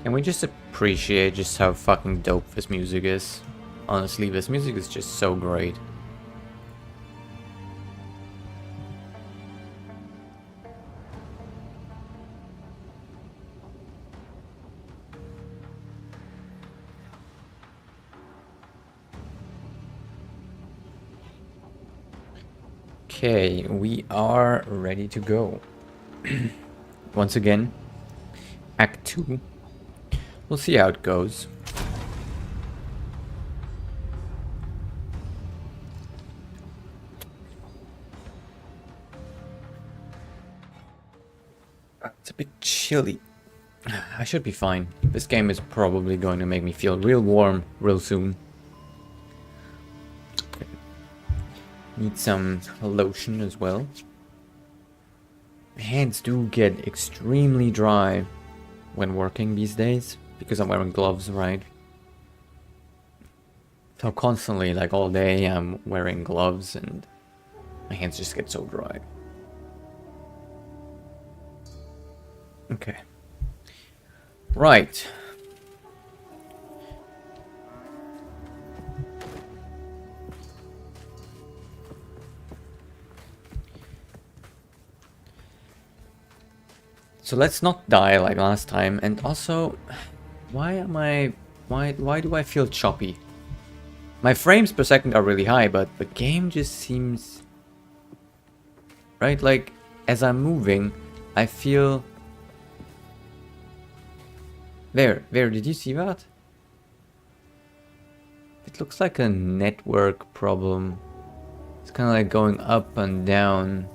Can we just appreciate just how fucking dope this music is? Honestly, this music is just so great. Okay, we are ready to go. Once again, Act 2. We'll see how it goes. It's a bit chilly. I should be fine. This game is probably going to make me feel real warm real soon. Need some lotion as well. My hands do get extremely dry when working these days because I'm wearing gloves, right? So constantly, like all day, I'm wearing gloves and my hands just get so dry. Okay. Right. So let's not die like last time. And also, why do I feel choppy? My frames per second are really high, but the game just seems... Right, like, as I'm moving, I feel... There, did you see that? It looks like a network problem. It's kind of like going up and down.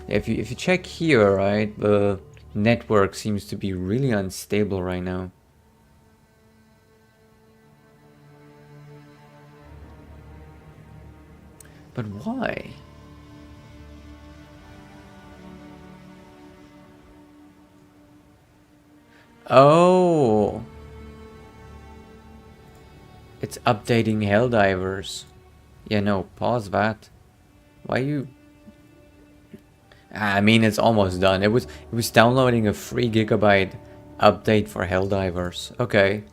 If you check here, right, the network seems to be really unstable right now. But why? Oh, it's updating Helldivers. Yeah, no, pause that. Why you? I mean, it's almost done. It was downloading a 3 GB update for Helldivers. Okay.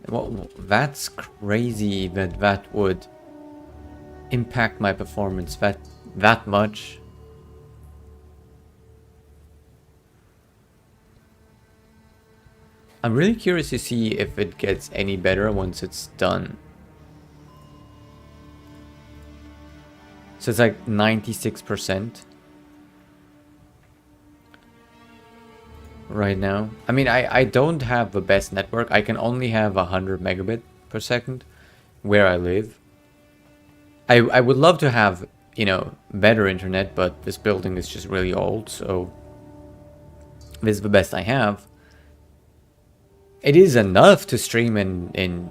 Well, that's crazy that would impact my performance that much. I'm really curious to see if it gets any better once it's done. So it's like 96% right now. I mean, I don't have the best network. I can only have 100 megabit per second where I live. I would love to have, you know, better internet, but this building is just really old, so this is the best I have. It is enough to stream in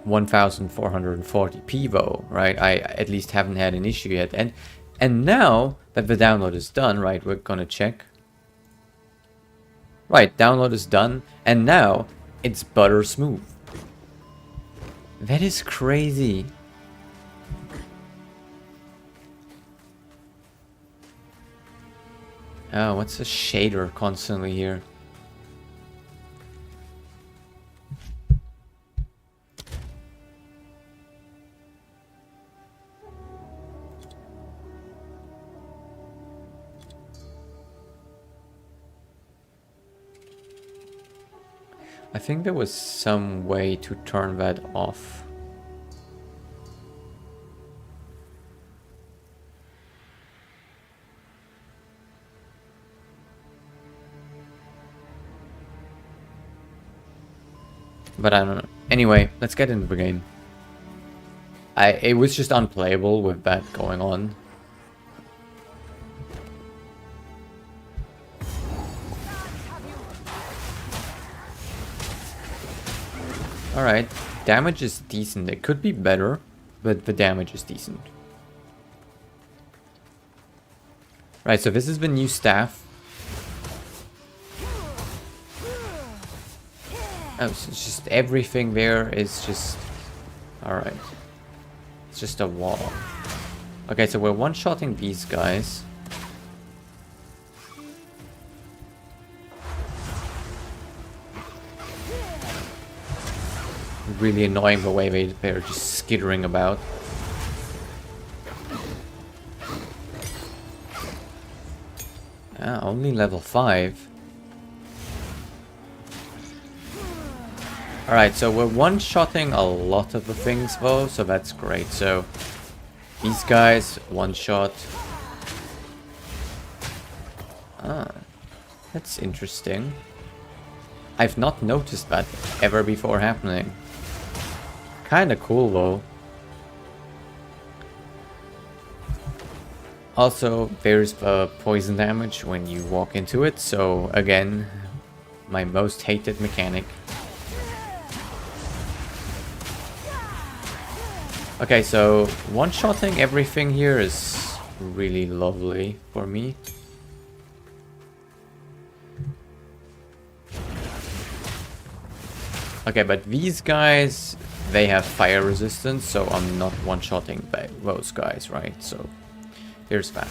1440p though, right? I at least haven't had an issue yet. And now that the download is done, right, we're gonna check. Right, download is done, and now it's butter smooth. That is crazy. Oh, what's a shader constantly here? I think there was some way to turn that off. But I don't know. Anyway, let's get into the game. It was just unplayable with that going on. Alright, damage is decent. It could be better, but the damage is decent. Right, so this is the new staff. Oh, so it's just everything there is just... Alright. It's just a wall. Okay, so we're one-shotting these guys. Really annoying the way they're just skittering about. Only level 5. Alright, so we're one-shotting a lot of the things though, so that's great. So these guys, one-shot. That's interesting. I've not noticed that ever before happening. Kinda cool though. Also, there's the poison damage when you walk into it, so again, my most hated mechanic. Okay, so one-shotting everything here is really lovely for me. Okay, but these guys, they have fire resistance, so I'm not one-shotting those guys, right? So there's that.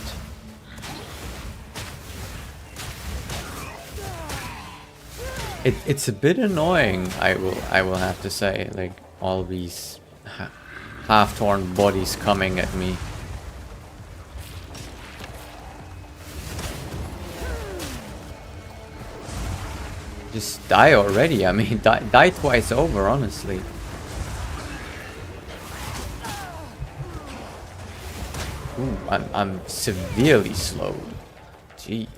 It's a bit annoying, I will have to say, like all these half-torn bodies coming at me. Just die already. I mean, die twice over, honestly. Ooh, I'm severely slowed. Gee.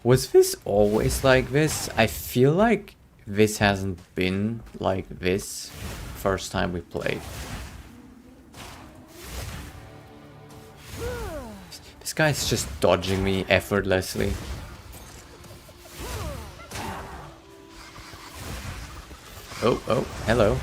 Was this always like this? I feel like this hasn't been like this first time we played. This guy's just dodging me effortlessly. Oh, hello.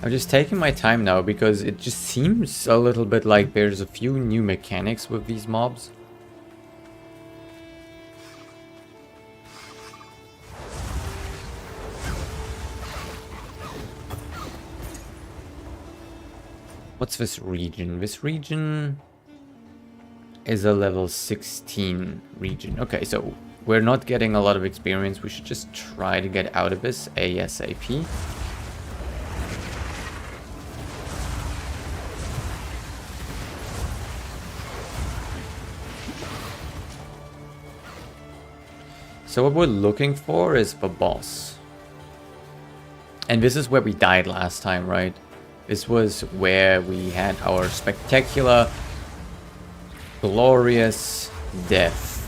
I'm just taking my time now because it just seems a little bit like there's a few new mechanics with these mobs. What's this region? This region is a level 16 region. Okay, so we're not getting a lot of experience. We should just try to get out of this ASAP. So what we're looking for is the boss. And this is where we died last time, right? This was where we had our spectacular, glorious death.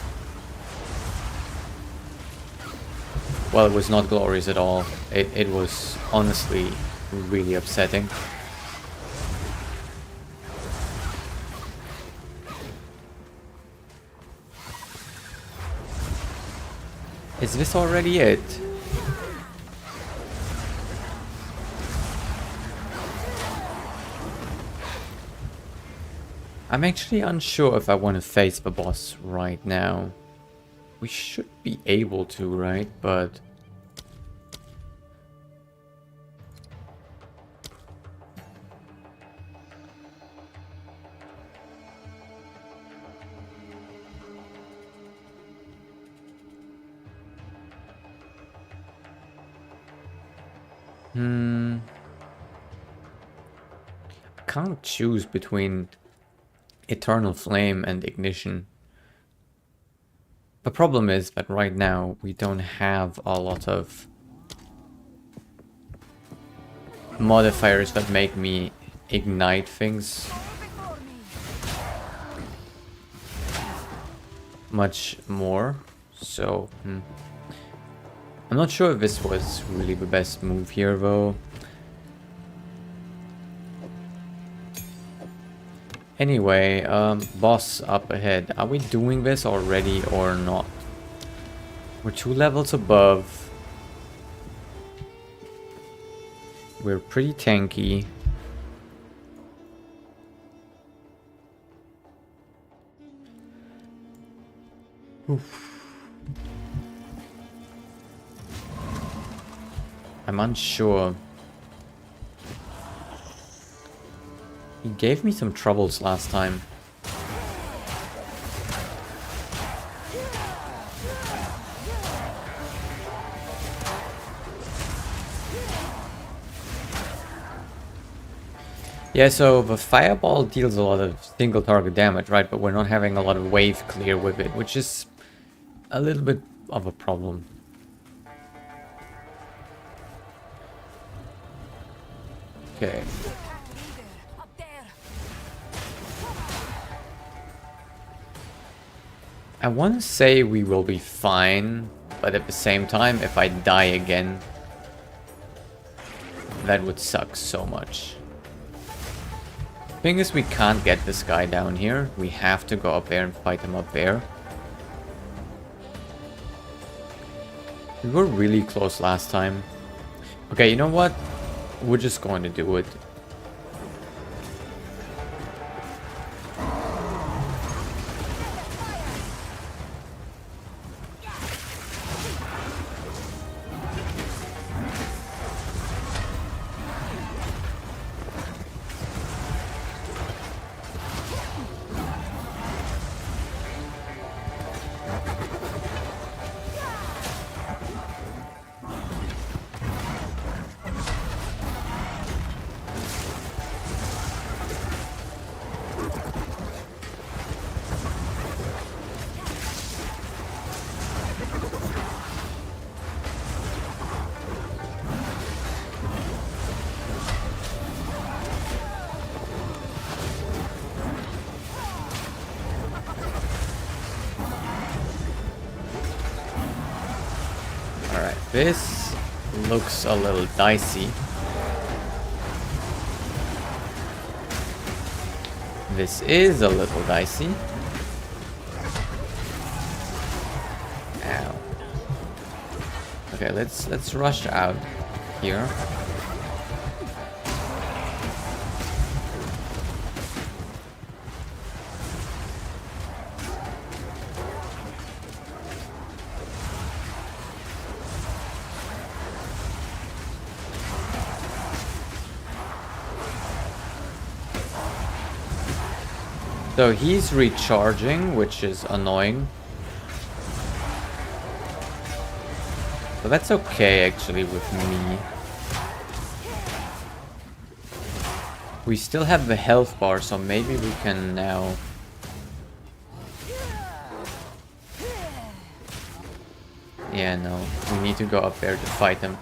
Well, it was not glorious at all. It was honestly really upsetting. Is this already it? I'm actually unsure if I want to face the boss right now. We should be able to, right? But... I can't choose between Eternal Flame and Ignition. The problem is that right now we don't have a lot of modifiers that make me ignite things much more. So, I'm not sure if this was really the best move here though. Anyway, boss up ahead. Are we doing this already or not? We're 2 levels above. We're pretty tanky. Oof. I'm unsure. He gave me some troubles last time. Yeah, so the fireball deals a lot of single target damage, right? But we're not having a lot of wave clear with it, which is a little bit of a problem. Okay. I want to say we will be fine, but at the same time, if I die again, that would suck so much. Thing is, we can't get this guy down here. We have to go up there and fight him up there. We were really close last time. Okay, you know what? We're just going to do it. This looks a little dicey. This is a little dicey. Ow. Okay, let's rush out here. So he's recharging, which is annoying. But that's okay, actually, with me. We still have the health bar, so maybe we can now... Yeah, no. We need to go up there to fight him.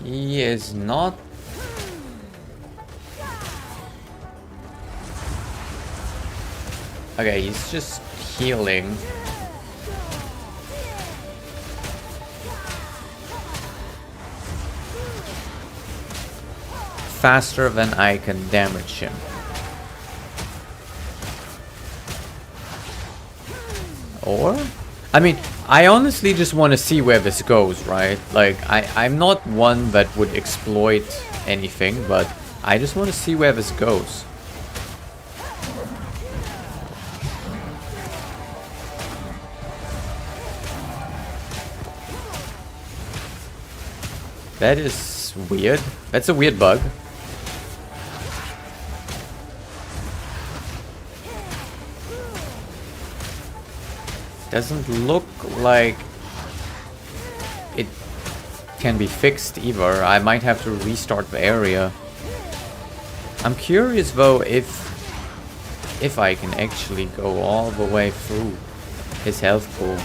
He is not... Okay, he's just healing. Faster than I can damage him. Or? I mean, I honestly just want to see where this goes, right? Like, I'm not one that would exploit anything, but I just want to see where this goes. That is weird. That's a weird bug. Doesn't look like it can be fixed either. I might have to restart the area. I'm curious though if I can actually go all the way through his health pool.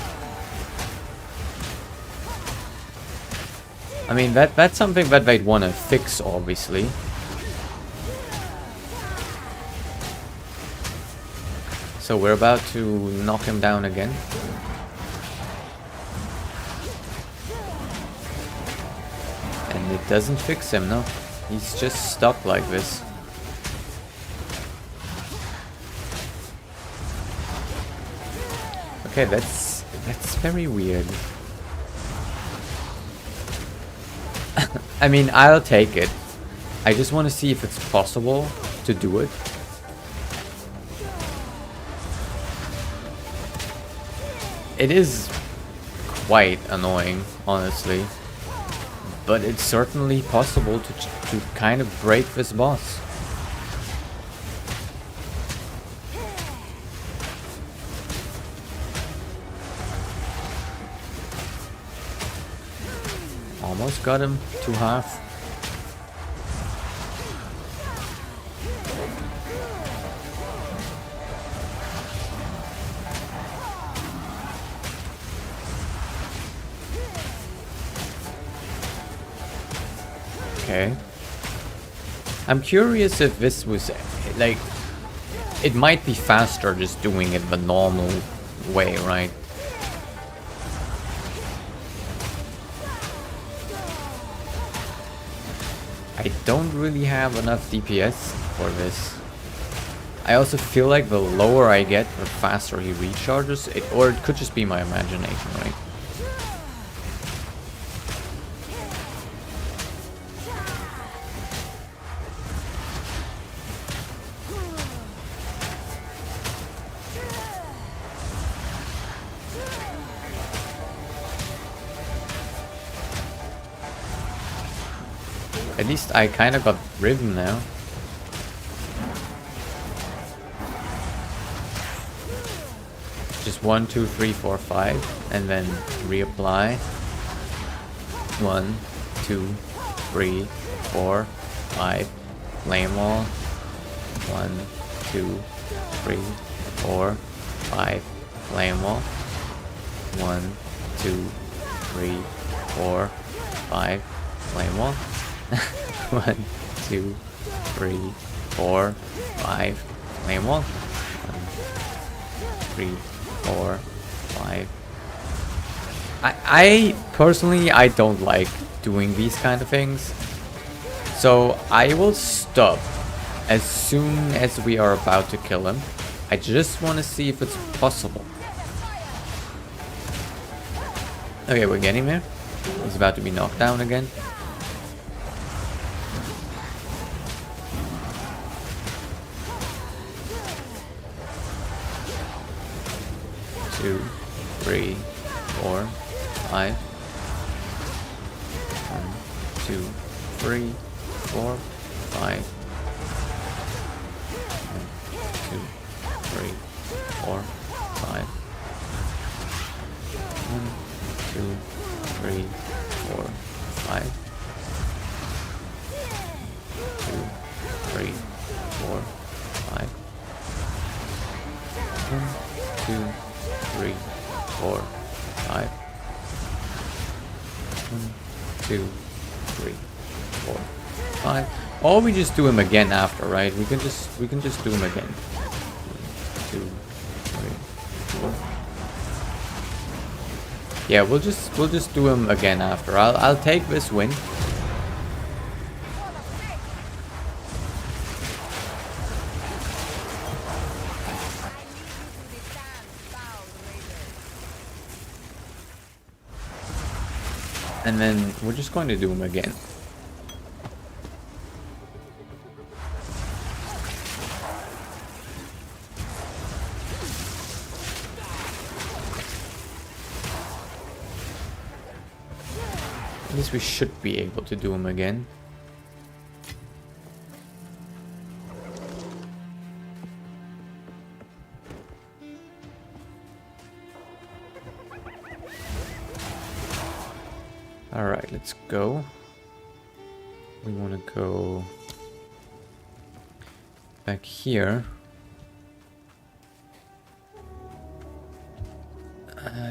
I mean, that's something that they'd want to fix, obviously. So we're about to knock him down again. And it doesn't fix him, no. He's just stuck like this. Okay, that's very weird. I mean, I'll take it. I just want to see if it's possible to do it. It is quite annoying, honestly. But it's certainly possible to kind of break this boss. Almost got him to half. Okay. I'm curious if this was like, it might be faster just doing it the normal way, right? I don't really have enough DPS for this. I also feel like the lower I get, the faster he recharges. Or it could just be my imagination, right? At least I kind of got rhythm now. Just 1, 2, 3, 4, 5, and then reapply. 1, 2, 3, 4, 5. Flame wall. 1, 2, 3, 4, 5. Flame wall. 1, 2, 3, 4, 5. Flame wall. 1, 2, 3, 4, 5. Flame wall. 1, 3, 4, 5. I personally, I don't like doing these kind of things. So I will stop as soon as we are about to kill him. I just want to see if it's possible. Okay, we're getting there. He's about to be knocked down again. Two, 3, 4, 5. 1, 2, 3, 4, 5. 1, 2, 3, 4, 5. 1, 2, 3, 4, 5. 2, 3, 4, 5. 1, 2, 3, 4, 5. 1, 2, 3, 4, 5. Or we just do him again after, right? We can just do him again. 1, 2, 3, 4. Yeah, we'll just do him again after. I'll take this win. And then we're just going to do them again. At least we should be able to do them again. Alright, let's go. We want to go back here.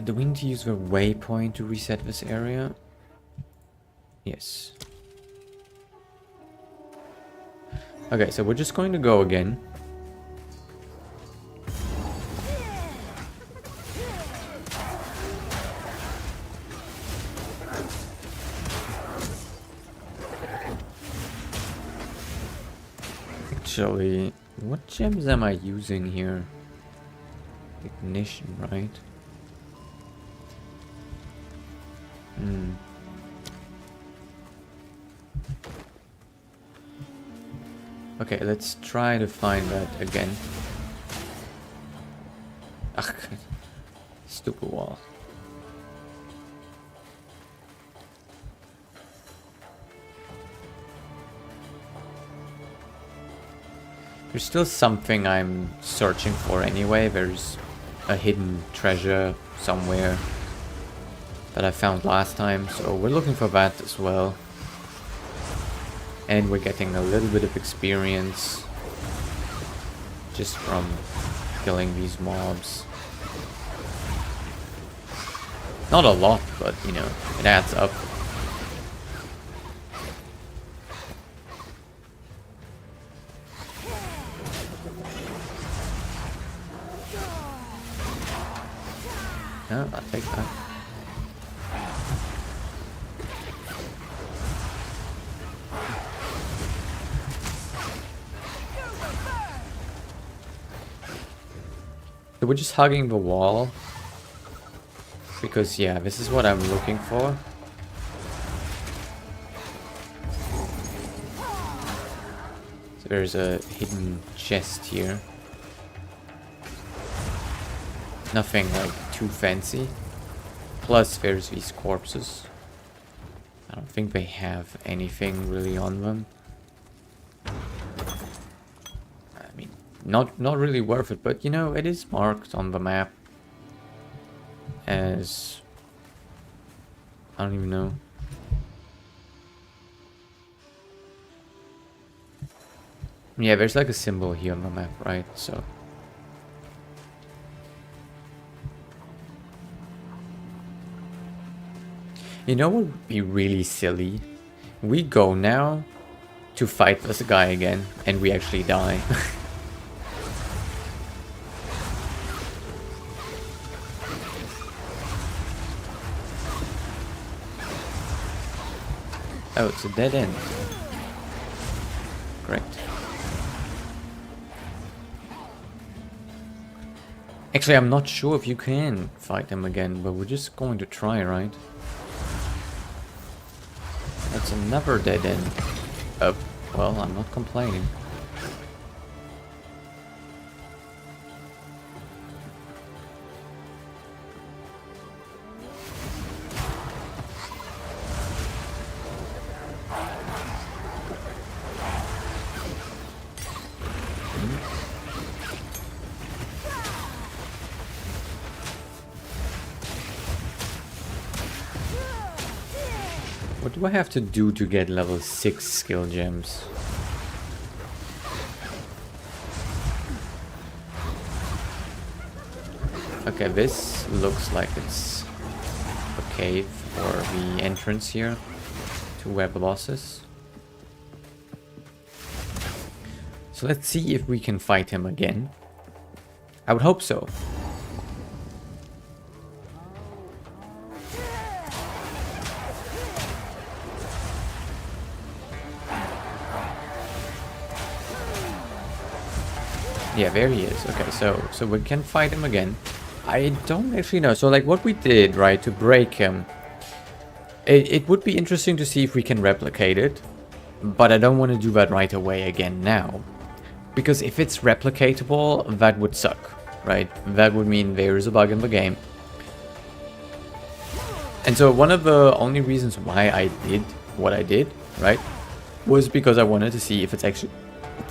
Do we need to use the waypoint to reset this area? Yes. Okay, so we're just going to go again. Actually, what gems am I using here? Ignition, right? Okay, let's try to find that again. Ugh, stupid wall. There's still something I'm searching for anyway. There's a hidden treasure somewhere that I found last time, so we're looking for that as well. And we're getting a little bit of experience just from killing these mobs. Not a lot, but you know, it adds up. No, I'll take that. So we're just hugging the wall. Because, yeah, this is what I'm looking for. So there's a hidden chest here. Nothing, like, too fancy. Plus, there's these corpses. I don't think they have anything really on them. I mean, not really worth it, but, you know, it is marked on the map as... I don't even know. Yeah, there's like a symbol here on the map, right? So... You know what would be really silly? We go now to fight this guy again, and we actually die. Oh, it's a dead end. Correct. Actually, I'm not sure if you can fight him again, but we're just going to try, right? That's another dead end. Oh, well, I'm not complaining. What do I have to do to get level 6 skill gems? Okay, this looks like it's a cave or the entrance here to where the boss is. So let's see if we can fight him again. I would hope so. Yeah, there he is. Okay, so we can fight him again. I don't actually know. So like what we did, right, to break him, it would be interesting to see if we can replicate it. But I don't want to do that right away again now. Because if it's replicatable, that would suck, right? That would mean there is a bug in the game. And so one of the only reasons why I did what I did, right, was because I wanted to see if it's actually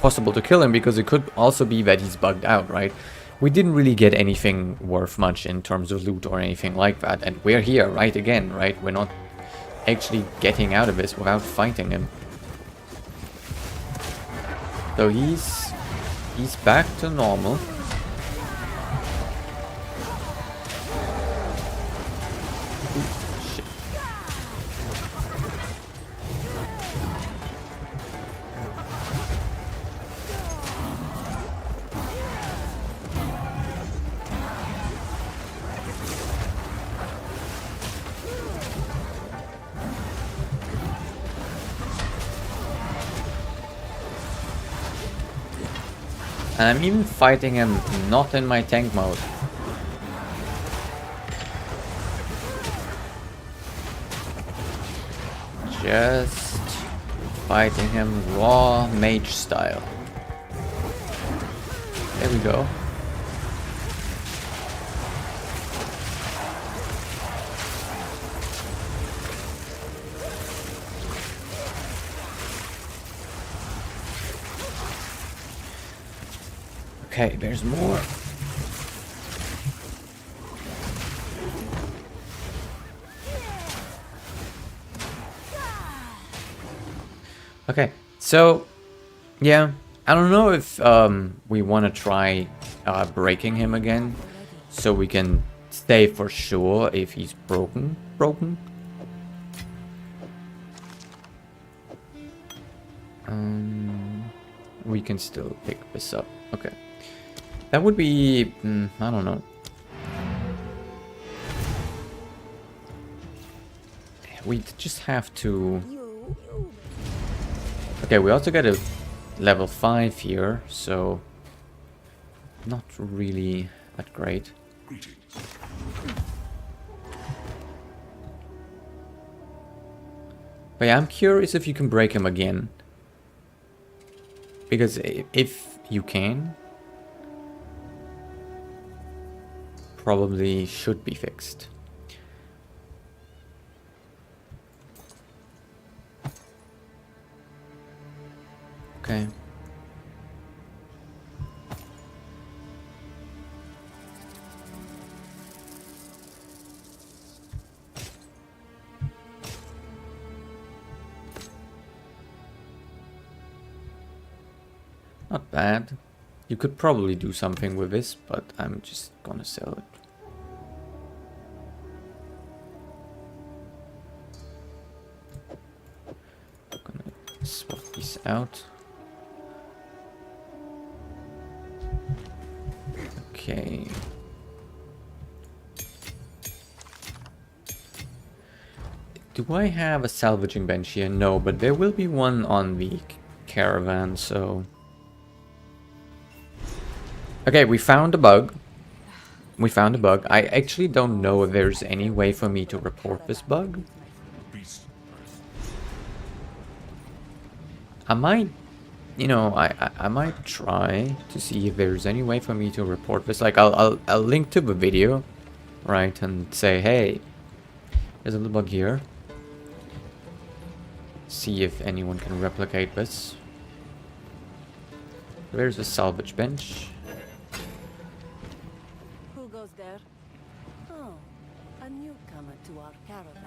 possible to kill him, because it could also be that he's bugged out, right? We didn't really get anything worth much in terms of loot or anything like that, and we're here, right, again, right? We're not actually getting out of this without fighting him. So he's back to normal. And I'm even fighting him not in my tank mode. Just fighting him raw mage style. There we go. Okay, there's more. Okay, so yeah, I don't know if we want to try breaking him again, so we can say for sure if he's broken. We can still pick this up. Okay, that would be I don't know. We just have to. Okay, we also get a level 5 here, so not really that great. But yeah, I'm curious if you can break him again. Because if you can, probably should be fixed. Okay. Not bad. You could probably do something with this, but I'm just gonna sell it. I'm gonna swap these out. Okay. Do I have a salvaging bench here? No, but there will be one on the caravan, so... Okay, we found a bug. We found a bug. I actually don't know if there's any way for me to report this bug. I might, you know, I might try to see if there's any way for me to report this. Like, I'll link to the video, right, and say, hey, there's a little bug here. See if anyone can replicate this. There's a salvage bench. Who goes there? Oh, a newcomer to our caravan.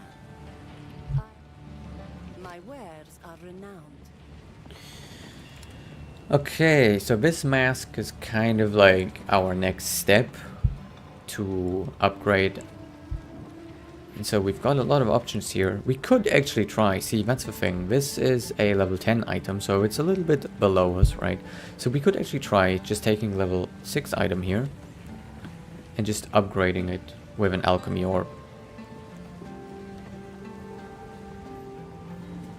My wares are renowned. Okay, so this mask is kind of like our next step to upgrade. And so we've got a lot of options here. We could actually try, see, that's the thing. This is a level 10 item, so it's a little bit below us, right? So we could actually try just taking level 6 item here and just upgrading it with an alchemy orb.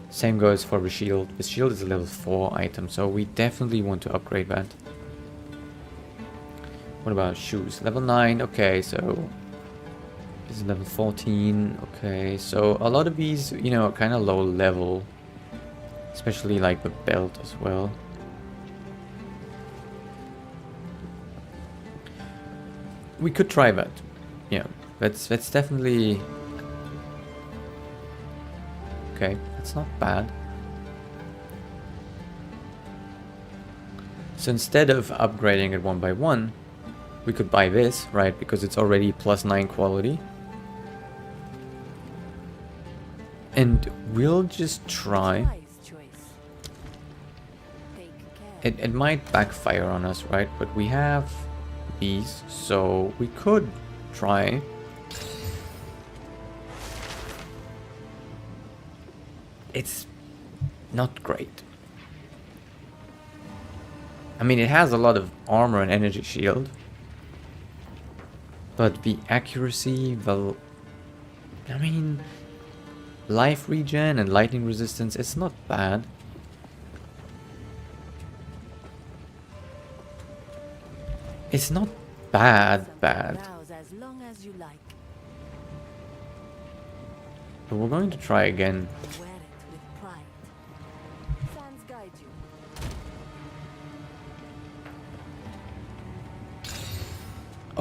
Same goes for the shield. The shield is a level 4 item, so we definitely want to upgrade that. What about shoes? Level 9, okay, so this is level 14, okay, so a lot of these, you know, are kind of low level, especially like the belt as well. We could try that, yeah, that's definitely, okay, that's not bad. So instead of upgrading it one by one, we could buy this, right, because it's already +9 quality. And we'll just try. It might backfire on us, right? But we have these, so we could try. It's not great. I mean, it has a lot of armor and energy shield. But the accuracy, I mean... life regen and lightning resistance, it's not bad. It's not bad. But we're going to try again.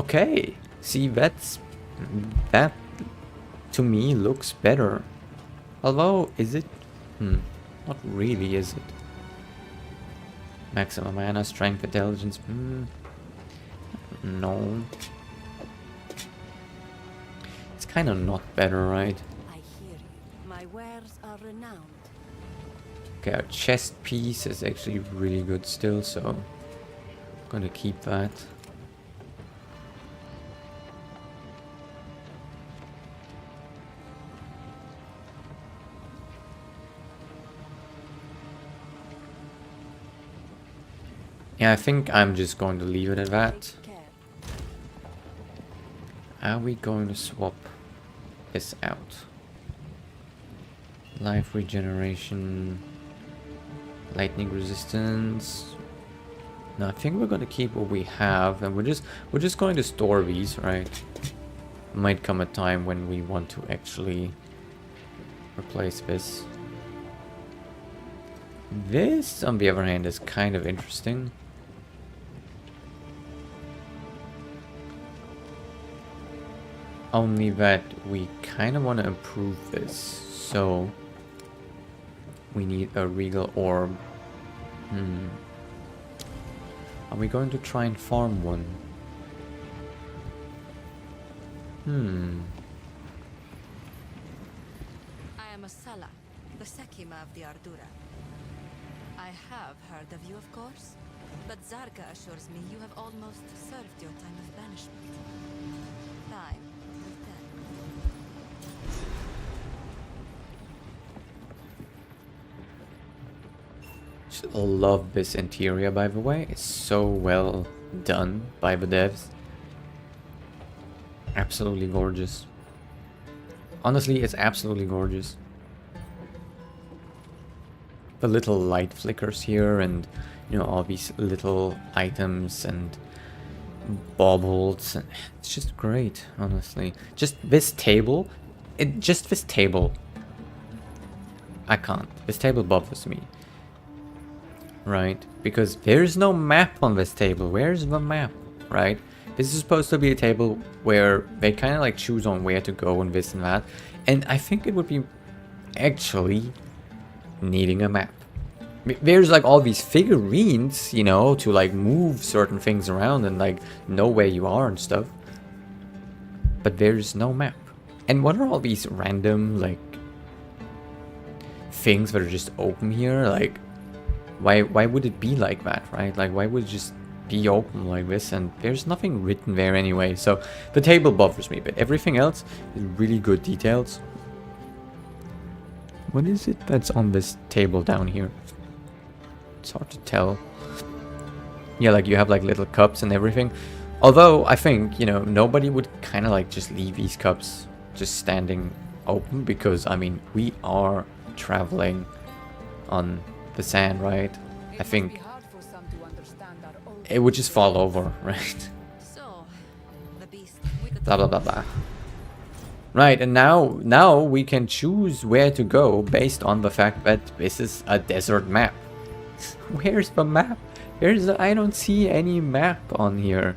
Okay, see, that to me looks better. Although, is it? Not really, is it? Maximum mana, strength, intelligence. No. It's kind of not better, right? I hear you. My wares are renowned. Okay, our chest piece is actually really good still, so I'm gonna keep that. Yeah, I think I'm just going to leave it at that. Take care. Are we going to swap this out? Life regeneration, lightning resistance. No, I think we're gonna keep what we have, and we're just going to store these, right? Might come a time when we want to actually replace this. This, on the other hand, is kind of interesting. Only that we kind of want to improve this, so we need a regal orb. Are we going to try and farm one? I am a Sala, the Sekima of the Ardura. I have heard of you, of course, but Zarka assures me you have almost served your time of banishment. Time will tell. Just love this interior, by the way. It's so well done by the devs. Absolutely gorgeous. Honestly, it's absolutely gorgeous. The little light flickers here, and you know, all these little items and baubles. It's just great, honestly. Just this table, this table. I can't. This table bothers me. Right? Because there's no map on this table. Where's the map? Right? This is supposed to be a table where they kind of like choose on where to go and this and that. And I think it would be actually needing a map. There's like all these figurines, you know, to like move certain things around and like know where you are and stuff. But there's no map. And what are all these random like things that are just open here? Like, why would it be like that, right? Like, why would it just be open like this? And there's nothing written there anyway. So the table bothers me, but everything else is really good details. What is it that's on this table down here? It's hard to tell. Yeah, like you have like little cups and everything. Although I think, you know, nobody would kind of like just leave these cups just standing open, because I mean, we are traveling on the sand, right? I think it would just fall over, right? So, the beast with the Blah blah blah blah. Right, and now we can choose where to go based on the fact that this is a desert map. Where's the map? I don't see any map on here.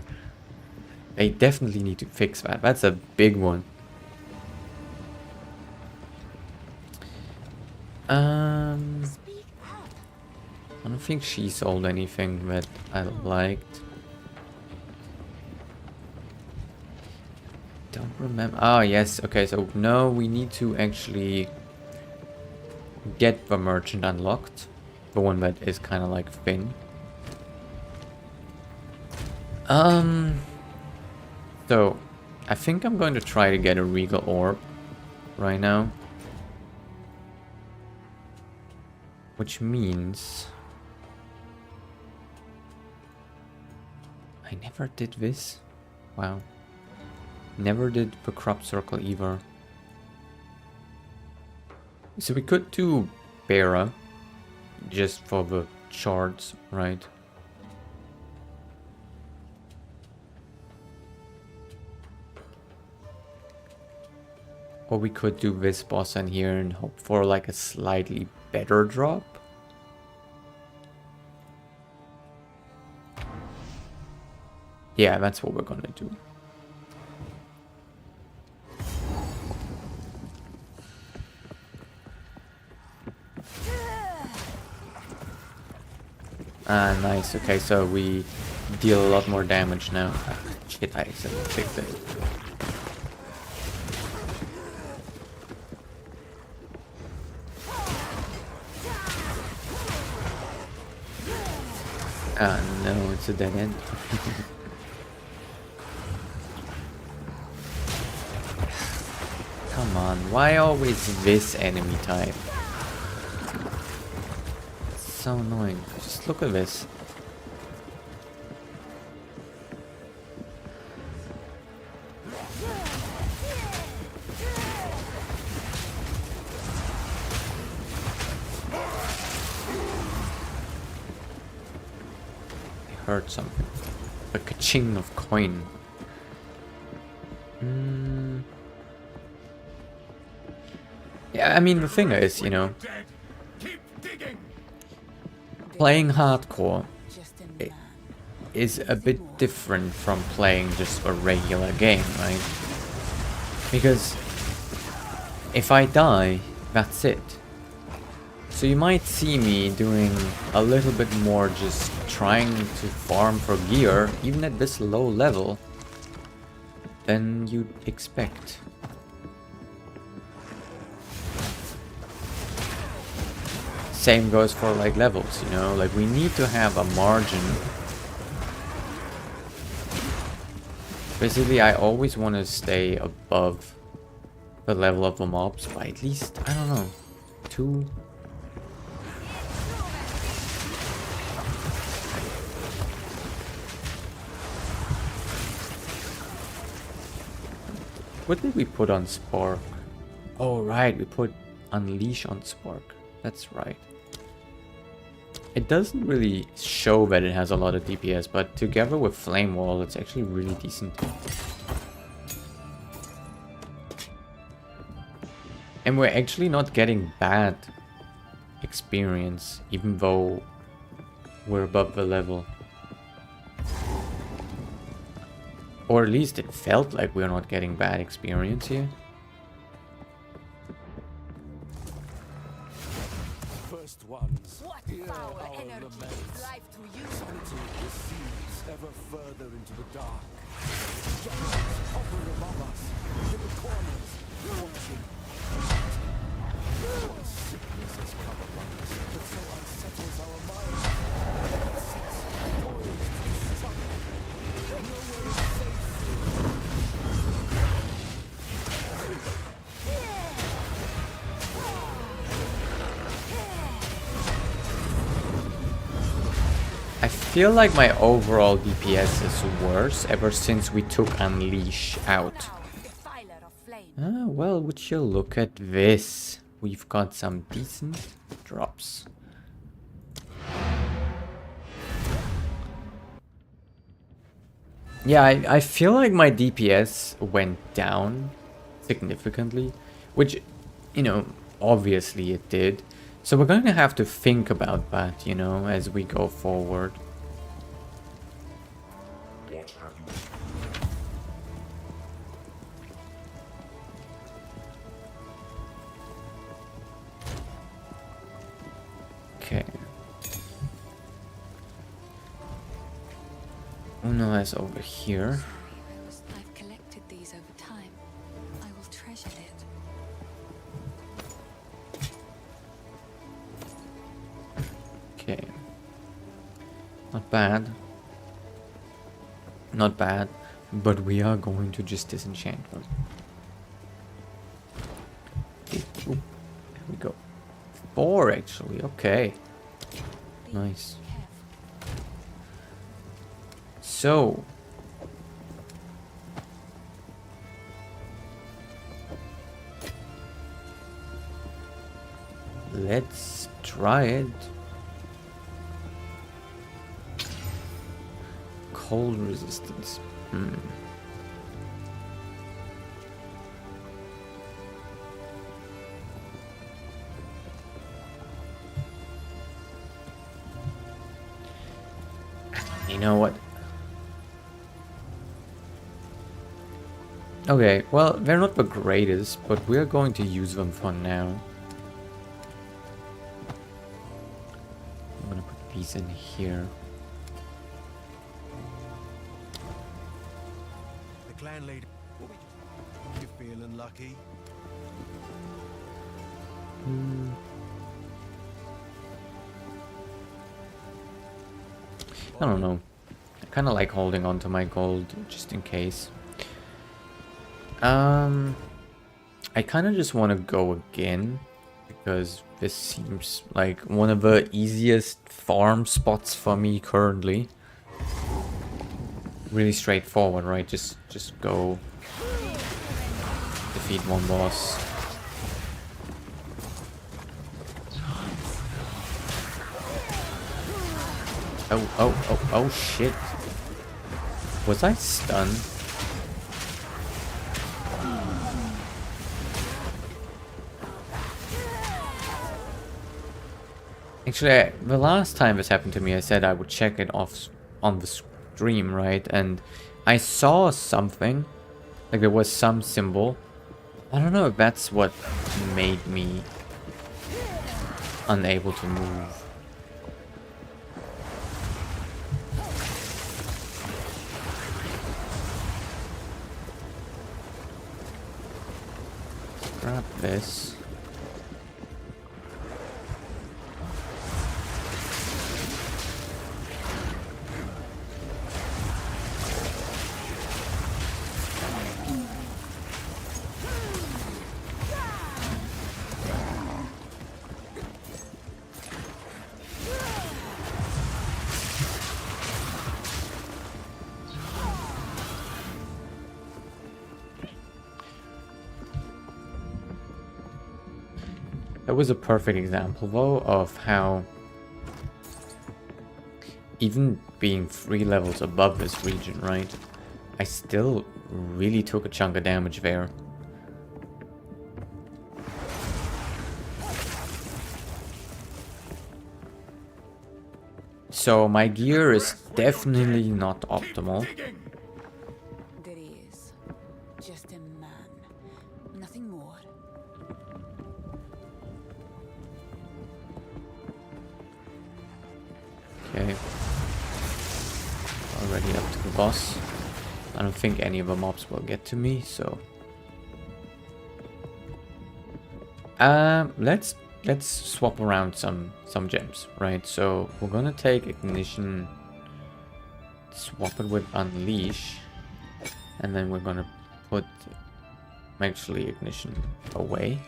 They definitely need to fix that. That's a big one. Speak up. I don't think she sold anything that I liked. Don't remember. Oh, yes. Okay, so no, we need to actually get the merchant unlocked. The one that is kind of like thin. So, I think I'm going to try to get a regal orb right now. Which means I never did this. Wow. Never did the crop circle either. So we could do Bera just for the charts, right? Or we could do this boss in here and hope for like a slightly better drop. Yeah, that's what we're gonna do. Ah, nice. Okay, so we deal a lot more damage now. Ah, shit, I accidentally clicked it. Ah, no, it's a dead end. Come on, why always this enemy type? It's so annoying. Just look at this. I heard something. A ka-ching of coin. Yeah, I mean, the thing is, you know, playing hardcore is a bit different from playing just a regular game, right? Because if I die, that's it. So you might see me doing a little bit more just trying to farm for gear, even at this low level, than you'd expect. Same goes for like levels, you know, like we need to have a margin. Basically, I always want to stay above the level of the mobs by at least, I don't know, 2. What did we put on Spark? Oh right, we put Unleash on Spark. That's right. It doesn't really show that it has a lot of DPS, but together with Flame Wall, it's actually really decent. And we're actually not getting bad experience, even though we're above the level. Or at least it felt like we're not getting bad experience here. First ones, What hear power, our energy, laments. life to you. Splitting the seas ever further into the dark. Giants hovering above us, in the corners, watching. Sickness has come upon us, that so unsettles our minds. It sits poised to struggle. Nowhere is safe. I feel like my overall DPS is worse ever since we took Unleash out. Defiler of flame. Ah, well, would you look at this? We've got some decent drops. Yeah, I feel like my DPS went down significantly, which, you know, obviously it did. So we're going to have to think about that, you know, as we go forward. Okay. Uno is over here. I've collected these over time. I will treasure it. Okay. Not bad. Not bad. But we are going to just disenchant them. Oop, there we go. 4 actually, okay. Nice. So. Let's try it. Cold resistance. You know what? Okay, well, they're not the greatest, but we're going to use them for now. I'm gonna put these in here. The clan leader. You feeling lucky? I don't know. I kind of like holding on to my gold just in case. I kind of just want to go again because this seems like one of the easiest farm spots for me currently. Really straightforward, right? Just go defeat one boss. Oh shit. Was I stunned? Actually, the last time this happened to me, I said I would check it off on the stream, right? And I saw something, like there was some symbol. I don't know if that's what made me unable to move. Grab this. That was a perfect example, though, of how even being 3 levels above this region, right, I still really took a chunk of damage there. So my gear is definitely not optimal. There he is. Just a man. Nothing more. Okay. Already up to the boss. I don't think any of the mobs will get to me, so... Let's swap around some gems, right? So we're gonna take Ignition, swap it with Unleash, and then we're gonna put actually Ignition away.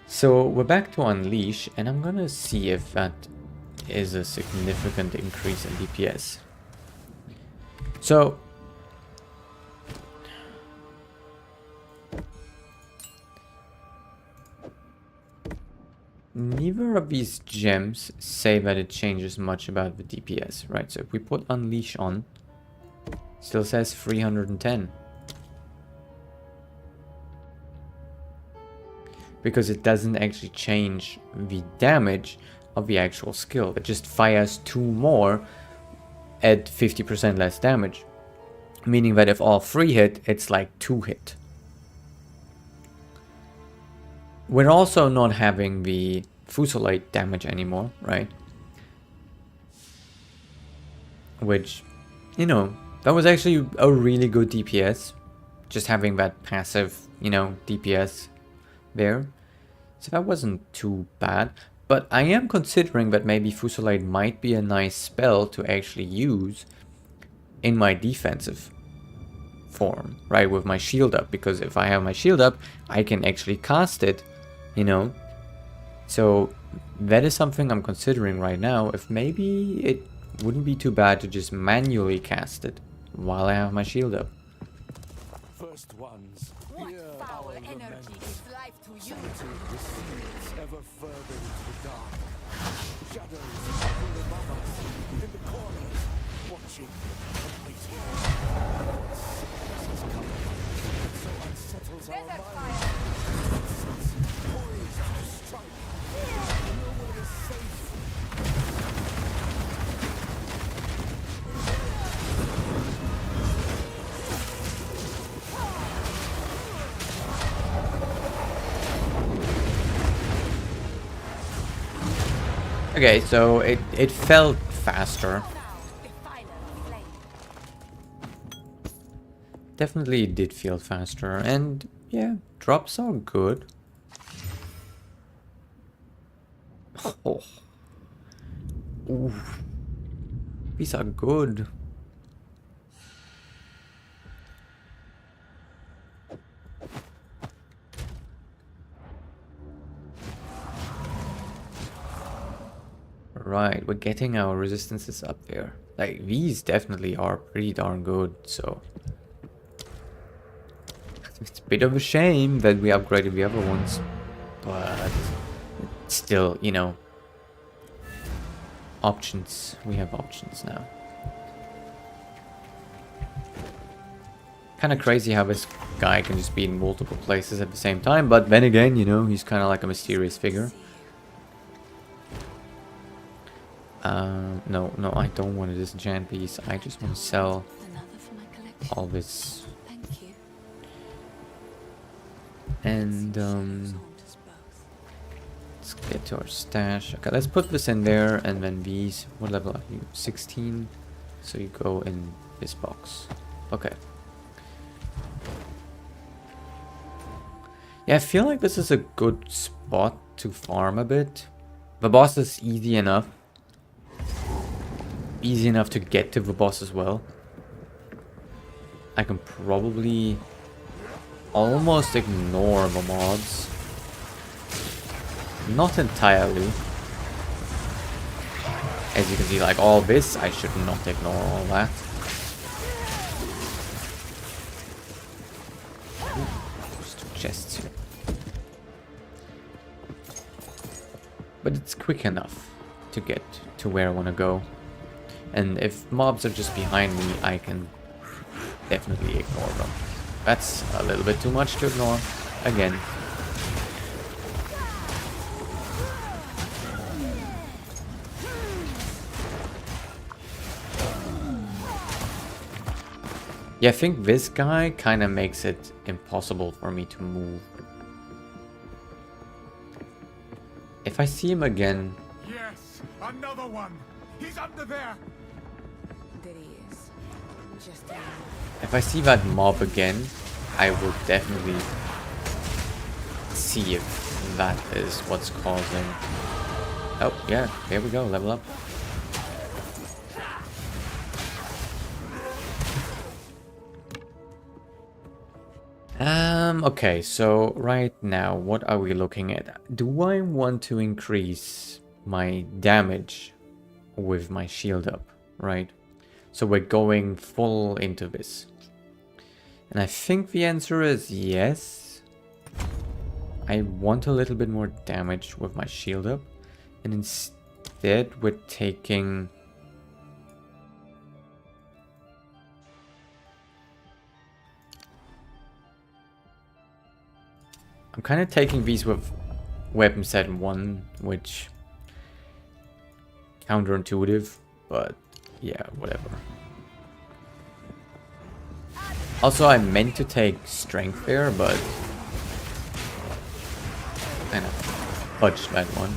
So we're back to Unleash, and I'm gonna see if that is a significant increase in DPS. So neither of these gems say that it changes much about the DPS, right? So if we put Unleash on, still says 310. Because it doesn't actually change the damage of the actual skill. It just fires 2 more at 50% less damage. Meaning that if all 3 hit, it's like 2 hit. We're also not having the Fusillade damage anymore, right? Which, you know, that was actually a really good DPS. Just having that passive, you know, DPS there. So that wasn't too bad. But I am considering that maybe Fusillade might be a nice spell to actually use in my defensive form, right? With my shield up. Because if I have my shield up, I can actually cast it, you know. So that is something I'm considering right now. If maybe it wouldn't be too bad to just manually cast it while I have my shield up. First ones. What Here foul our energy lament. gives life to you? Sanity recedes ever further into the dark. Shadows hovering above us, in the corners, watching and waiting. Sickness has come, and so unsettles our Desert minds. fire! Poised to strike. Nowhere is safe. Okay, so it felt faster. Definitely did feel faster, and yeah, drops are good. Oh, ooh, these are good. Right, we're getting our resistances up there. Like, these definitely are pretty darn good, so... It's a bit of a shame that we upgraded the other ones, but... Still, you know... Options. We have options now. Kind of crazy how this guy can just be in multiple places at the same time, but then again, you know, he's kind of like a mysterious figure. No, I don't want to disenchant these. I just want to sell all this. And, let's get to our stash. Okay, let's put this in there, and then these. What level are you? 16. So you go in this box. Okay. Yeah, I feel like this is a good spot to farm a bit. The boss is easy enough. Easy enough to get to the boss as well. I can probably almost ignore the mobs. Not entirely. As you can see, like all this, I should not ignore all that. Ooh, there's 2 chests here. But it's quick enough to get to where I want to go. And if mobs are just behind me, I can definitely ignore them. That's a little bit too much to ignore. Again. Yeah, I think this guy kind of makes it impossible for me to move. If I see him again... Yes, another one. He's under there. There he is. Just If I see that mob again, I will definitely see if that is what's causing... Oh, yeah, there we go, level up. Okay, so right now, what are we looking at? Do I want to increase my damage with my shield up, right? So we're going full into this. And I think the answer is yes. I want a little bit more damage with my shield up. And instead we're taking... I'm kind of taking these with weapon set 1, which... counterintuitive, but yeah, whatever. Also, I meant to take strength there, but kind of fudged that one.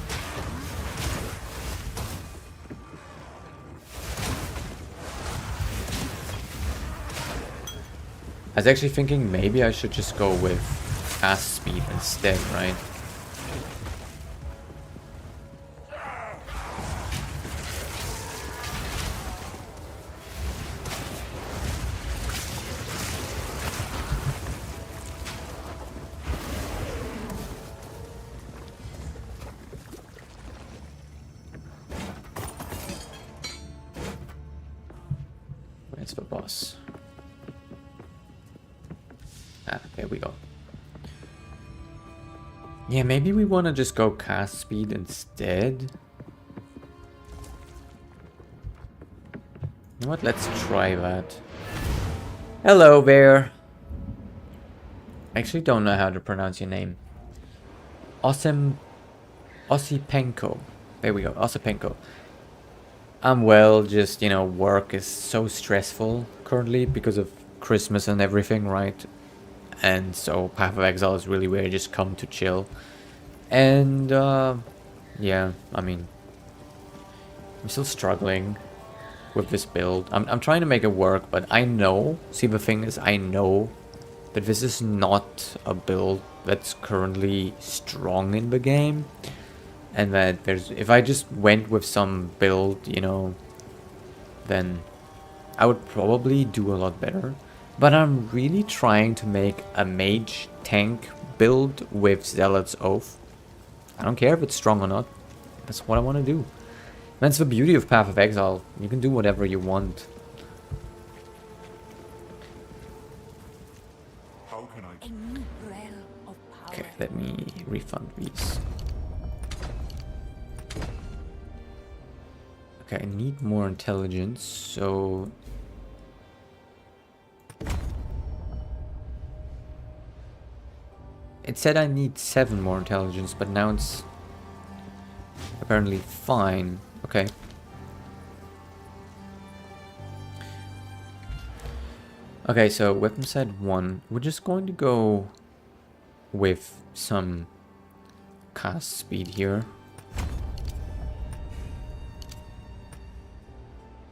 I was actually thinking maybe I should just go with fast speed instead, right? Where's the boss? Ah, there we go. Yeah, maybe we want to just go cast speed instead. You know what? Let's try that. Hello there. I actually don't know how to pronounce your name. Osipenko. There we go, Osipenko. I'm well, just, you know, work is so stressful currently because of Christmas and everything, right? And so Path of Exile is really where you just come to chill. And, yeah, I mean, I'm still struggling with this build. I'm trying to make it work, but I know, see the thing is, I know that this is not a build that's currently strong in the game. And that if I just went with some build, you know, then I would probably do a lot better. But I'm really trying to make a mage tank build with Zealot's Oath. I don't care if it's strong or not. That's what I want to do. That's the beauty of Path of Exile. You can do whatever you want. How can I? A new realm of power. Okay, let me refund these. Okay, I need more intelligence, so... It said I need 7 more intelligence, but now it's apparently fine. Okay. Okay, so weapon set 1. We're just going to go with some cast speed here.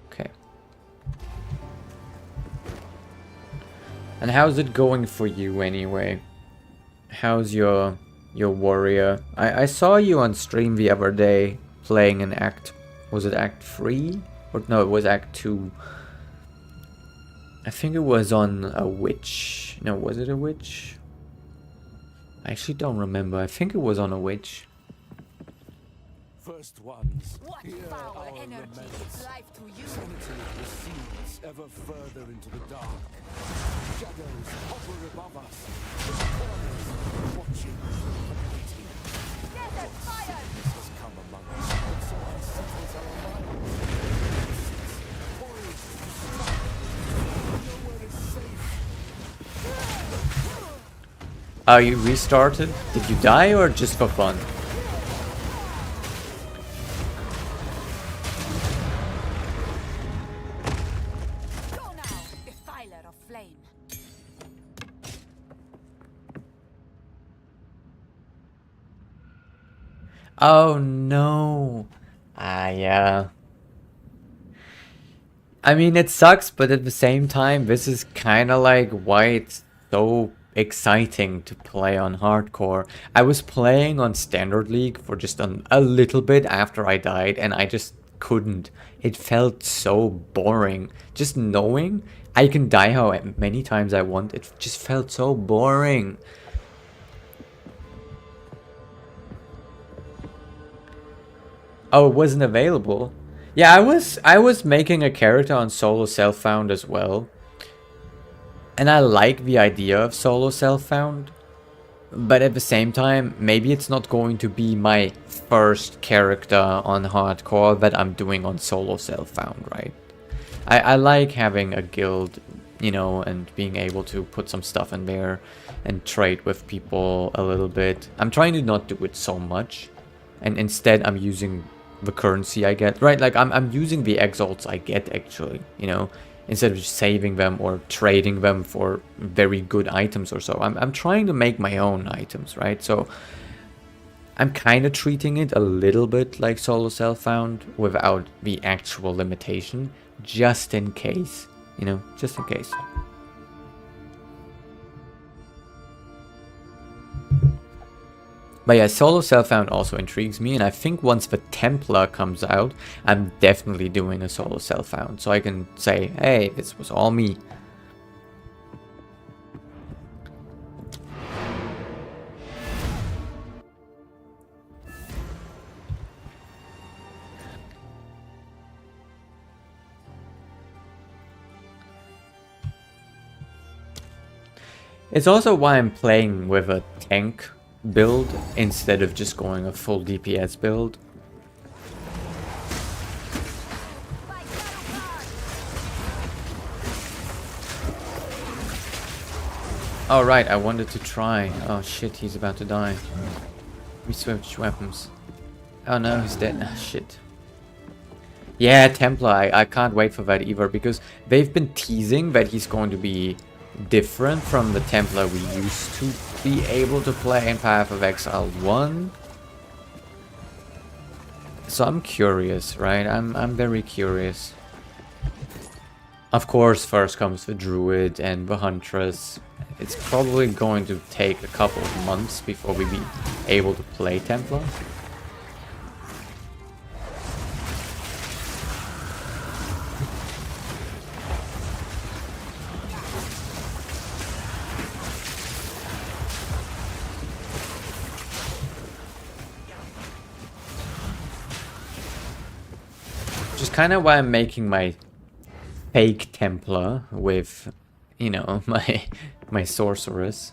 Okay. And how's it going for you anyway? How's your warrior? I saw you on stream the other day playing an act. Was it act 3? Or no, it was act 2. I think it was on a witch. No, was it a witch? I actually don't remember. I think it was on a witch. First ones, What hear power our energy lament. gives life to you? Sanity recedes ever further into the dark. Shadows hover above us, in the corners, watching and waiting. Desert fire! Darkness has come among us, and so unsettles our minds. Poised to strike. Nowhere is safe. Oh, you restarted? Did you die or just for fun? Go now, defiler of flame. Oh no. Yeah. I mean, it sucks, but at the same time, this is kind of like why it's so exciting to play on hardcore. I was playing on Standard League for just a little bit after I died, and I just couldn't. It felt so boring. Just knowing I can die how many times I want, it just felt so boring. Oh, it wasn't available. Yeah, I was making a character on solo self-found as well. And I like the idea of solo self-found. But at the same time, maybe it's not going to be my first character on hardcore that I'm doing on solo self-found, right? I like having a guild, you know, and being able to put some stuff in there and trade with people a little bit. I'm trying to not do it so much. And instead I'm using the currency I get, right? Like I'm using the exalts I get actually, you know, instead of just saving them or trading them for very good items or so. I'm trying to make my own items, right? So I'm kind of treating it a little bit like solo self-found without the actual limitation, just in case, you know, just in case. But yeah, solo self-found also intrigues me, and I think once the Templar comes out, I'm definitely doing a solo self-found, so I can say, hey, this was all me. It's also why I'm playing with a tank build instead of just going a full DPS build. Oh right, I wanted to try. Oh shit, he's about to die. We switched weapons. Oh no, he's dead. Ah, shit. Yeah, Templar, I can't wait for that either, because they've been teasing that he's going to be different from the Templar we used to be able to play in Path of Exile 1. So I'm curious, right? I'm very curious. Of course, first comes the Druid and the Huntress. It's probably going to take a couple of months before we be able to play Templar. Which is kind of why I'm making my fake Templar with, you know, my Sorceress.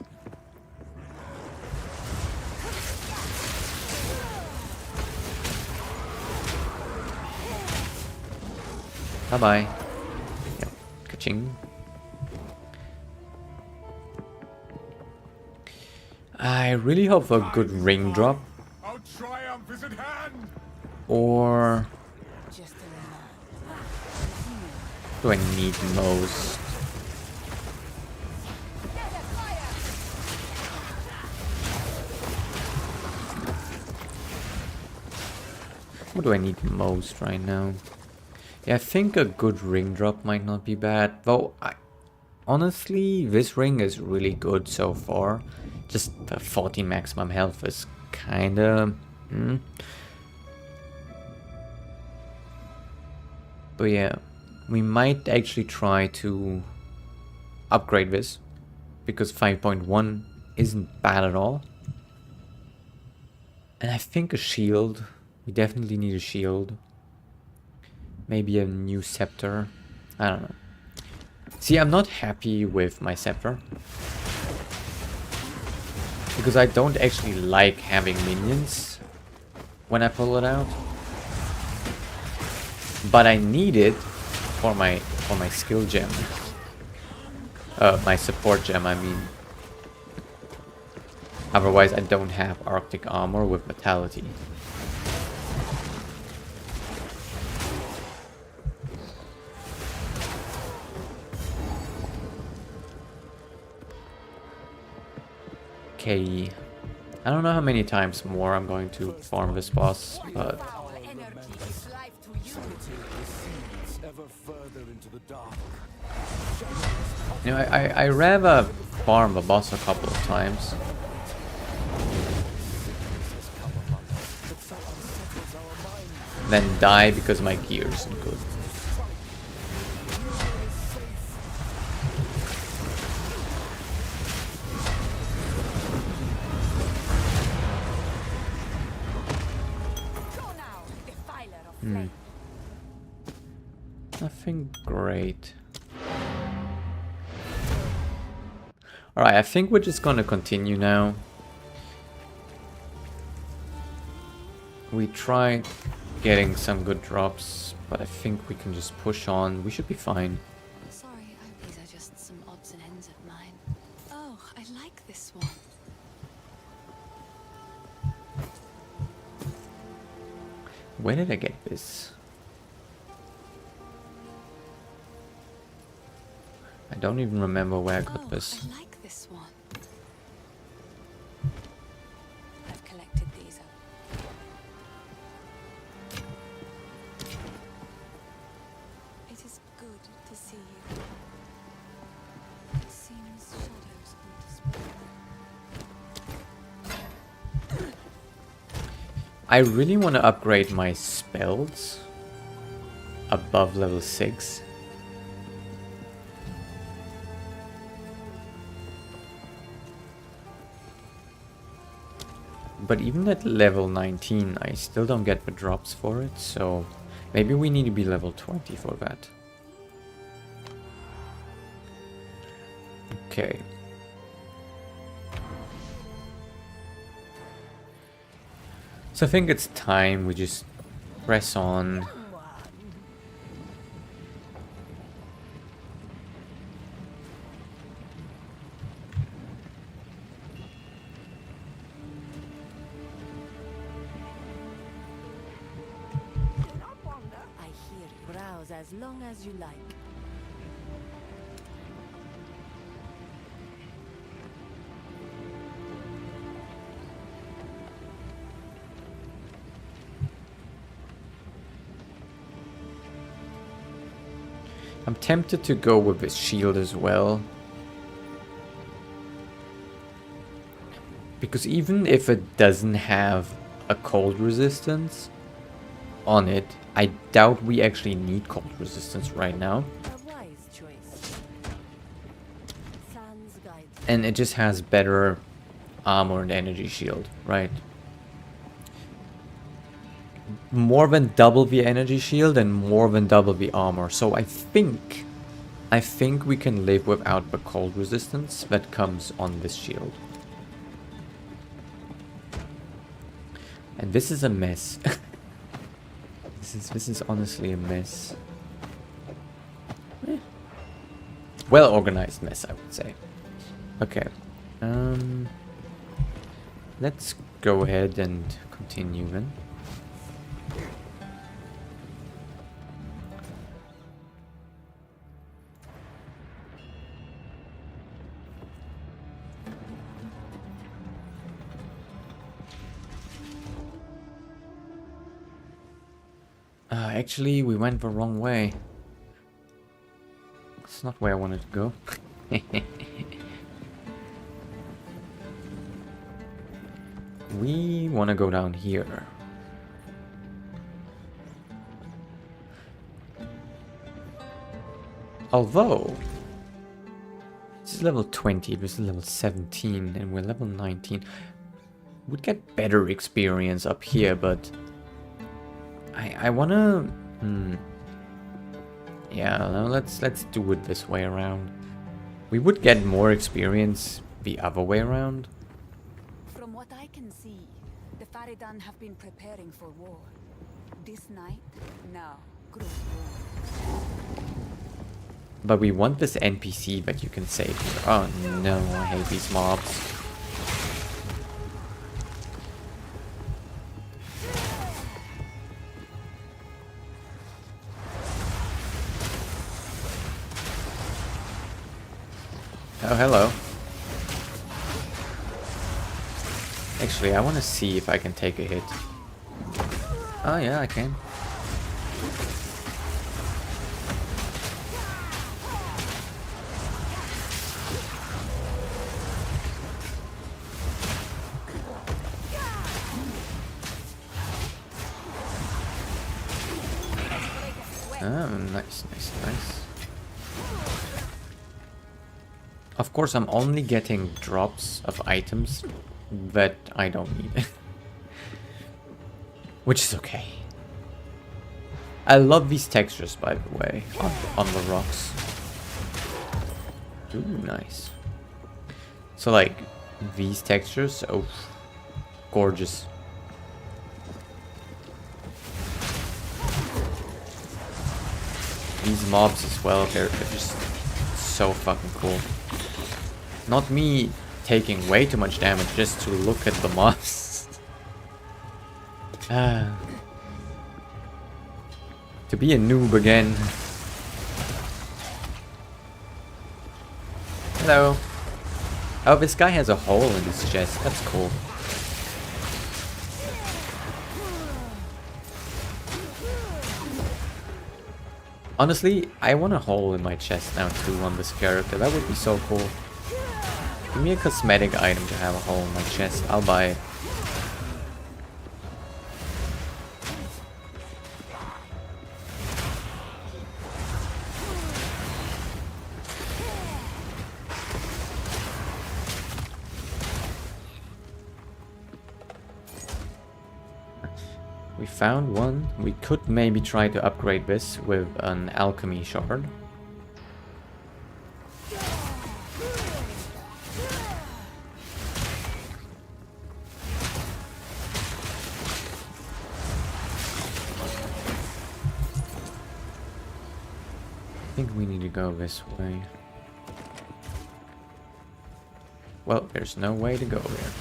Bye-bye. Yep, ka-ching. I really hope for a good ring drop. Our triumph is at hand. Or Just a do I need most? What do I need most right now? Yeah, I think a good ring drop might not be bad. Though, honestly, this ring is really good so far. Just the 14 maximum health is kinda... But yeah, we might actually try to upgrade this. Because 5.1 isn't bad at all. And I think a shield. We definitely need a shield. Maybe a new scepter. I don't know. See, I'm not happy with my scepter. Because I don't actually like having minions when I pull it out. But I need it for my skill gem. My support gem, I mean. Otherwise, I don't have Arctic armor with Vitality. Okay. I don't know how many times more I'm going to farm this boss, but... Ever further into the dark. You know, I rather farm the boss a couple of times. Than die because my gear isn't good. Nothing great. Alright, I think we're just gonna continue now. We tried getting some good drops, but I think we can just push on. We should be fine. Sorry, these are just some odds and ends of mine. Oh, I like this one. Where did I get this? I don't even remember where I got this. I like this one. I've collected these up. It is good to see you. It seems shadows on display. I really want to upgrade my spells above level 6. But even at level 19, I still don't get the drops for it, so maybe we need to be level 20 for that. Okay. So I think it's time we just press on. I hear you. Browse as long as you like. I'm tempted to go with his shield as well. Because even if it doesn't have a cold resistance on it, I doubt we actually need cold resistance right now. A wise choice. Sans guide. And it just has better armor and energy shield, right? More than double the energy shield and more than double the armor. So I think we can live without the cold resistance that comes on this shield. And this is a mess. This is honestly a mess. Well organized mess, I would say. Okay. Let's go ahead and continue then. Actually, we went the wrong way. It's not where I wanted to go. We want to go down here. Although, this is level 20, this is level 17, and we're level 19. We'd get better experience up here, but I wanna... Yeah, no, let's do it this way around. We would get more experience the other way around. From what I can see, the Faridan have been preparing for war. This night, now, grows warm. But we want this NPC that you can save here. Oh no, I hate these mobs. Oh, hello. Actually, I want to see if I can take a hit. Oh yeah, I can. Oh, nice, nice, nice. Of course, I'm only getting drops of items that I don't need. Which is okay. I love these textures, by the way, on the rocks. Ooh, nice. So, like, these textures, oh, gorgeous. These mobs as well, they're just so fucking cool. Not me taking way too much damage just to look at the mobs. To be a noob again. Hello. Oh, this guy has a hole in his chest. That's cool. Honestly, I want a hole in my chest now too on this character. That would be so cool. Give me a cosmetic item to have a hole in my chest. I'll buy it. We found one. We could maybe try to upgrade this with an alchemy shard. I think we need to go this way. Well, there's no way to go there.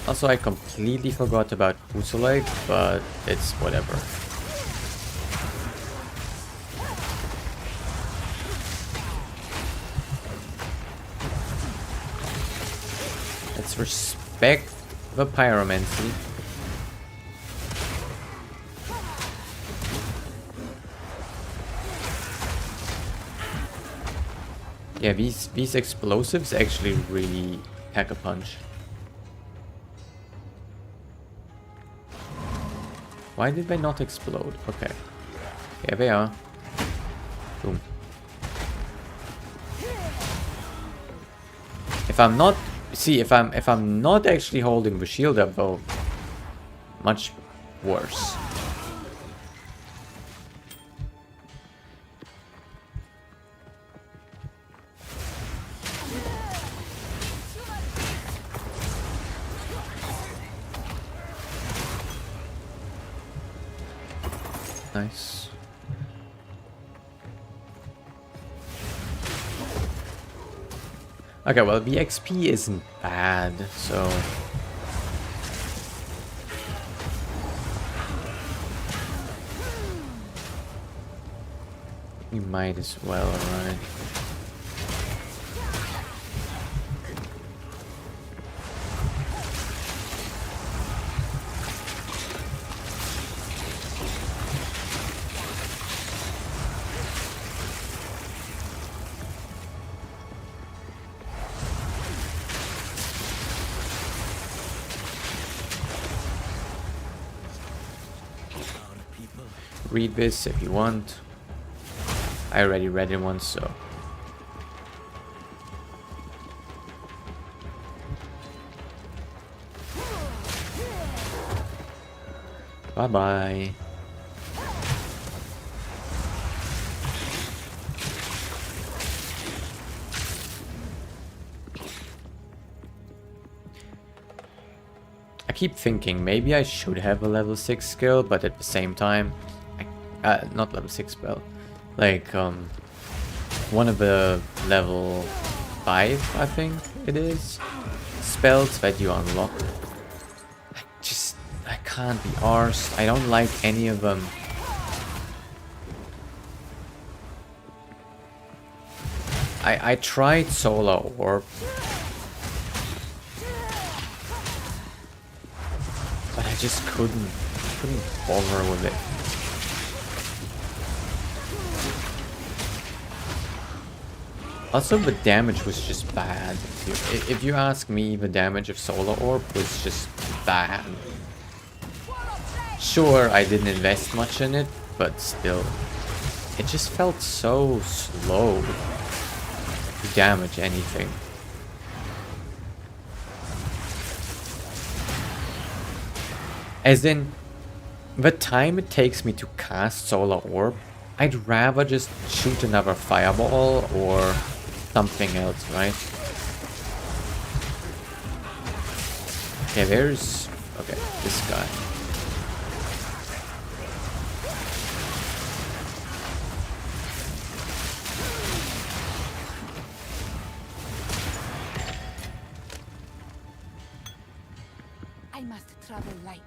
Also, I completely forgot about Usulag, but it's whatever. Let's respect the pyromancy. Yeah, these explosives actually really pack a punch. Why did they not explode? Okay. Here they are. Boom. If I'm not if I'm not actually holding the shield up though, much worse. Nice. Okay, well, the XP isn't bad, so... You might as well, right? Read this if you want. I already read it once, so... Bye-bye. I keep thinking maybe I should have a level 6 skill, but at the same time... not level 6 spell. Like, one of the level 5, I think it is, spells that you unlock. I can't be arsed. I don't like any of them. I tried Solar Orb, but I just couldn't bother with it. Also, the damage was just bad. If you ask me, the damage of Solar Orb was just bad. Sure, I didn't invest much in it, but still. It just felt so slow to damage anything. As in, the time it takes me to cast Solar Orb, I'd rather just shoot another fireball or something else, right? Okay, there's... Okay, this guy. I must travel light.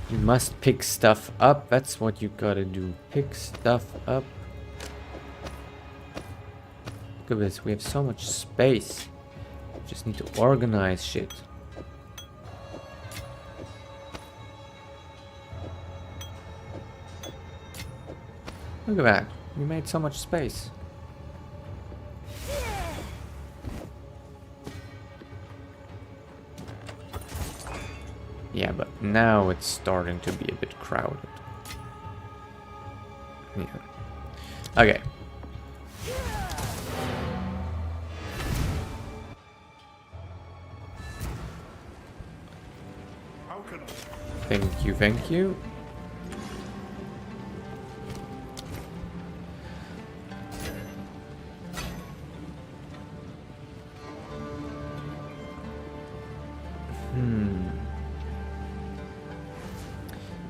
You must pick stuff up. That's what you gotta do. Pick stuff up. Look at this. We have so much space. Just need to organize shit. Look at that. We made so much space. Yeah, but now it's starting to be a bit crowded. Yeah. Okay. Thank you, thank you.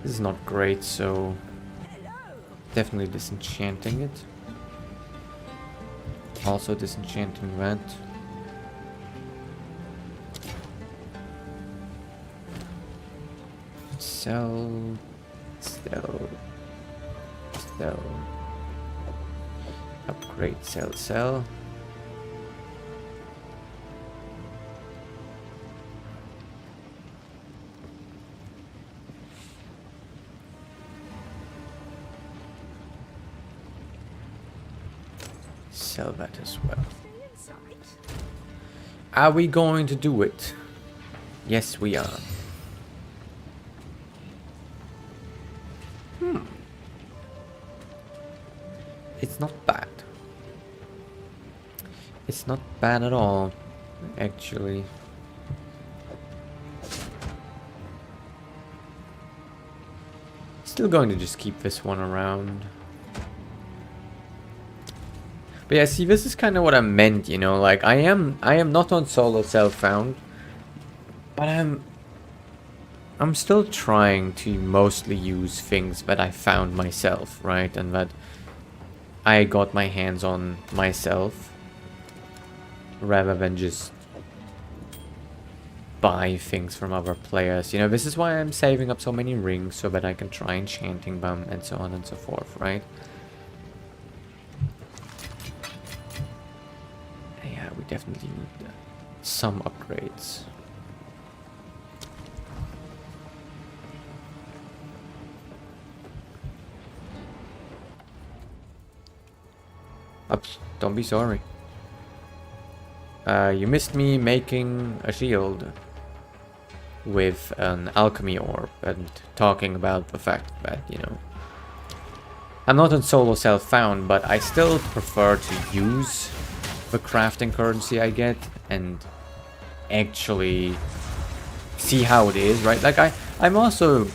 This is not great, so definitely disenchanting it. Also disenchanting that. Sell. Upgrade, sell. sell that as well. Are we going to do it? Yes, we are. It's not bad. It's not bad at all, actually. Still going to just keep this one around. But yeah, see, this is kind of what I meant, you know, like I am not on solo self-found, but I'm still trying to mostly use things that I found myself, right? And that I got my hands on myself, rather than just buy things from other players. You know, this is why I'm saving up so many rings, so that I can try enchanting them and so on and so forth, right? Yeah, we definitely need some upgrades. Oops, don't be sorry. You missed me making a shield with an alchemy orb and talking about the fact that, you know, I'm not on solo self-found, but I still prefer to use the crafting currency I get and actually see how it is, right? Like I'm also...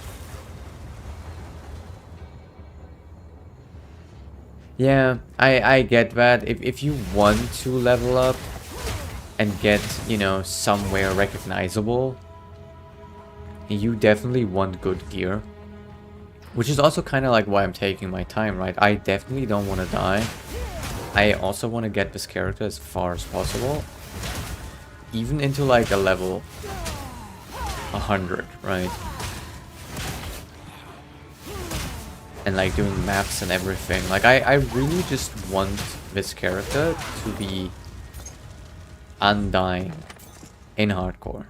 Yeah, I get that. If you want to level up and get, you know, somewhere recognizable, you definitely want good gear. Which is also kind of like why I'm taking my time, right? I definitely don't want to die. I also want to get this character as far as possible. Even into like a level 100, right? And like doing maps and everything. Like I really just want this character to be undying in hardcore.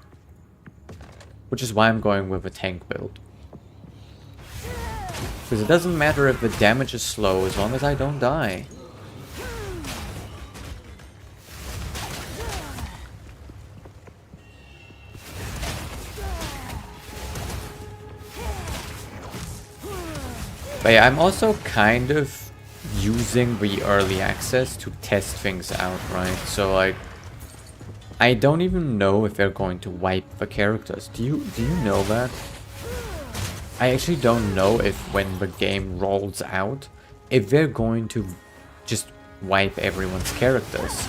Which is why I'm going with a tank build. Because it doesn't matter if the damage is slow as long as I don't die. But yeah, I'm also kind of using the early access to test things out, right? So like, I don't even know if they're going to wipe the characters. Do you know that? I actually don't know if when the game rolls out, if they're going to just wipe everyone's characters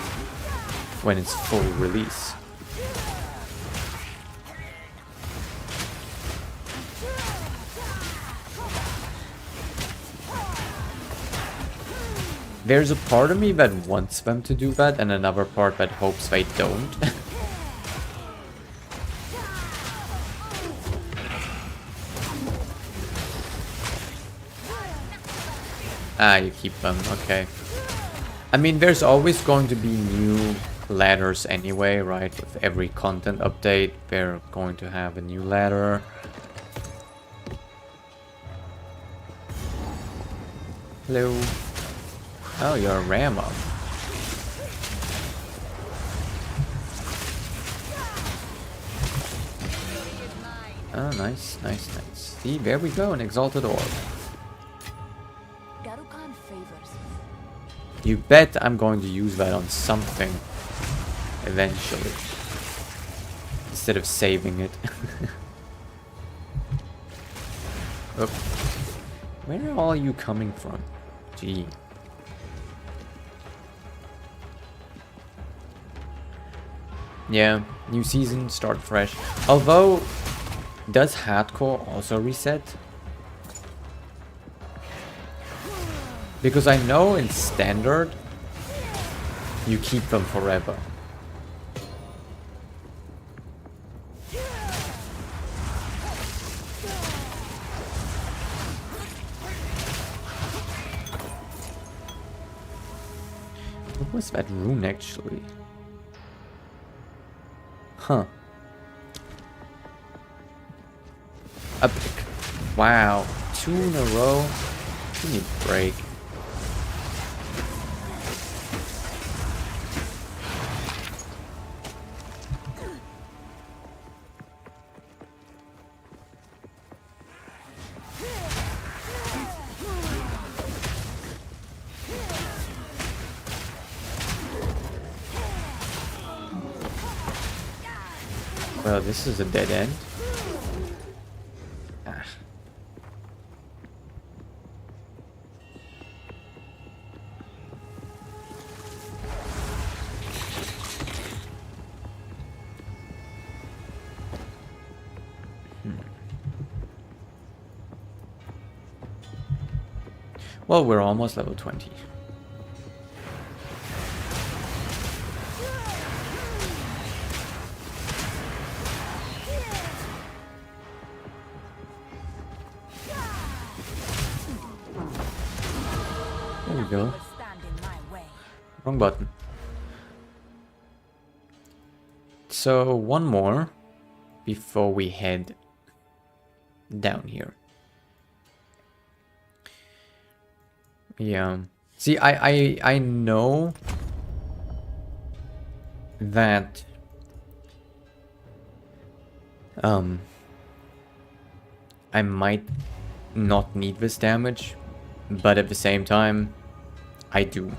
when it's full release. There's a part of me that wants them to do that, and another part that hopes they don't. Ah, you keep them, okay. I mean, there's always going to be new ladders anyway, right? With every content update, they're going to have a new ladder. Hello. Oh, you're a Ramo. Oh, nice, nice, nice. See, there we go, an Exalted Orb. You bet I'm going to use that on something eventually. Instead of saving it. Oh. Where are all you coming from? Gee. Yeah, new season, start fresh. Although, does hardcore also reset? Because I know in standard, you keep them forever. What was that rune actually? Huh. Epic. Wow. 2 in a row. Give me a break. Well, this is a dead end. Ah. Well, we're almost level 20. There we go. Stand in my way. Wrong button. So, one more before we head down here. Yeah. See, I know that I might not need this damage, but at the same time I do.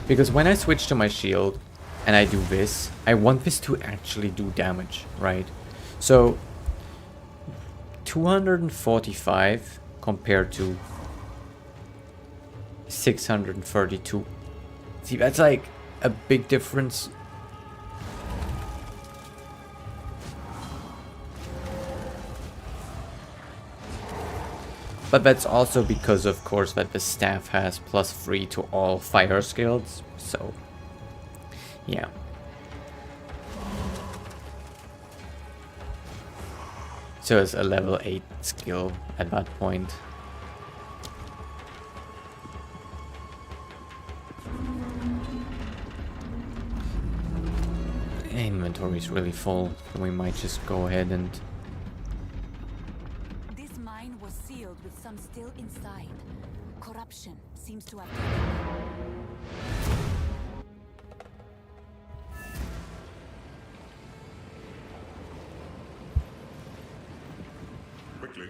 Because when I switch to my shield and I do this, I want this to actually do damage, right? So 245 compared to 632. See, that's like a big difference. But that's also because, of course, that the staff has +3 to all fire skills, so yeah. So it's a level 8 skill at that point. Inventory is really full, so we might just go ahead and... This mine was sealed with some still inside. Corruption seems to have taken. Quickly.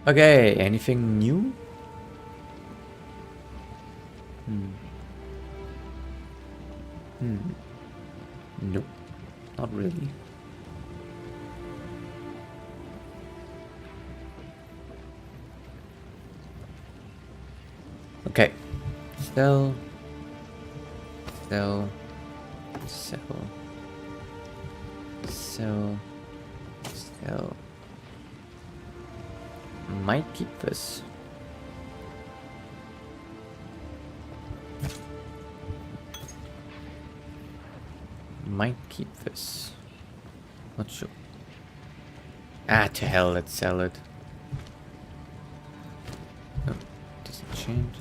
Okay, anything new? Nope, not really. Okay, sell, sell, sell, sell, sell. Might keep this. Might keep this. Not sure. Ah, to hell, let's sell it. No, doesn't change.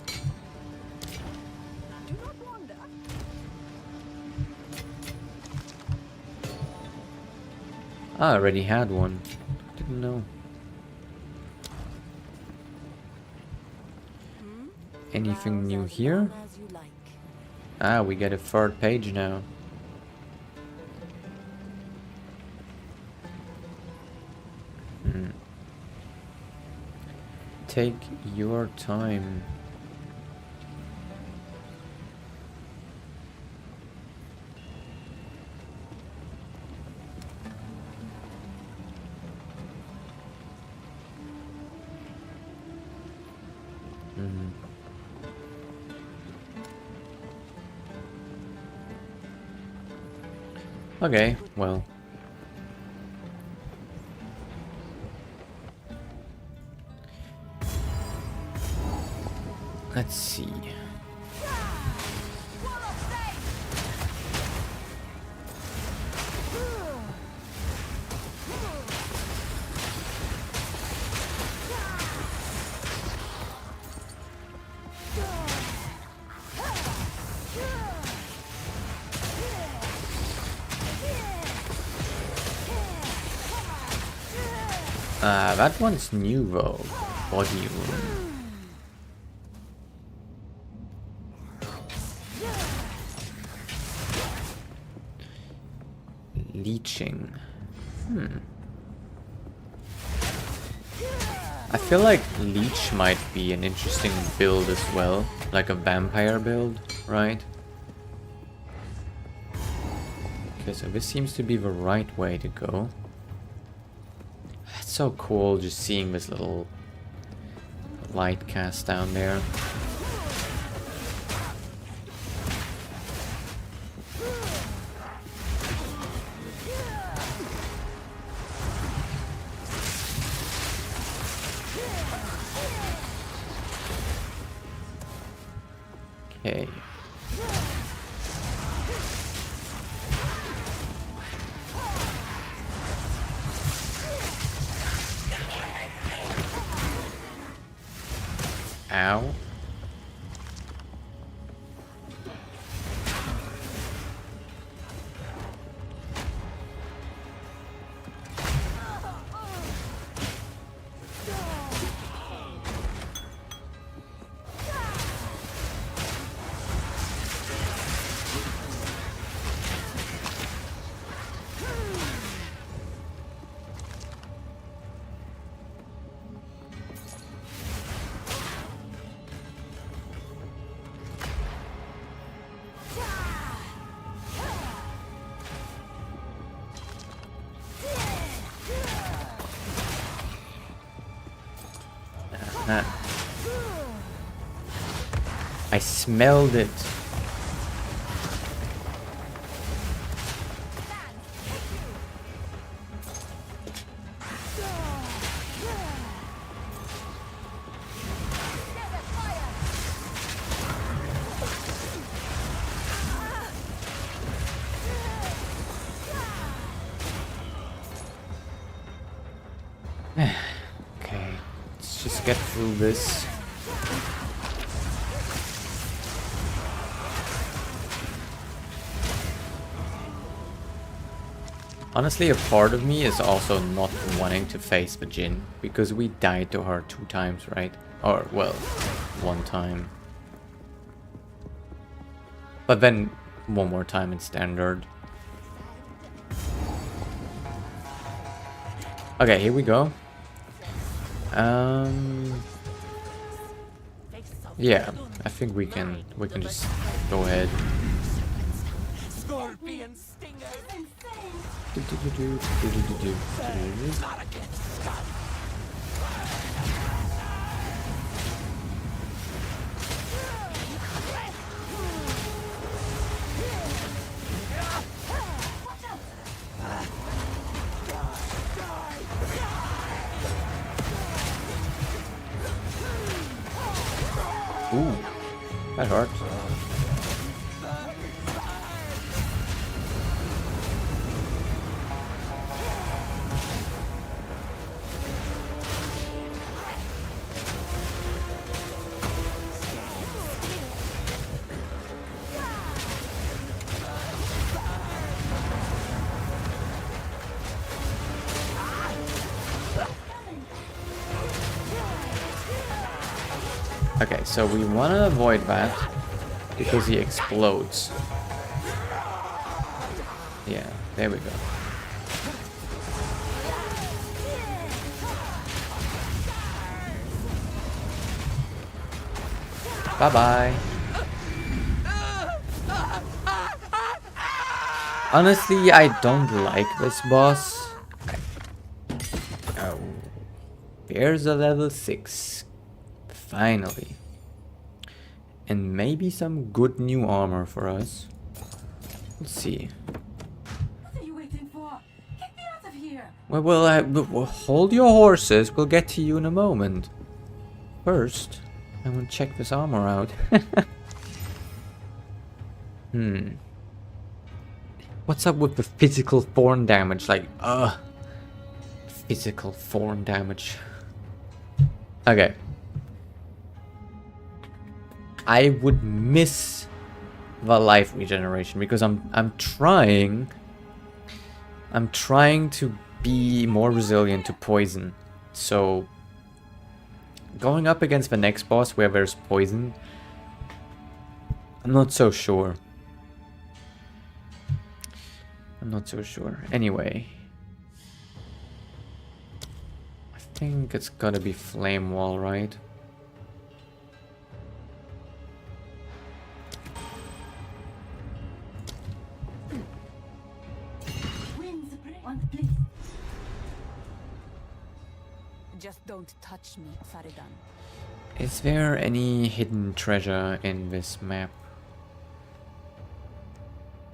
Do not wander. Ah, I already had one. Didn't know. Anything new here? As you like. Ah, we get a third page now. Take your time. Okay, well. Let's see. That one's new though. Body room. Leeching. I feel like Leech might be an interesting build as well. like a vampire build, right? Okay, so this seems to be the right way to go. It's so cool just seeing this little light cast down there. Okay. Ow. I smelled it. Okay, let's just get through this. Honestly, a part of me is also not wanting to face the Jinn, because we died to her 2 times, right? Or, well, 1 time. But then 1 more time in standard. Okay, here we go. Yeah, I think we can just go ahead. Scorpion stinger. Ooh, that hurts. Okay, so we want to avoid that because he explodes. Yeah, there we go. Bye-bye. Honestly, I don't like this boss. Oh, there's a level 6. Finally. And maybe some good new armor for us. Let's see. What are you waiting for? Get me out of here! Well, hold your horses. We'll get to you in a moment. First, I want to check this armor out. What's up with the physical thorn damage? Like, physical thorn damage. Okay. I would miss the life regeneration because I'm trying to be more resilient to poison. So going up against the next boss where there's poison, I'm not so sure. Anyway, I think it's gotta be Flame Wall, right? want, please. Just don't touch me, Faridan. Is there any hidden treasure in this map?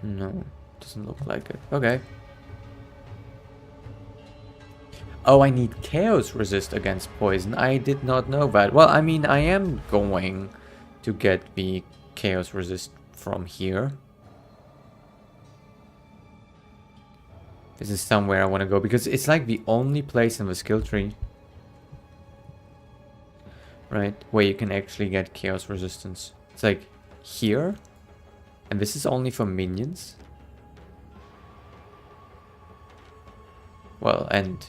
No, doesn't look like it. Okay. Oh, I need chaos resist against poison. I did not know that. Well, I mean, I am going to get the chaos resist from here. This is somewhere I want to go because it's like the only place in the skill tree, right, where you can actually get chaos resistance. It's like here, and this is only for minions. Well, and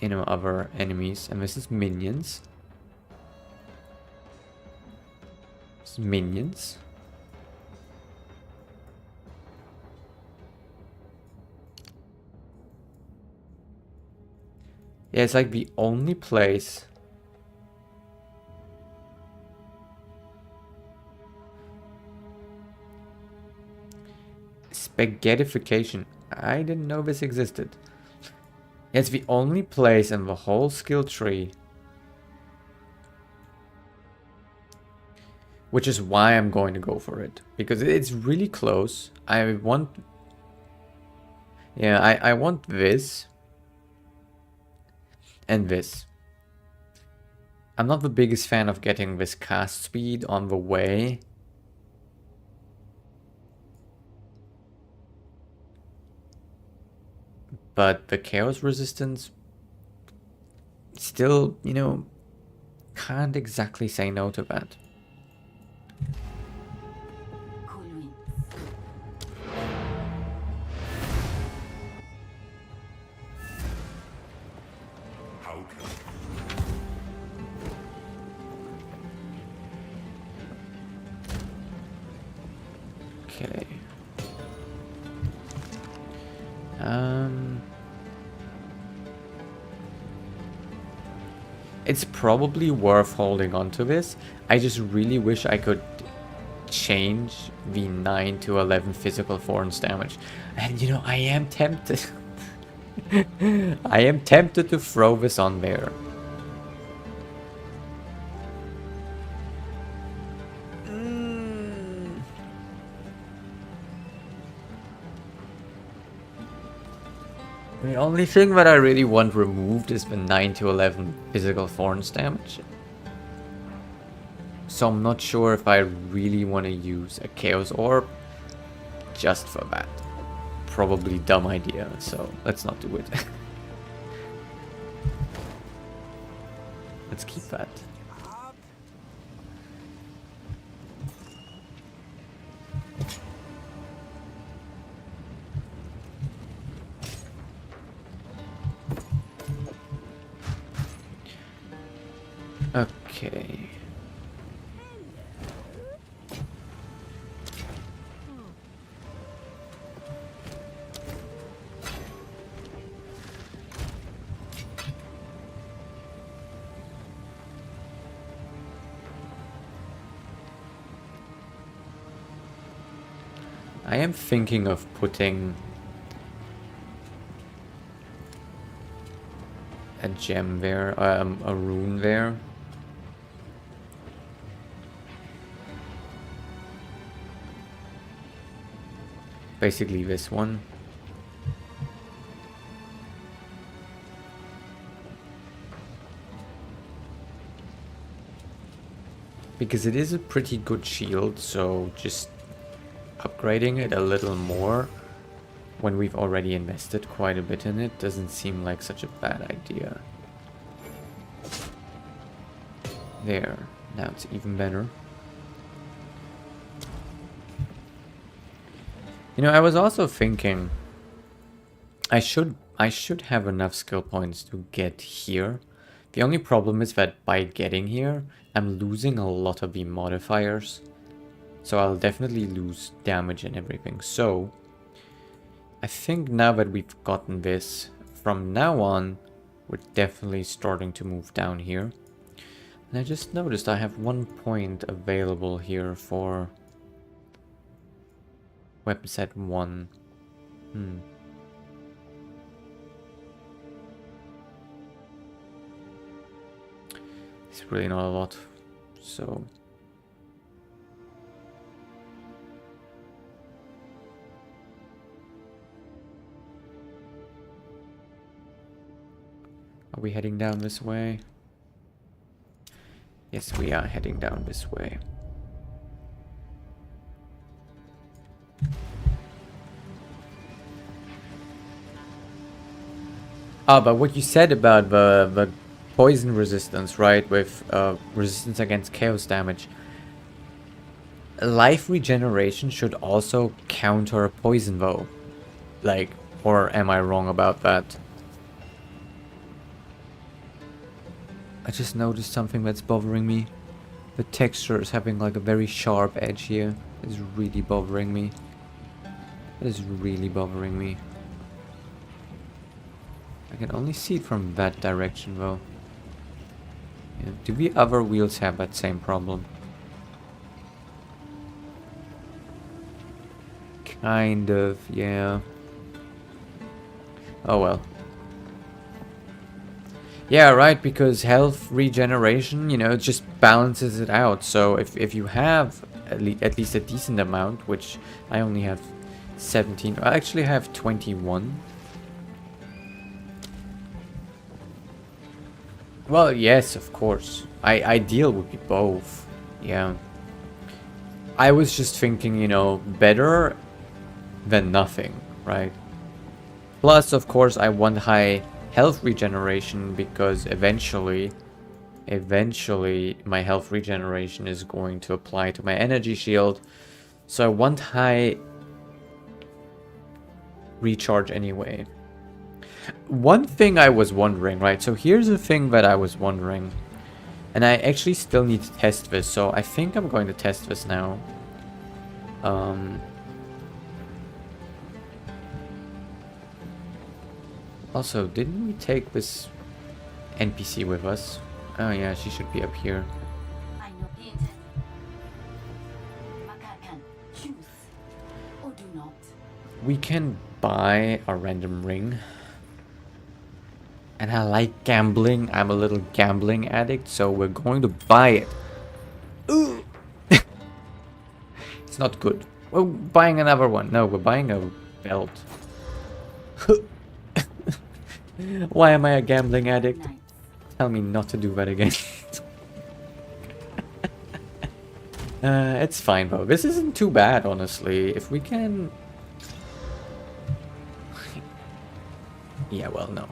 you know, other enemies, and this is minions. This is minions. Yeah, it's like the only place. Spaghettification. I didn't know this existed. It's the only place in the whole skill tree. Which is why I'm going to go for it. Because it's really close. I want... Yeah, I want this. And this. I'm not the biggest fan of getting this cast speed on the way. But the chaos resistance still, you know, can't exactly say no to that. Cool winds. How can Okay. It's probably worth holding on to this. I just really wish I could change the 9 to 11 physical force damage. And you know, I am tempted. I am tempted to throw this on there. The only thing that I really want removed is the 9 to 11 physical thorns damage. So I'm not sure if I really want to use a Chaos Orb just for that. Probably dumb idea, so let's not do it. Let's keep that. Okay. I am thinking of putting a gem there, a rune there. Basically this one. Because it is a pretty good shield, so just upgrading it a little more when we've already invested quite a bit in it doesn't seem like such a bad idea. There, now it's even better. You know, I was also thinking I should have enough skill points to get here. The only problem is that by getting here, I'm losing a lot of the modifiers. So I'll definitely lose damage and everything. So I think now that we've gotten this, from now on, we're definitely starting to move down here. And I just noticed I have 1 point available here for weapon set 1. It's really not a lot. So... Are we heading down this way? Yes, we are heading down this way. Ah, but what you said about the poison resistance, right? With resistance against chaos damage. Life regeneration should also counter poison though. Like, or am I wrong about that? I just noticed something that's bothering me. The texture is having like a very sharp edge here. It's really bothering me. It is really bothering me. I can only see it from that direction though. Yeah. Do the other wheels have that same problem? Kind of, yeah. Oh well. Yeah, right, because health regeneration, you know, it just balances it out. So if you have at least a decent amount, which I only have 17, I actually have 21. Well, yes, of course. Ideal would be both. Yeah. I was just thinking, you know, better than nothing, right? Plus, of course, I want high health regeneration because eventually my health regeneration is going to apply to my energy shield. So I want high recharge anyway. One thing I was wondering, right? So here's the thing that I was wondering. And I actually still need to test this. So I think I'm going to test this now. Also, didn't we take this NPC with us? Oh yeah, she should be up here. I know the intent. Maka can choose or do not. We can buy a random ring. And I like gambling. I'm a little gambling addict, so we're going to buy it. Ooh. It's not good. We're buying another one. No, we're buying a belt. Why am I a gambling addict? Nice. Tell me not to do that again. It's fine though. This isn't too bad, honestly. If we can... Yeah, well, no.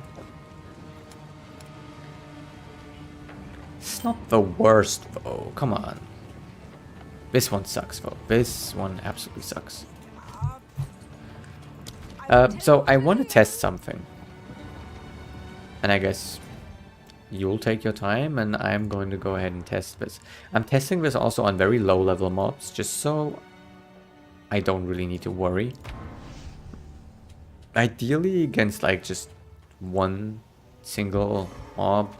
It's not the worst though. Come on. This one sucks though. This one absolutely sucks. So I want to test something. And I guess you'll take your time and I'm going to go ahead and test this. I'm testing this also on very low level mobs, just so I don't really need to worry. Ideally against like just one single mob.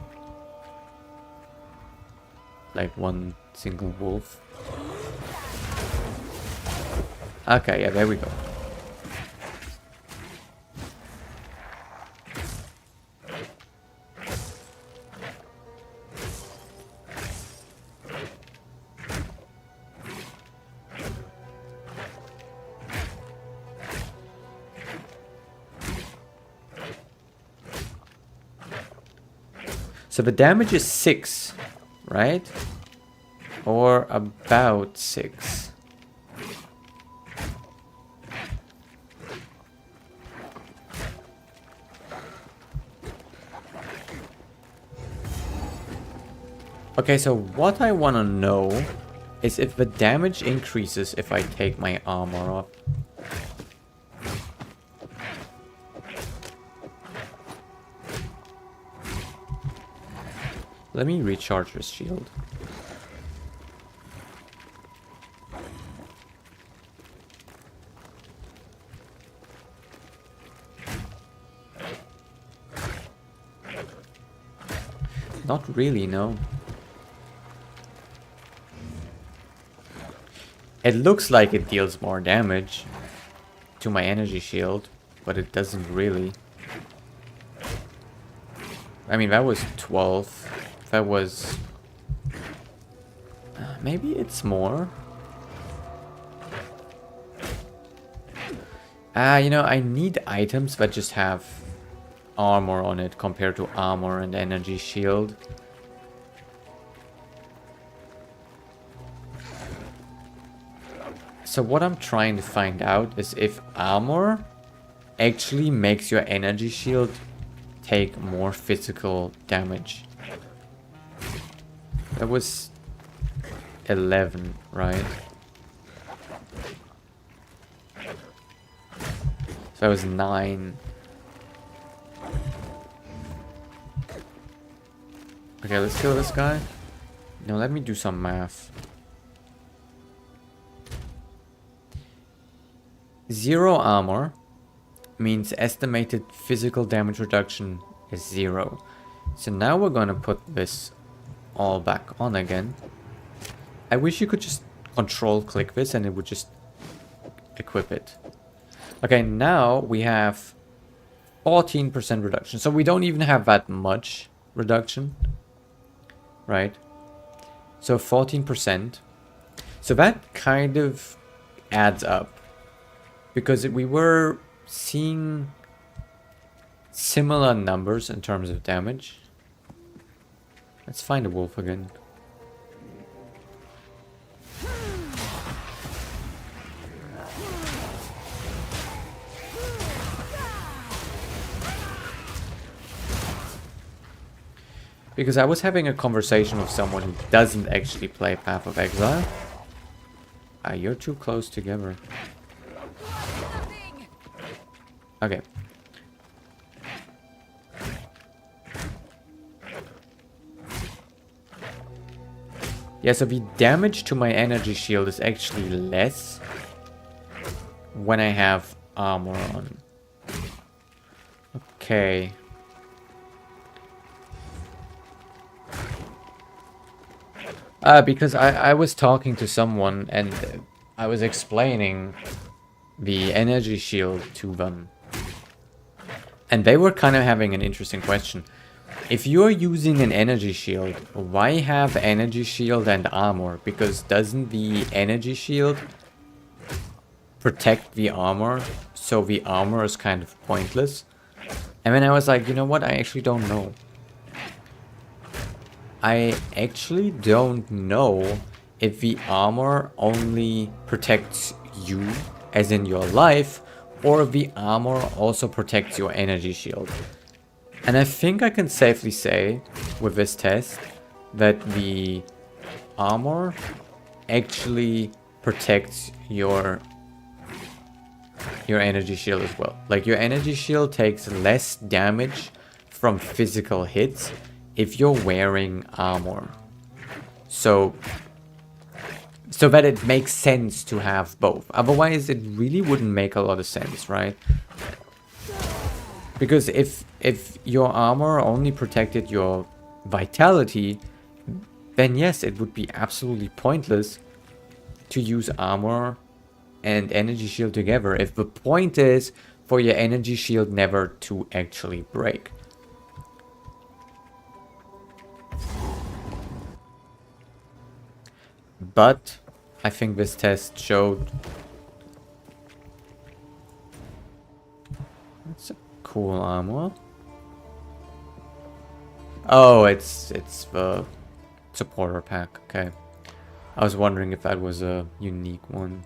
Like one single wolf. Okay, yeah, there we go. So the damage is 6, right? Or about 6. Okay, so what I want to know is if the damage increases if I take my armor off. Let me recharge this shield. Not really, no. It looks like it deals more damage to my energy shield, but it doesn't really. I mean, that was 12. That was Maybe it's more. You know, I need items that just have armor on it compared to armor and energy shield. So what I'm trying to find out is if armor actually makes your energy shield take more physical damage. That was 11, right? So that was 9. Okay, let's kill this guy. Now let me do some math. 0 armor means estimated physical damage reduction is 0. So now we're gonna put this all back on again. I wish you could just control click this and it would just equip it. Okay, now we have 14% reduction. So we don't even have that much reduction, right? So 14%. So that kind of adds up because we were seeing similar numbers in terms of damage. Let's find a wolf again. Because I was having a conversation with someone who doesn't actually play Path of Exile. Ah, you're too close together. Okay. Yeah, so the damage to my energy shield is actually less when I have armor on. Okay. Because I was talking to someone and I was explaining the energy shield to them. And they were kind of having an interesting question. If you're using an energy shield, why have energy shield and armor? Because doesn't the energy shield protect the armor? So the armor is kind of pointless. And then I was like, you know what? I actually don't know. I actually don't know if the armor only protects you, as in your life, or if the armor also protects your energy shield. And I think I can safely say, with this test, that the armor actually protects your energy shield as well. Like, your energy shield takes less damage from physical hits if you're wearing armor. So that it makes sense to have both. Otherwise, it really wouldn't make a lot of sense, right? Because if your armor only protected your vitality, then yes, it would be absolutely pointless to use armor and energy shield together if the point is for your energy shield never to actually break. But I think this test showed it's a cool armor. Oh, it's the supporter pack. Okay, I was wondering if that was a unique one.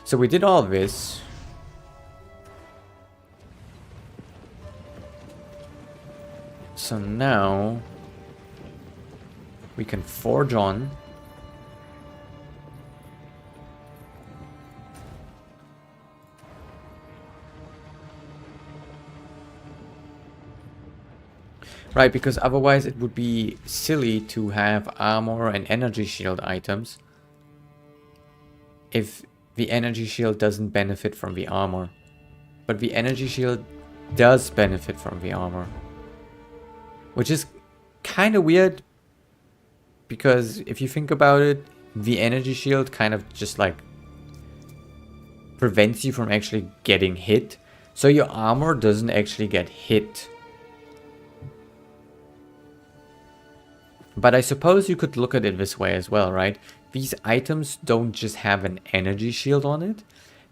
So we did all this. So now we can forge on. Right, because otherwise it would be silly to have armor and energy shield items if the energy shield doesn't benefit from the armor. But the energy shield does benefit from the armor. Which is kind of weird, because if you think about it, the energy shield kind of just like prevents you from actually getting hit. So your armor doesn't actually get hit But I suppose you could look at it this way as well, right? These items don't just have an energy shield on it.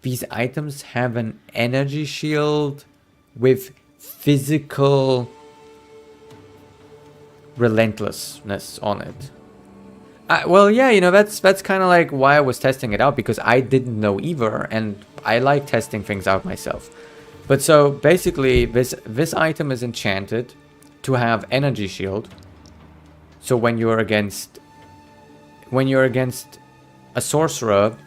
These items have an energy shield with physical relentlessness on it. Well, yeah, you know, that's kind of like why I was testing it out, because I didn't know either, and I like testing things out myself. But so basically, this item is enchanted to have energy shield. So when you're against a sorcerer,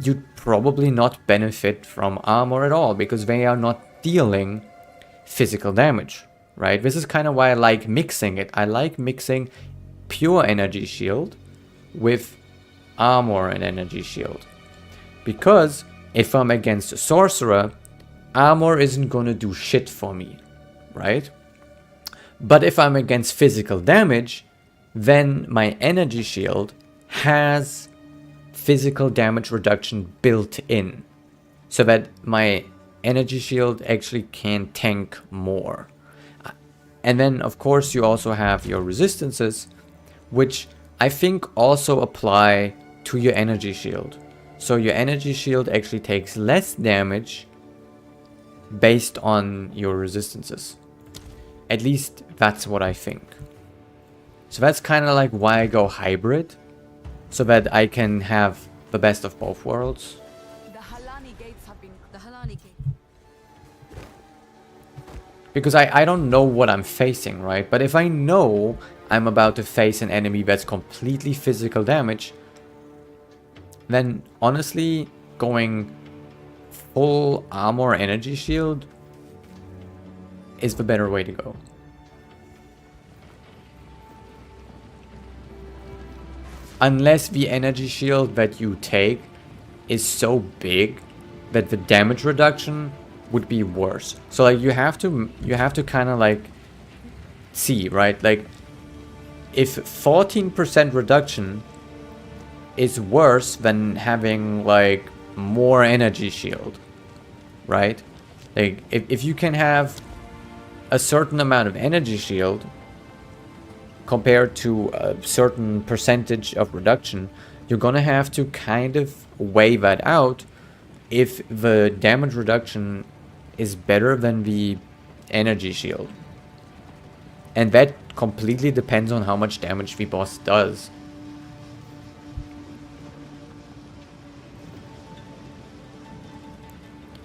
you'd probably not benefit from armor at all, because they are not dealing physical damage, right? This is kind of why I like mixing it. I like mixing pure energy shield with armor and energy shield, because if I'm against a sorcerer, armor isn't gonna do shit for me, right? But if I'm against physical damage, then my energy shield has physical damage reduction built in, so that my energy shield actually can tank more. And then of course you also have your resistances, which I think also apply to your energy shield. So your energy shield actually takes less damage based on your resistances. At least that's what I think. So that's kind of like why I go hybrid, so that I can have the best of both worlds. The Halani gates have been... The Halani gate. Because I don't know what I'm facing, right? But if I know I'm about to face an enemy that's completely physical damage, then honestly, going full armor energy shield is the better way to go. Unless the energy shield that you take is so big that the damage reduction would be worse. So like you have to kind of like see, right? Like if 14% reduction is worse than having like more energy shield, right? Like if you can have a certain amount of energy shield compared to a certain percentage of reduction, you're gonna have to kind of weigh that out if the damage reduction is better than the energy shield. And that completely depends on how much damage the boss does.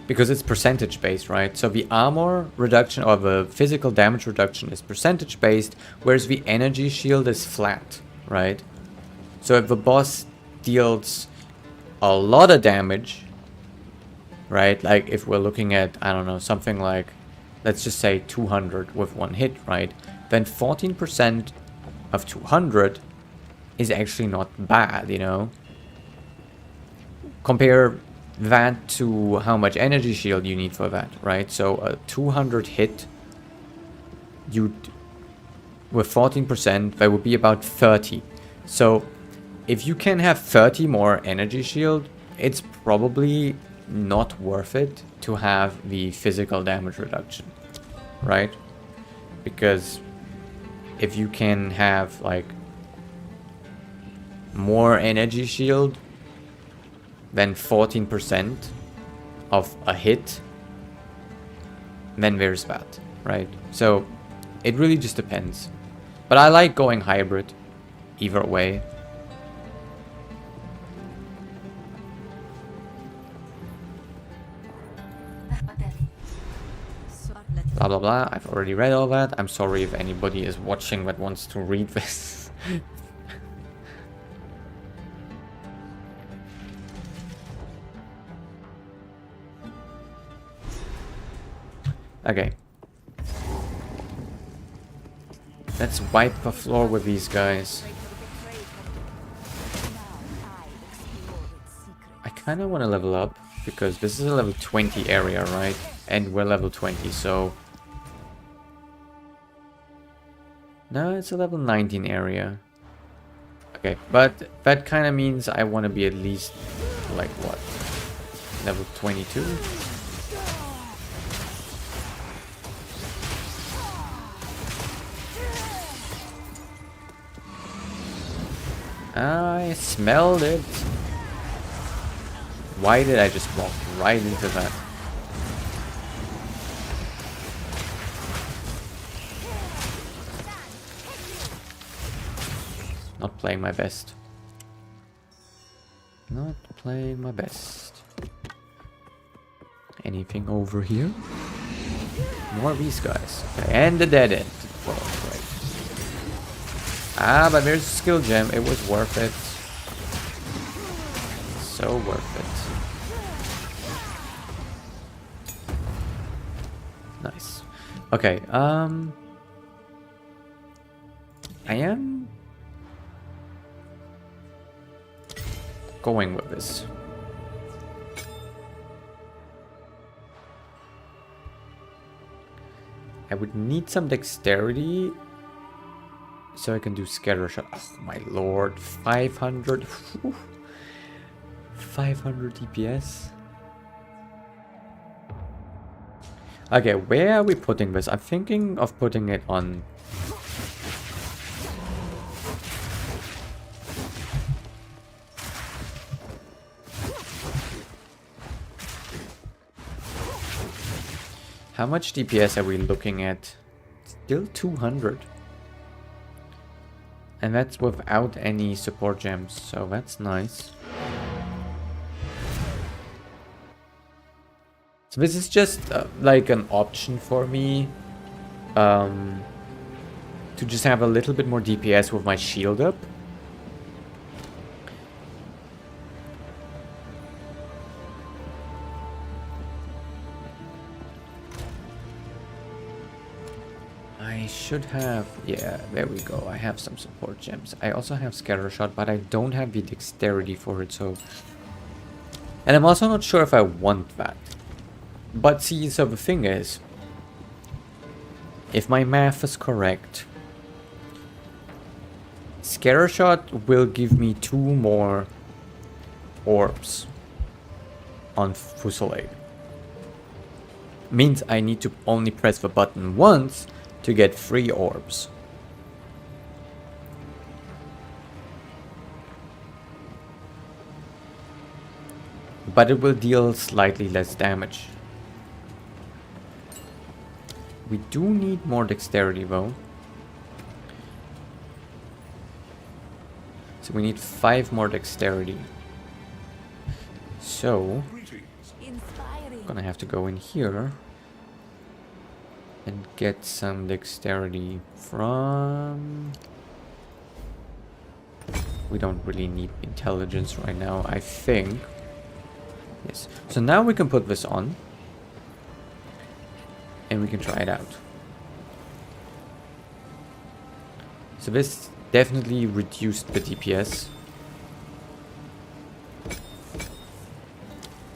Because it's percentage based, right? So the armor reduction or the physical damage reduction is percentage based, whereas the energy shield is flat, right? So if the boss deals a lot of damage, right? Like if we're looking at, I don't know, something like, let's just say 200 with one hit, right? Then 14% of 200 is actually not bad, you know? Compare that to how much energy shield you need for that, right? So a 200 hit, with 14%, that would be about 30. So if you can have 30 more energy shield, it's probably not worth it to have the physical damage reduction, right? Because if you can have like more energy shield than 14% of a hit, then there's that, right? So it really just depends. But I like going hybrid either way. Blah blah blah, I've already read all that. I'm sorry if anybody is watching that wants to read this. Okay. Let's wipe the floor with these guys. I kind of want to level up, because this is a level 20 area, right? And we're level 20, so... No, it's a level 19 area. Okay, but that kind of means I want to be at least, like, what? Level 22? I smelled it. Why did I just walk right into that? Not playing my best. Not playing my best. Anything over here? More of these guys. Okay, and the dead end. Well, great. Ah, but there's a skill gem. It was worth it. So worth it. Nice. Okay, I am going with this. I would need some dexterity so I can do scatter shot. Oh my lord, 500. Whew. 500 DPS. Okay, where are we putting this? I'm thinking of putting it on... How much DPS are we looking at? Still 200. And that's without any support gems, so that's nice. So this is just like an option for me to just have a little bit more DPS with my shield up. I should have, yeah, there we go. I have some support gems. I also have scatter shot, but I don't have the dexterity for it, so... And I'm also not sure if I want that. But see, so the thing is, if my math is correct, scatter shot will give me 2 more orbs on Fusillade. Means I need to only press the button once to get 3 orbs. But it will deal slightly less damage. We do need more dexterity though. So we need 5 more dexterity. So, I'm gonna have to go in here and get some dexterity from... We don't really need intelligence right now, I think. Yes. So now we can put this on. And we can try it out. So this definitely reduced the DPS.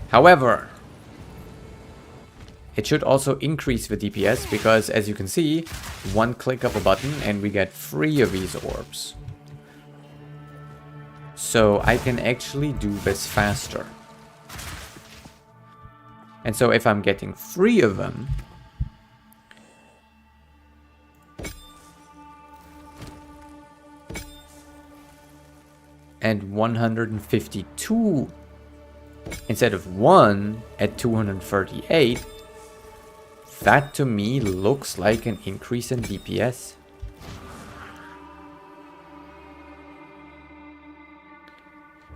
However, it should also increase the DPS because, as you can see, 1 click of a button and we get 3 of these orbs. So I can actually do this faster. And so if I'm getting 3 of them, and 152 instead of 1 at 238, that to me looks like an increase in DPS.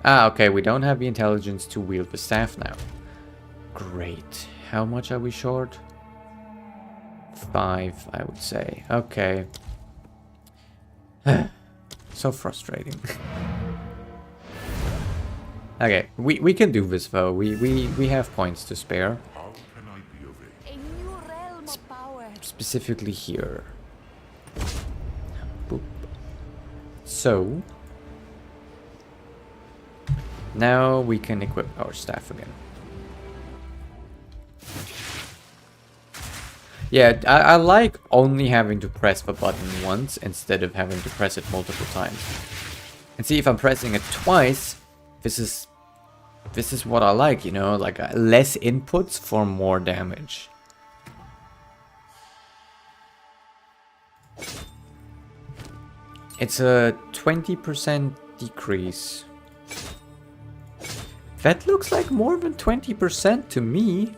Ah, okay, we don't have the intelligence to wield the staff now. Great. How much are we short? 5, I would say. Okay. So frustrating. Okay, we can do this though. We have points to spare. How can I be of aid? A new realm of power. Specifically here. Boop. So now we can equip our staff again. Yeah, I like only having to press the button once instead of having to press it multiple times. And see, if I'm pressing it twice, this is what I like, you know, like less inputs for more damage. It's a 20% decrease. That looks like more than 20% to me.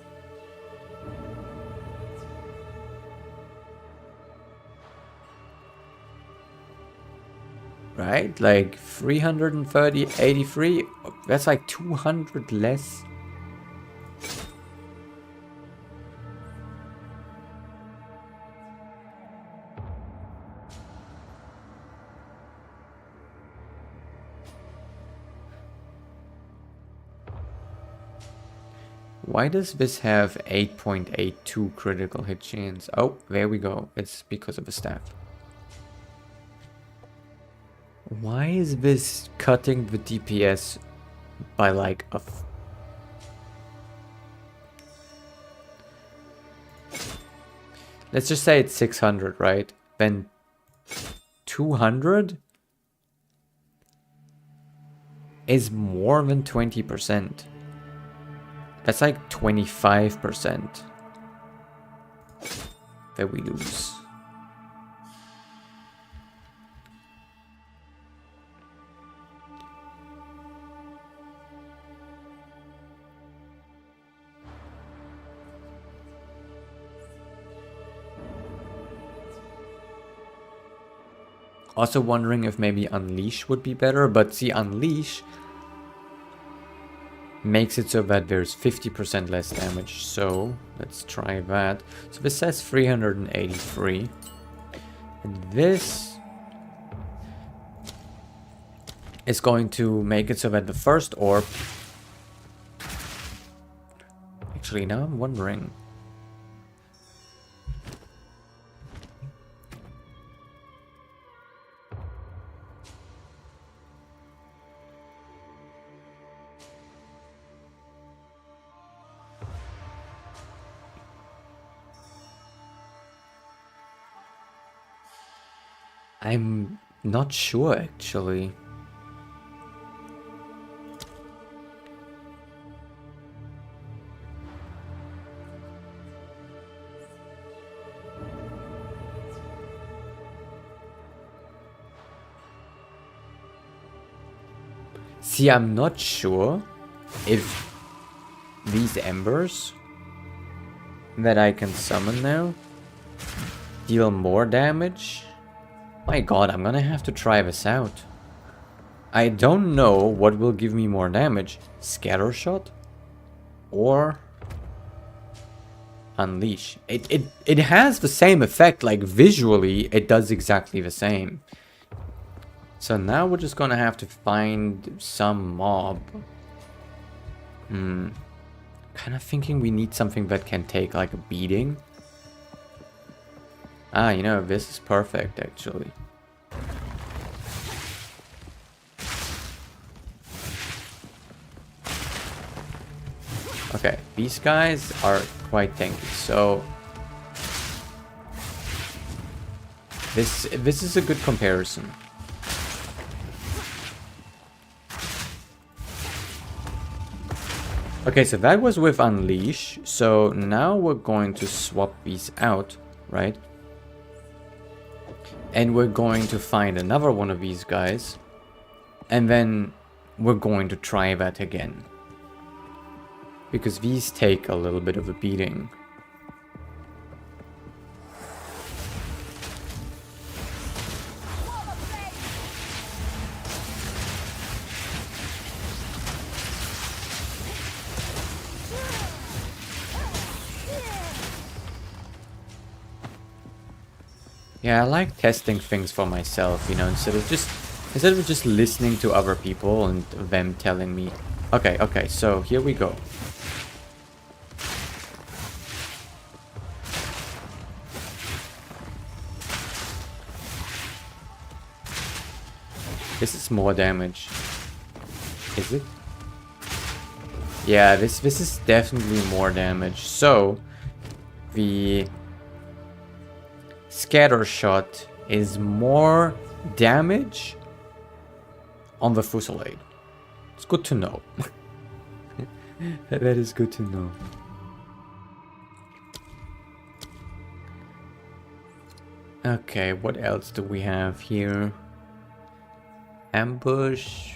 Right? Like 330, 83. That's like 200 less. Why does this have 8.82 critical hit chance? Oh, there we go. It's because of the staff. Why is this cutting the DPS by like a... Let's just say it's 600, right? Then 200 is more than 20%. That's like 25% that we lose. Also wondering if maybe Unleash would be better, but see, Unleash makes it so that there's 50% less damage, so let's try that. So this says 383, and this is going to make it so that the first orb... Actually, now I'm wondering. I'm not sure, actually. See, I'm not sure if these embers that I can summon now deal more damage. My god, I'm gonna have to try this out. I don't know what will give me more damage. Scatter Shot or Unleash. It has the same effect, like visually it does exactly the same. So now we're just gonna have to find some mob. Kind of thinking we need something that can take like a beating. Ah, you know, this is perfect actually. Okay, these guys are quite tanky, so this is a good comparison. Okay, so that was with Unleash, so now we're going to swap these out, right? And we're going to find another one of these guys, and then we're going to try that again. Because these take a little bit of a beating. Yeah, I like testing things for myself, you know, instead of just listening to other people and them telling me. Okay, so here we go. This is more damage. Is it? Yeah, this is definitely more damage. So the Scatter Shot is more damage on the Fusillade. It's good to know. That is good to know. Okay, what else do we have here? ambush.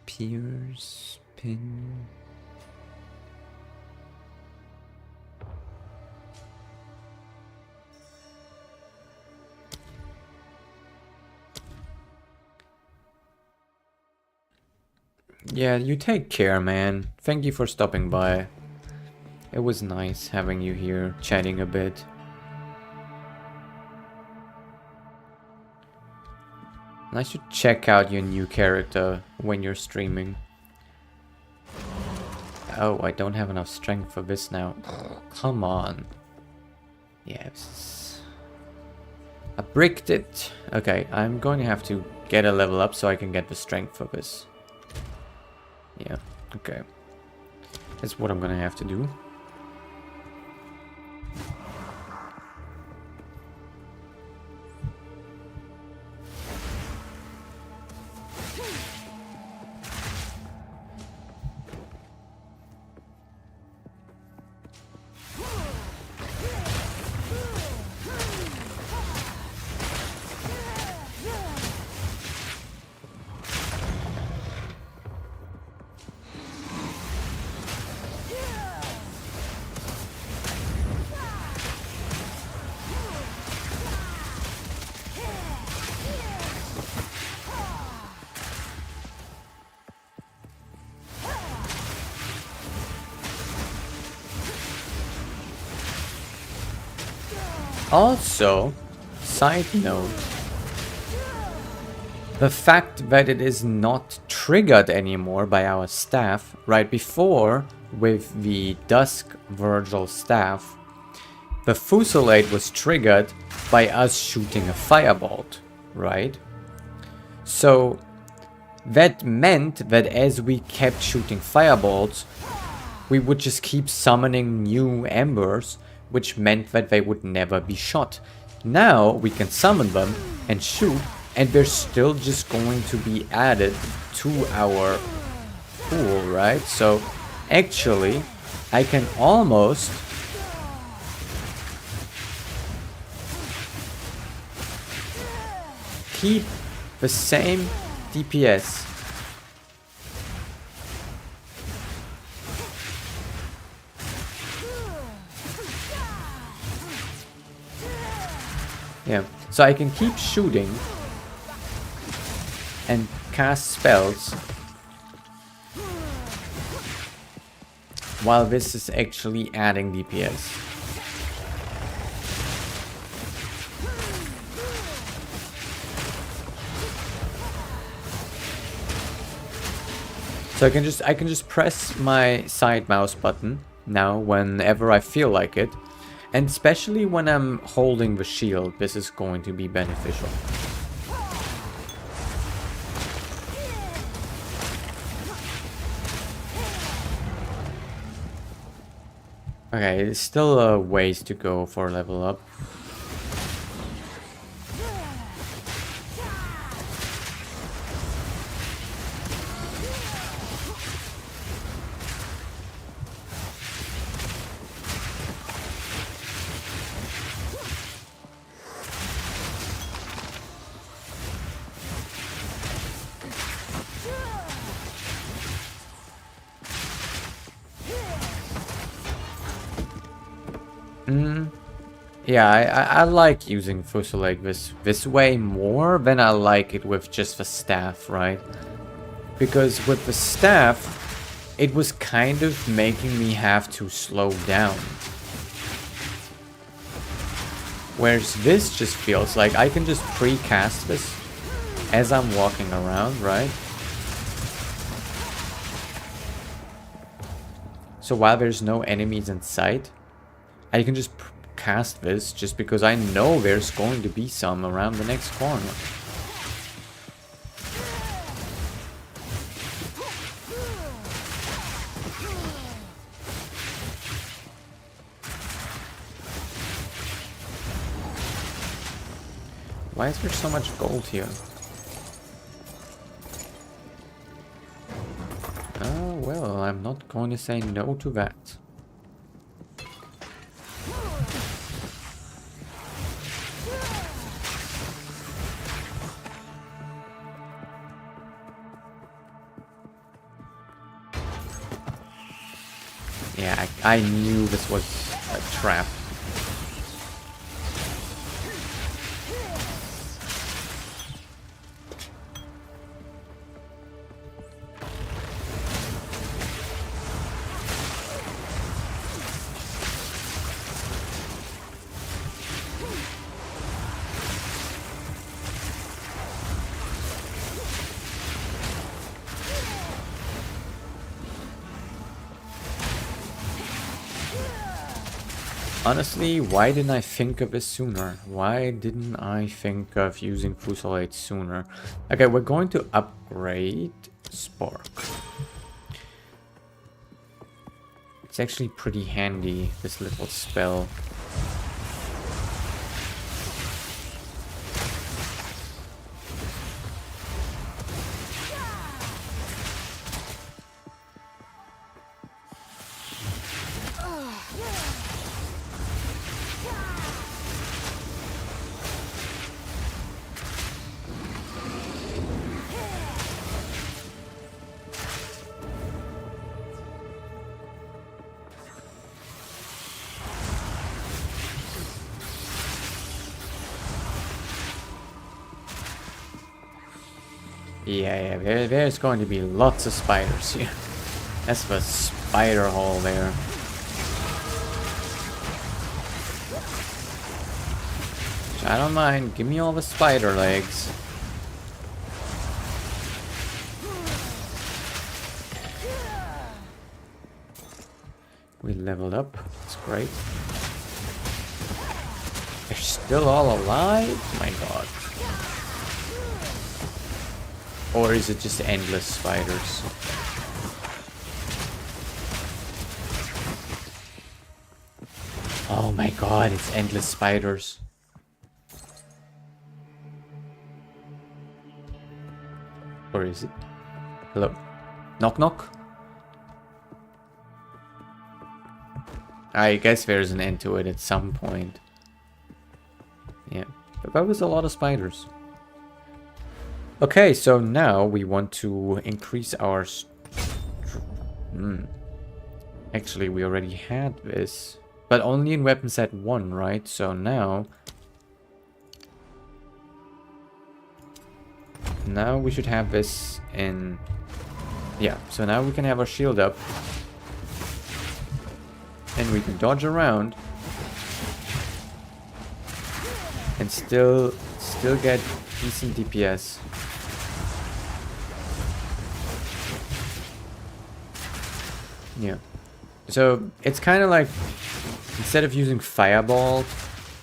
Pierce, pin. Yeah, you take care, man. Thank you for stopping by. It was nice having you here, chatting a bit. Nice to check out your new character when you're streaming. Oh, I don't have enough strength for this now. Come on. Yes. I bricked it. Okay, I'm going to have to get a level up so I can get the strength for this. Yeah, okay. That's what I'm gonna have to do. Also, side note, the fact that it is not triggered anymore by our staff, right before with the Dusk Virgil staff, the fusillade was triggered by us shooting a firebolt, right? So that meant that as we kept shooting firebolts, we would just keep summoning new embers, which meant that they would never be shot. Now we can summon them and shoot, and they're still just going to be added to our pool, right? So actually, I can almost keep the same DPS. Yeah, so I can keep shooting and cast spells while this is actually adding DPS. So I can just press my side mouse button now whenever I feel like it. And especially when I'm holding the shield, this is going to be beneficial. Okay, it's still a ways to go for level up. Yeah, I like using Fusillade this way more than I like it with just the staff, right? Because with the staff, it was kind of making me have to slow down. Whereas this just feels like I can just pre-cast this as I'm walking around, right? So while there's no enemies in sight, I can just cast this just because I know there's going to be some around the next corner. Why is there so much gold here? going to say no to that. Yeah, I knew this was a trap. Honestly, why didn't I think of this sooner? Why didn't I think of using Fusilade sooner? Okay, we're going to upgrade Spark. It's actually pretty handy, this little spell. Yeah, there's going to be lots of spiders here. That's the spider hole there. Which I don't mind. Give me all the spider legs. We leveled up. That's great. They're still all alive? My god. Or is it just endless spiders? Oh my god, it's endless spiders. Or is it? Hello? Knock knock? I guess there's an end to it at some point. Yeah, but that was a lot of spiders. Okay, so now we want to increase our... Actually, we already had this. But only in weapon set 1, right? So now... Now we should have this in... Yeah, so now we can have our shield up. And we can dodge around. And still get decent DPS. Yeah. So it's kind of like, instead of using Fireball,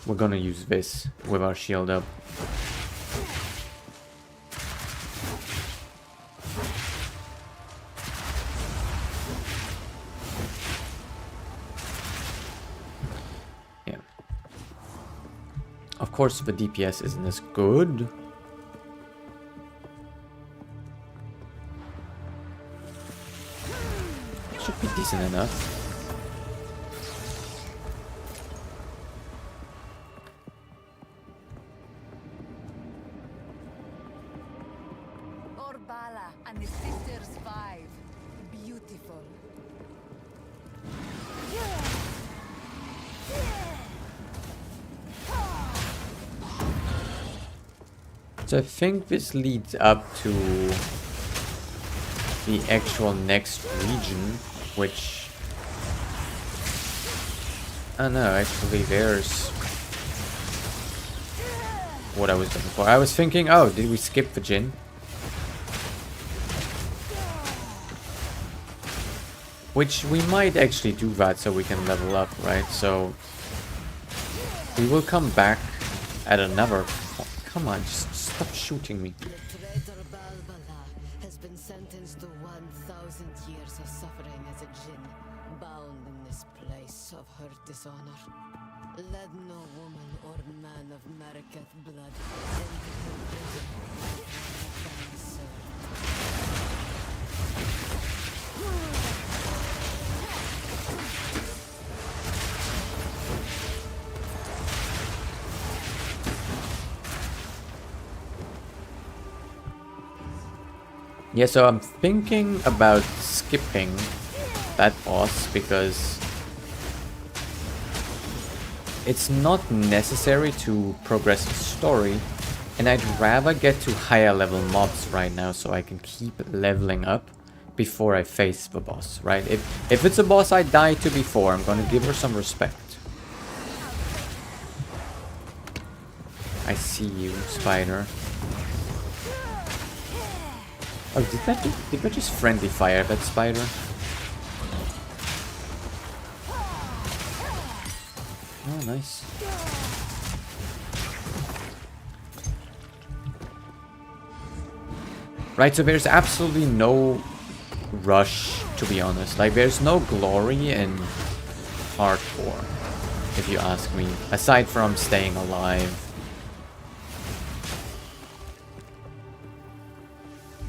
we're gonna use this with our shield up. Yeah. Of course, the DPS isn't as good. Should be decent enough. Orbala and the sisters 5. Beautiful. So I think this leads up to the actual next region, which... Oh no, actually there's what I was looking for. I was thinking, oh, did we skip the Jin? Which we might actually do that so we can level up, right? So we will come back at another... Come on, just stop shooting me. The traitor Balbala has been sentenced to 1,000 years of suffering as a Jinn, bound in this place of her dishonor. Let no woman or man of Mariketh blood enter her prison. They have been served. Yeah, so I'm thinking about skipping that boss because it's not necessary to progress the story, and I'd rather get to higher level mobs right now so I can keep leveling up before I face the boss, right? If it's a boss I died to before, I'm gonna give her some respect. I see you, spider. Oh, did that just friendly fire that spider? Oh, nice. Right, so there's absolutely no rush, to be honest. Like, there's no glory in hardcore, if you ask me. Aside from staying alive.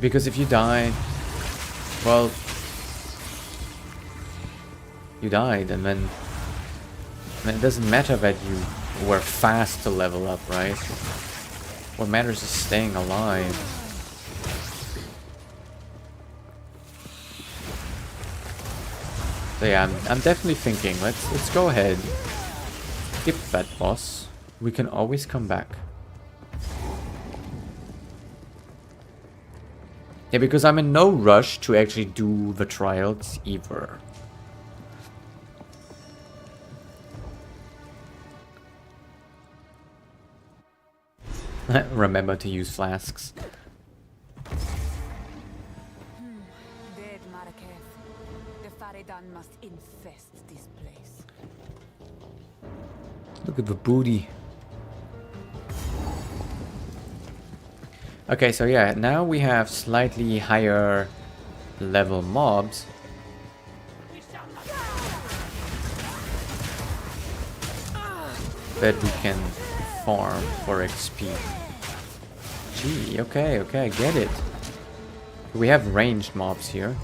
Because if you die, well, you died, and then it doesn't matter that you were fast to level up, right? What matters is staying alive. So yeah, I'm definitely thinking, let's go ahead. Skip that boss. We can always come back. Yeah, because I'm in no rush to actually do the trials either. Remember to use flasks. Dead Marrakech. The Faridan must infest this place. Look at the booty. Okay, so yeah, now we have slightly higher level mobs. That we can farm for XP. Gee, okay, I get it. We have ranged mobs here.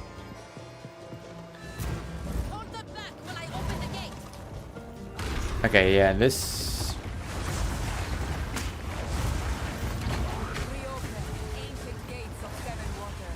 Hold them back while I open the gate. Okay, yeah, this... Reopen ancient gates of Seven Water.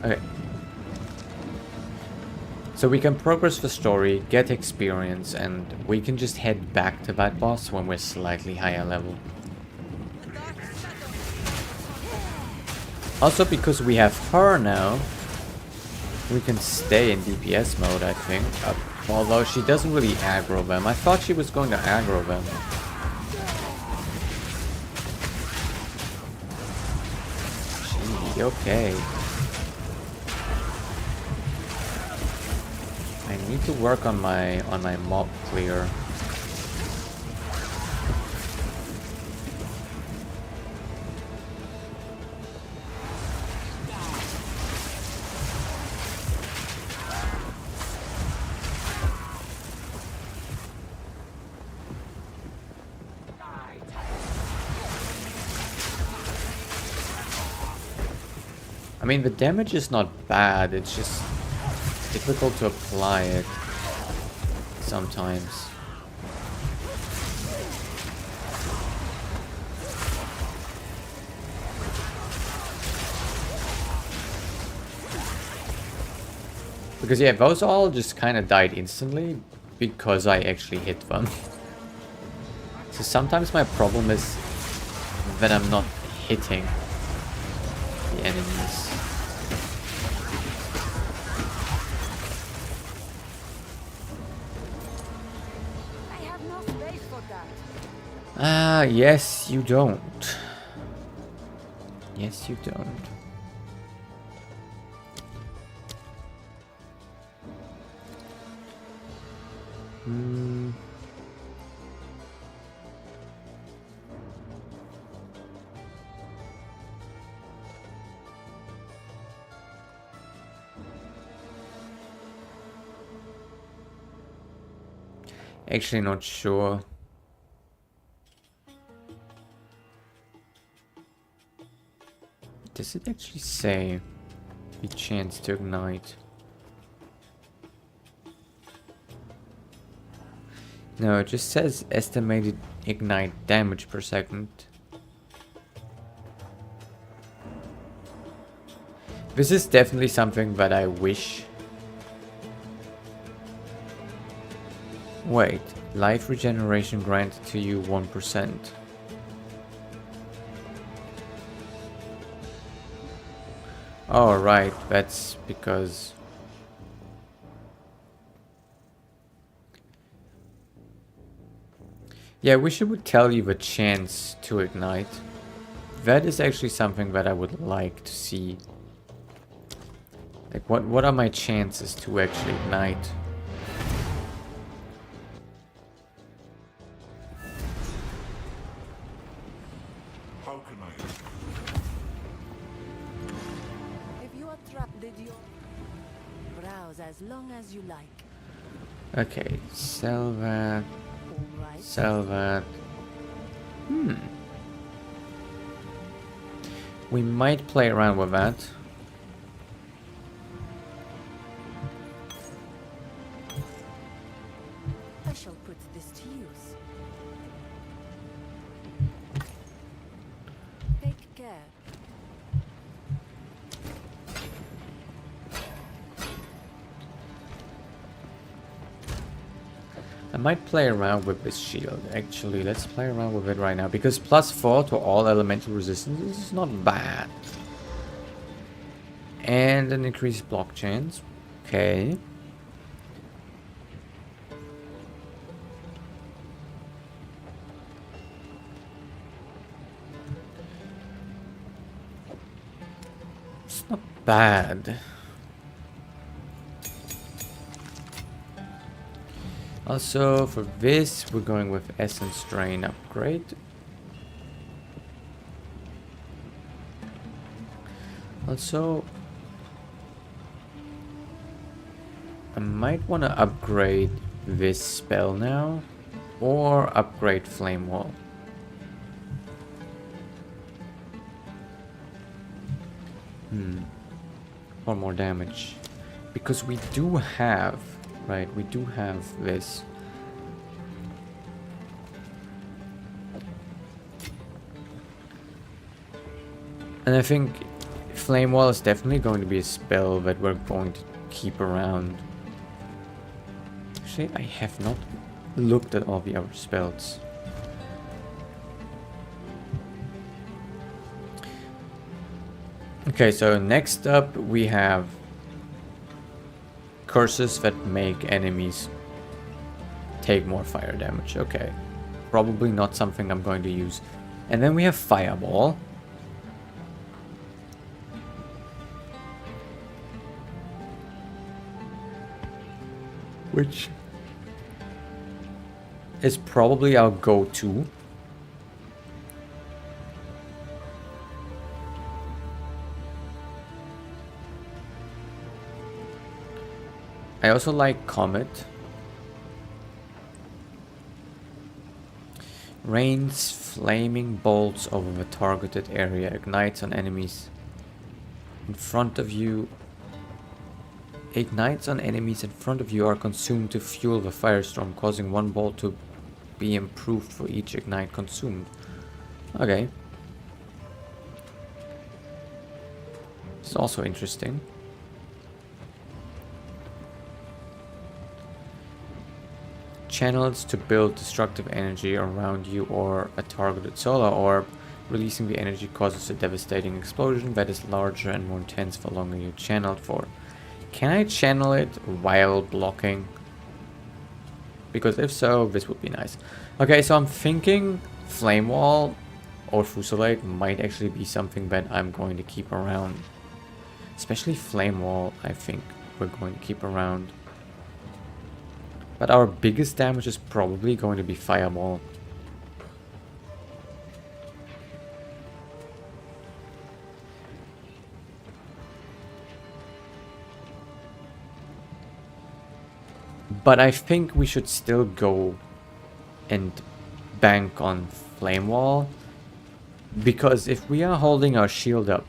Okay. So we can progress the story, get experience, and we can just head back to that boss when we're slightly higher level. Also, because we have her now, we can stay in DPS mode, I think. Although she doesn't really aggro them. I thought she was going to aggro them. Gee, okay. I need to work on my mob clear. I mean, the damage is not bad, it's just difficult to apply it sometimes. Because yeah, those all just kind of died instantly because I actually hit them. So sometimes my problem is that I'm not hitting the enemies. I have no space for that. Ah, yes, you don't. Yes, you don't. Hmm. Actually, not sure. does it actually say? The chance to ignite. No, it just says estimated ignite damage per second. This is definitely something that I wish. Wait, life regeneration granted to you 1%. Oh, right, that's because... Yeah, I wish it would tell you the chance to ignite. That is actually something that I would like to see. Like, what are my chances to actually ignite? How can I? If you are trapped, did you browse as long as you like? Okay, sell that, All right. sell that. We might play around with that. I shall put this to use. Take care. I might play around with this shield. Actually, let's play around with it right now. Because +4 to all elemental resistances is not bad. And an increased block chance. Okay. It's not bad. Also, for this, we're going with Essence Drain upgrade. Also, I might want to upgrade this spell now, or upgrade Flame Wall. For more damage. Because we do have... Right, we do have this. And I think Flame Wall is definitely going to be a spell that we're going to keep around. Actually, I have not looked at all the other spells. Okay, so next up we have curses that make enemies take more fire damage. Okay. Probably not something I'm going to use. And then we have Fireball. Which is probably our go-to. I also like Comet. Rains flaming bolts over the targeted area, ignites on enemies in front of you. Ignites on enemies in front of you are consumed to fuel the firestorm, causing one bolt to be improved for each ignite consumed. Okay. It's also interesting. Channels to build destructive energy around you or a targeted solar orb. Releasing the energy causes a devastating explosion that is larger and more intense the longer you channel it for. Can I channel it while blocking? Because if so, this would be nice. Okay, so I'm thinking Flame Wall or Fusillade might actually be something that I'm going to keep around. Especially Flame Wall, I think we're going to keep around. But our biggest damage is probably going to be Fireball. But I think we should still go and bank on Flame Wall. Because if we are holding our shield up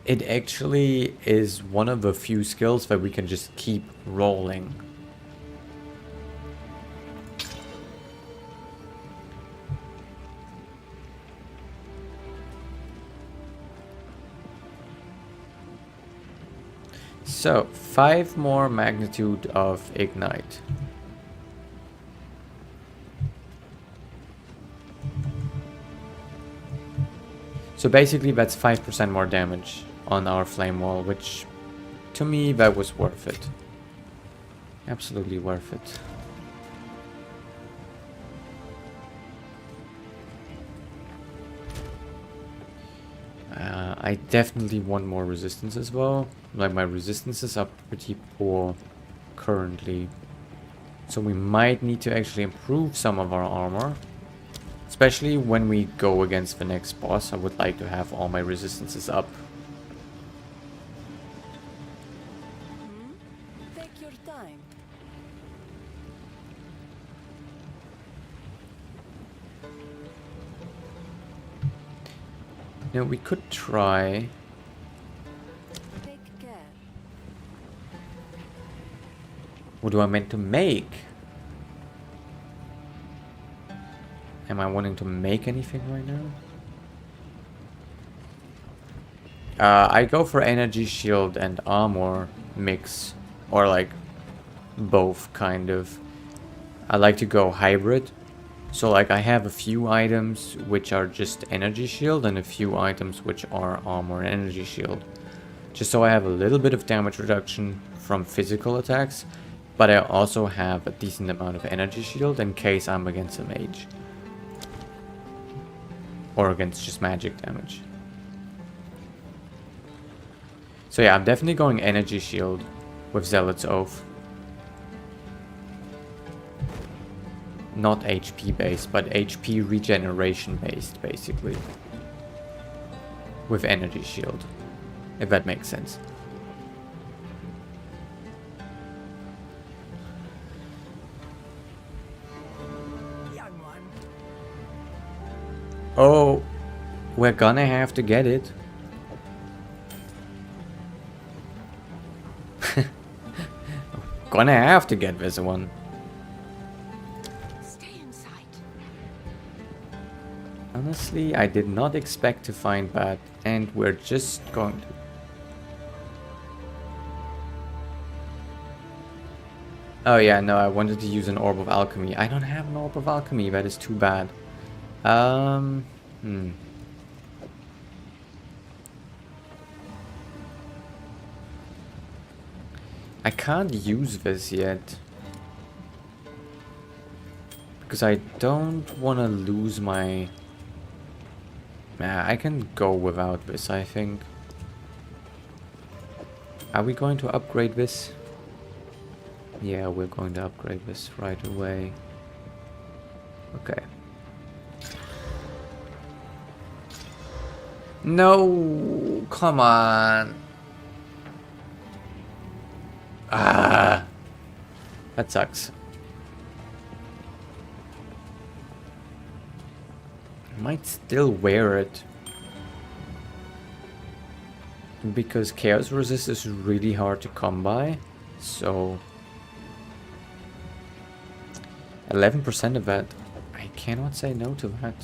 It actually is one of the few skills that we can just keep rolling. So, 5 more magnitude of ignite. So basically that's 5% more damage on our flame wall, which to me that was worth it. Absolutely worth it. I definitely want more resistance as well. Like, my resistances are pretty poor currently. So we might need to actually improve some of our armor. Especially when we go against the next boss, I would like to have all my resistances up. Take your time. Now we could try... Take care. What do I meant to make? Am I wanting to make anything right now? I go for energy shield and armor mix. Or like both, kind of. I like to go hybrid. So like I have a few items which are just energy shield and a few items which are armor and energy shield. Just so I have a little bit of damage reduction from physical attacks. But I also have a decent amount of energy shield in case I'm against a mage. Or against just magic damage. So yeah, I'm definitely going energy shield with Zealot's Oath. Not HP based, but HP regeneration based, basically. With energy shield. If that makes sense. Young one. Oh, we're gonna have to get it. Gonna have to get this one. Stay inside. Honestly, I did not expect to find that, and we're just going to. Oh yeah, no, I wanted to use an Orb of Alchemy. I don't have an Orb of Alchemy, that is too bad. I can't use this yet. Because I don't want to lose my... I can go without this, I think. Are we going to upgrade this? Yeah, we're going to upgrade this right away. Okay. No, come on. Ah, that sucks. I might still wear it. Because Chaos Resist is really hard to come by. So 11% of that. I cannot say no to that.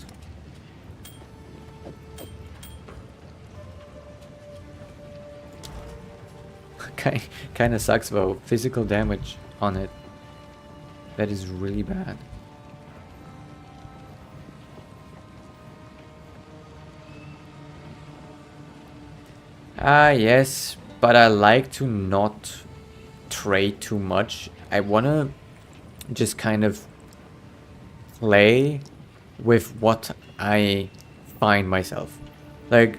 Okay, kind of sucks though. Physical damage on it. That is really bad. Ah, yes, but I like to not trade too much. I wanna just kind of play with what I find myself. Like,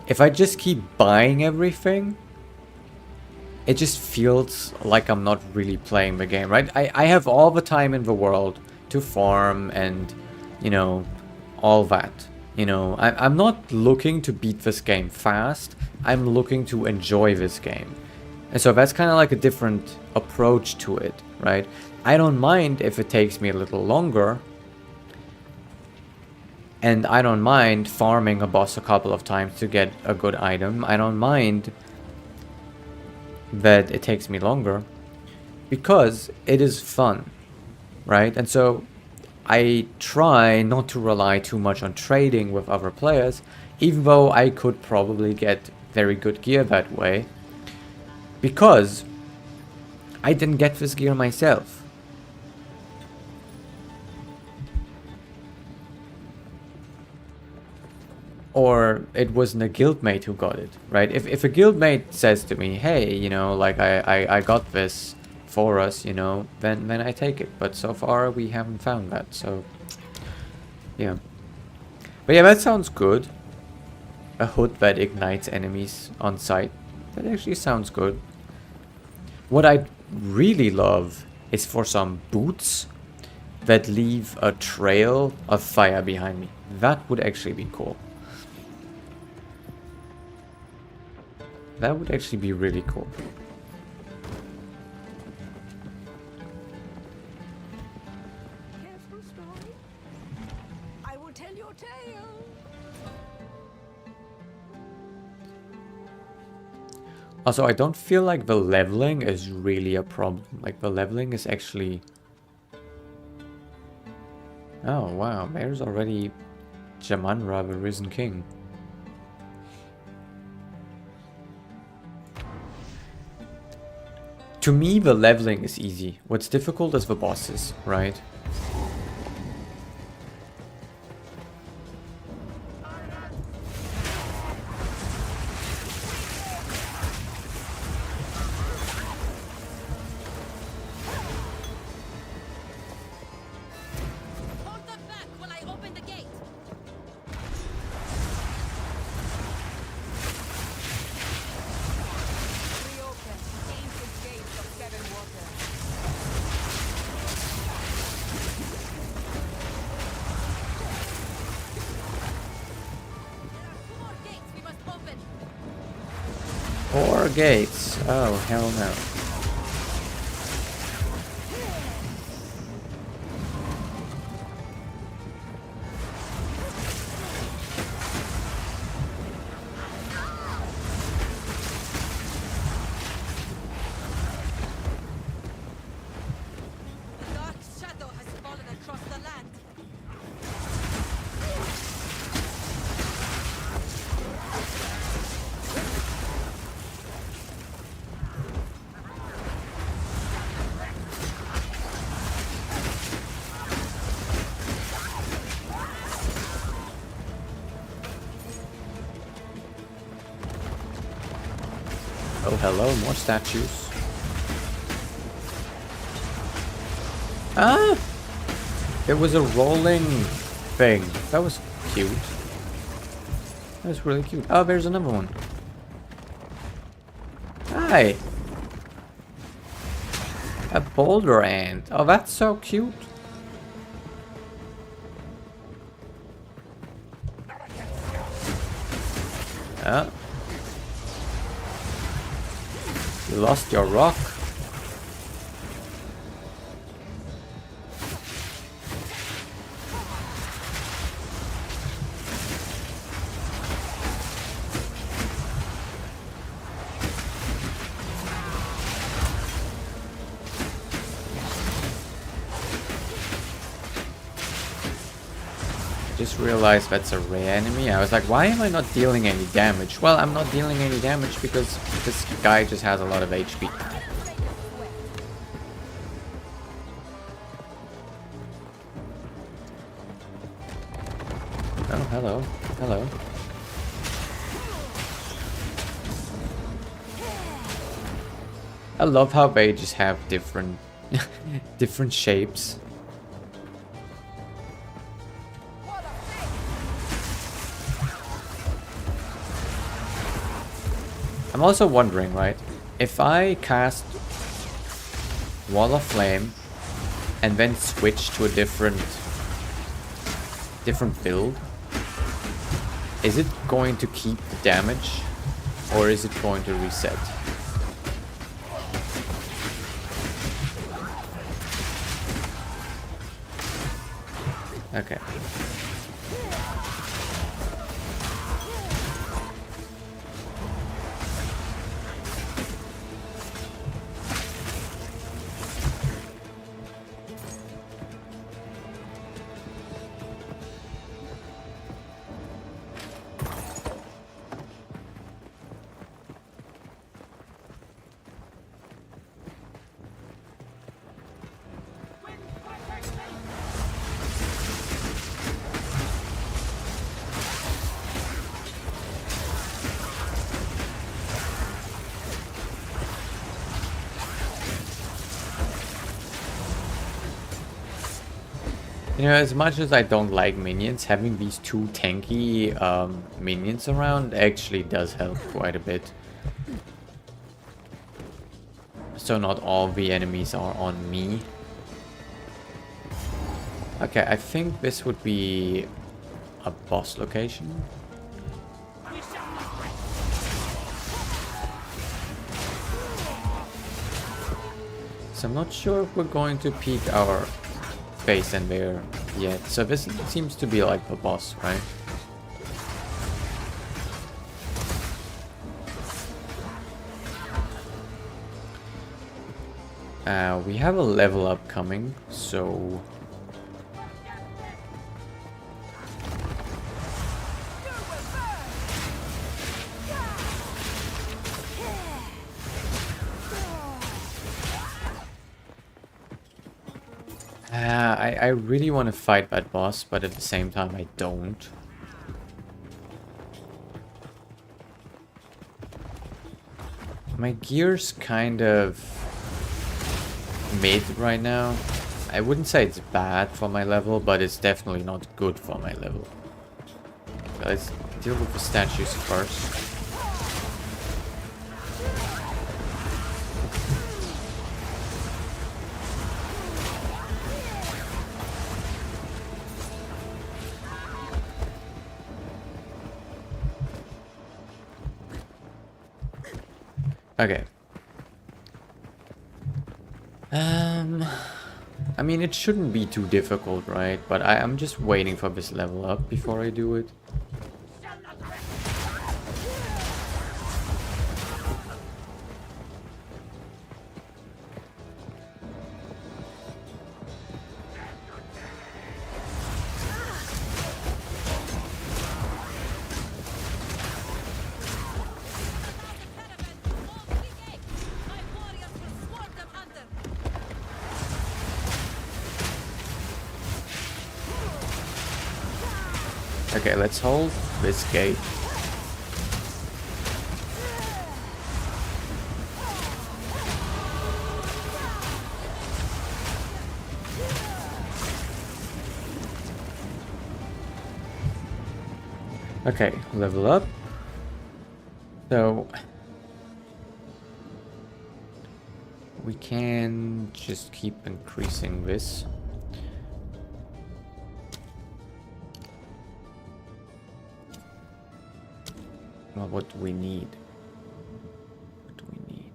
if I just keep buying everything, it just feels like I'm not really playing the game, right? I have all the time in the world to farm and, you know, all that. You know, I'm not looking to beat this game fast. I'm looking to enjoy this game. And so that's kind of like a different approach to it, right? I don't mind if it takes me a little longer. And I don't mind farming a boss a couple of times to get a good item. I don't mind that it takes me longer because it is fun, right? And so I try not to rely too much on trading with other players, even though I could probably get very good gear that way, because I didn't get this gear myself. Or it wasn't a guildmate who got it, right? If a guildmate says to me, hey, you know, like I got this for us, you know, then I take it. But so far we haven't found that, so yeah. But yeah, that sounds good. A hood that ignites enemies on sight. That actually sounds good. What I really love is for some boots that leave a trail of fire behind me. That would actually be cool. That would actually be really cool. Careful, story. I will tell your tale. Also, I don't feel like the leveling is really a problem. Like, the leveling is actually... Oh, wow. There's already Jamanra, the Risen King. To me, the leveling is easy. What's difficult is the bosses, right? Hold them back while I open the gate. Reopen ancient gates of seven waters. Two more gates we must open. 4 gates. Oh, hell no. The dark shadow has fallen across the land. Oh, hello, more statues. Ah! It was a rolling thing. That was cute. That was really cute. Oh, there's another one. Hi! A boulder ant. Oh, that's so cute. Oh. You lost your rock. Just realized that's a rare enemy. I was like, why am I not dealing any damage? Well, I'm not dealing any damage because this guy just has a lot of HP. Oh, hello. Hello. I love how they just have different different shapes. I'm also wondering, right, if I cast Wall of Flame and then switch to a different build, is it going to keep the damage or is it going to reset? Okay. You know, as much as I don't like minions, having these two tanky minions around actually does help quite a bit. So not all the enemies are on me. Okay, I think this would be a boss location. So I'm not sure if we're going to peek our face in there yet. So this seems to be like the boss, right? We have a level up coming, so I really want to fight that boss, but at the same time I don't. My gear's kind of mid right now. I wouldn't say it's bad for my level, but it's definitely not good for my level. Let's deal with the statues first. Okay. I mean, it shouldn't be too difficult, right? But I'm just waiting for this level up before I do it. Okay, let's hold this gate. Okay, level up. So we can just keep increasing this. Well, what do we need? What do we need?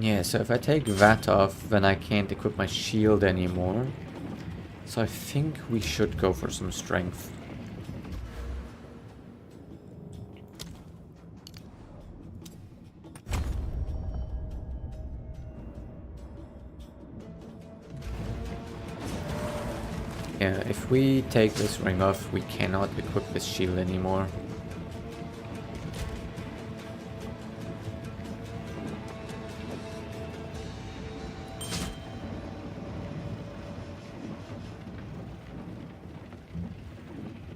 Yeah, so if I take that off, then I can't equip my shield anymore. So I think we should go for some strength. Yeah, if we take this ring off, we cannot equip this shield anymore.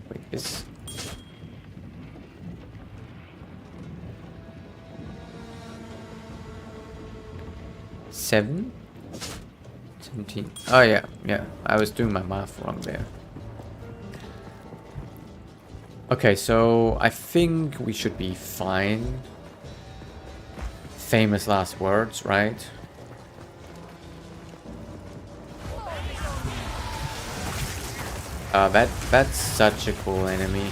Wait, this... Seven? 17. Oh yeah, I was doing my math wrong there. Okay, so I think we should be fine. Famous last words, right? That's such a cool enemy.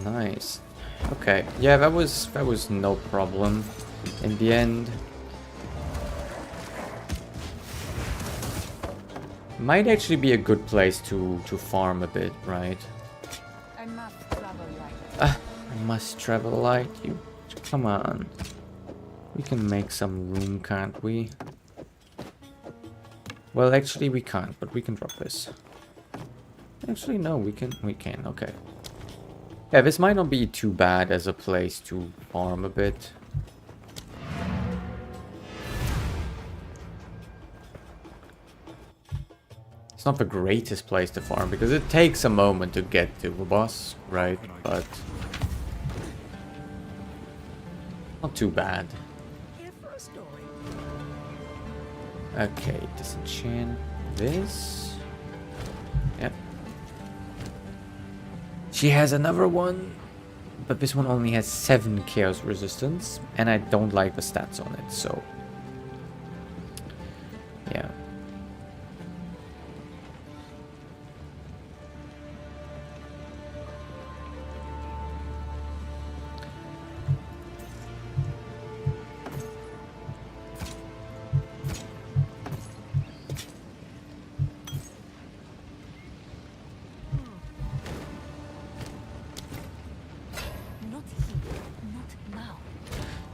Nice. Okay. Yeah, that was no problem in the end. Might actually be a good place to farm a bit, right? I must travel light. I must travel light. You, come on. We can make some room, can't we? Well, actually, we can't, but we can drop this. Actually, no, we can. We can. Okay. Yeah, this might not be too bad as a place to farm a bit. It's not the greatest place to farm because it takes a moment to get to the boss, right? But not too bad. Okay, disenchant this. Yep. She has another one, but this one only has 7 chaos resistance, and I don't like the stats on it, so yeah.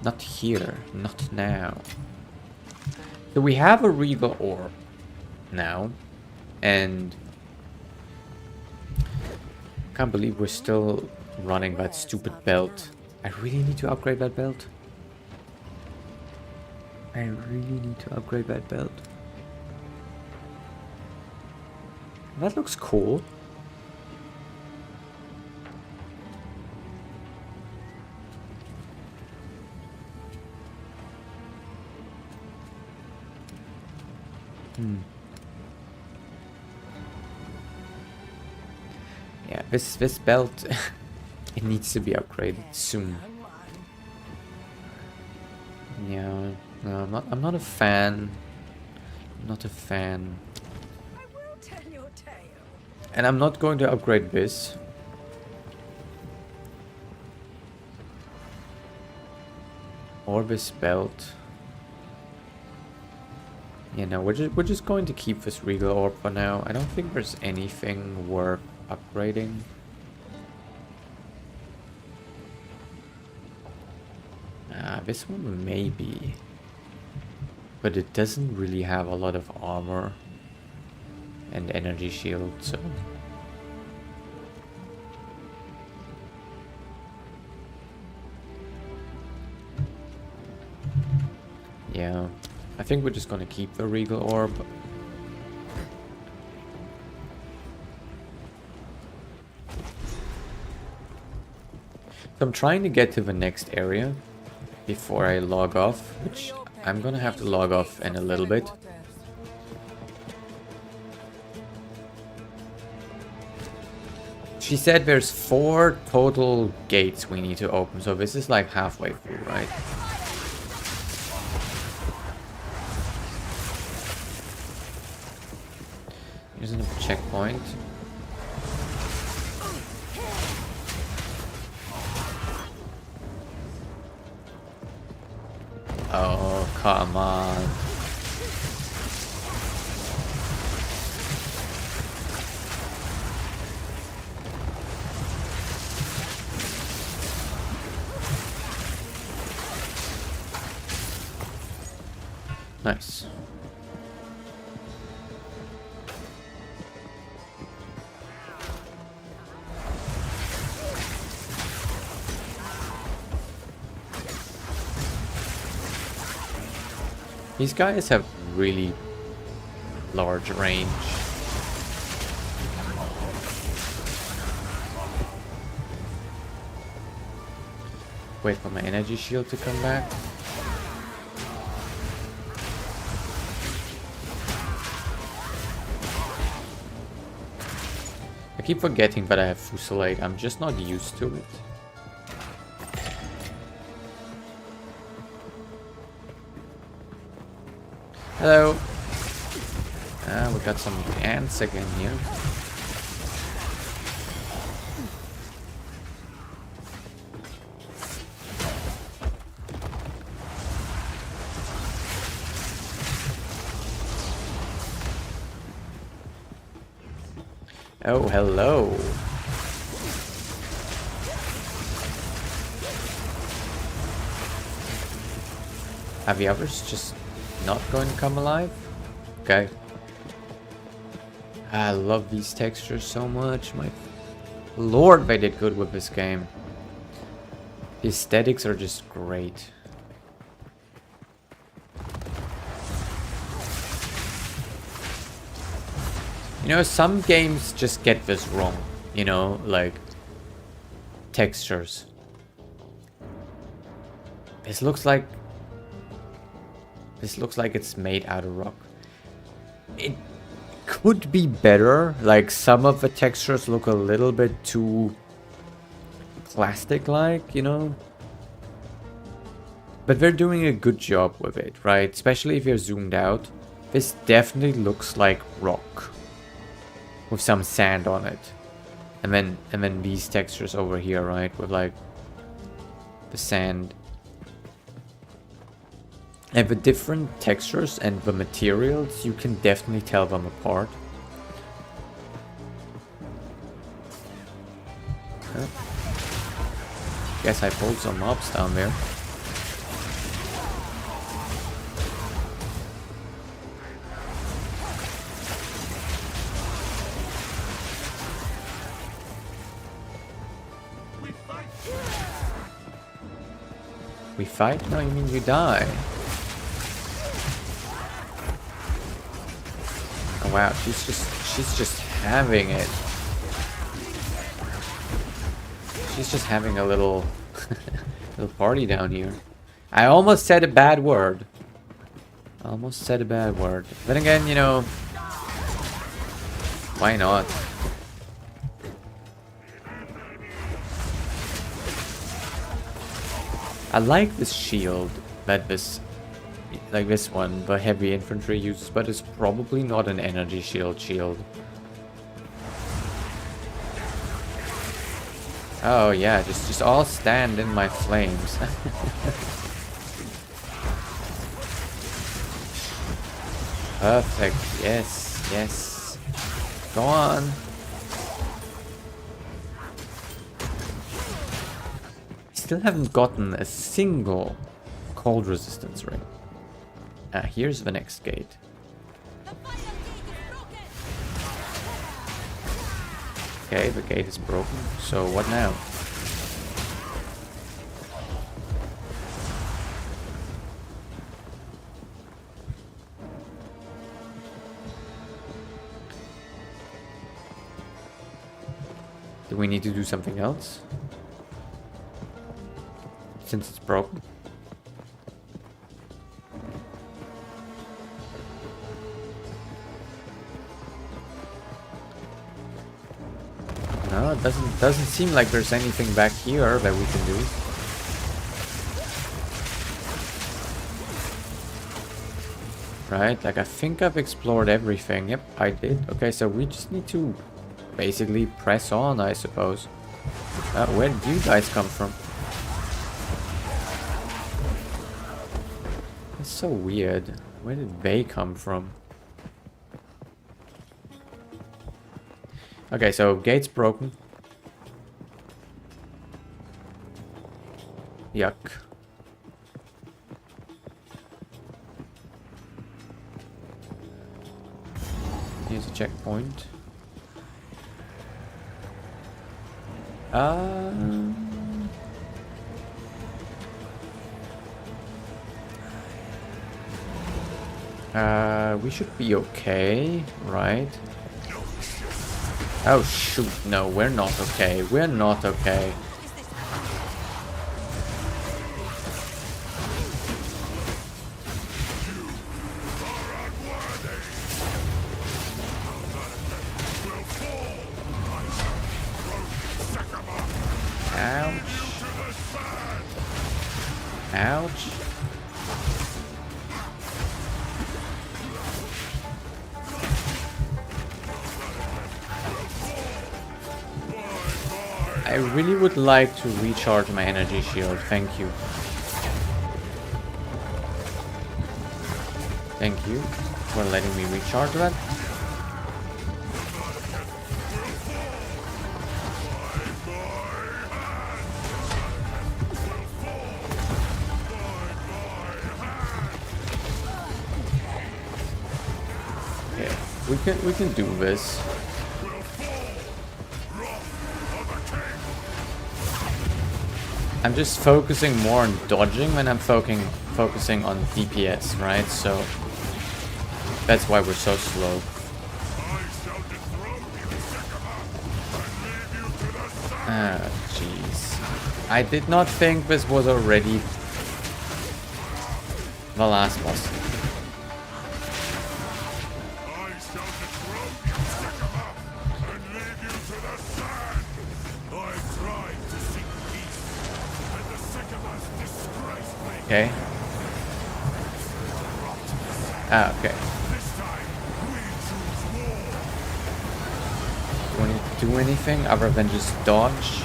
Not here, not now. So we have a Regal Orb now, and can't believe we're still running that stupid belt. I really need to upgrade that belt. I really need to upgrade that belt. That looks cool. Yeah, this belt it needs to be upgraded soon. Yeah, no, I'm not a fan. I'm not a fan. And I'm not going to upgrade this. Or this belt. Yeah, no, we're just going to keep this Regal Orb for now. I don't think there's anything worth upgrading. This one maybe. But it doesn't really have a lot of armor and energy shield, so yeah. I think we're just gonna keep the Regal Orb. So I'm trying to get to the next area before I log off, which I'm gonna have to log off in a little bit. She said there's 4 total gates we need to open, so this is like halfway through, right? Here's another checkpoint. Oh, come on. Nice. These guys have really large range. Wait for my energy shield to come back. I keep forgetting that I have Fusillade. I'm just not used to it. Hello. We got some ants again here. Oh, hello. Have the others just not going to come alive? Okay. I love these textures so much. My lord, they did good with this game. The aesthetics are just great. You know, some games just get this wrong. You know, like textures. This looks like it's made out of rock. It could be better. Like some of the textures look a little bit too plastic-like, you know? But they're doing a good job with it, right? Especially if you're zoomed out. This definitely looks like rock with some sand on it. And then these textures over here, right? With like the sand. And the different textures and the materials, you can definitely tell them apart. Huh. Guess I pulled some mobs down there. We fight? No, you mean you die. Oh wow, she's just having it. She's just having a little little party down here. I almost said a bad word. Almost said a bad word. Then again, you know, why not? I like this shield that this one, the heavy infantry uses, but it's probably not an energy shield. Oh yeah, just all stand in my flames. Perfect. Yes, yes. Go on. Still haven't gotten a single cold resistance ring. Ah, here's the next gate. Okay, the gate is broken. So what now? Do we need to do something else? Since it's broken. No, it doesn't seem like there's anything back here that we can do. Right, like I think I've explored everything. Yep, I did. Okay, so we just need to basically press on, I suppose. Where did you guys come from? That's so weird. Where did they come from? Okay, so gate's broken. Yuck. Here's a checkpoint. We should be okay, right? Oh shoot, no, we're not okay. We're not okay. Ouch. Ouch. I really would like to recharge my energy shield. Thank you. Thank you for letting me recharge that. we can do this. I'm just focusing more on dodging when I'm focusing on DPS, right? So that's why we're so slow. Ah, jeez. I did not think this was already the last boss. Okay. Ah, okay. Do I need to do anything other than just dodge?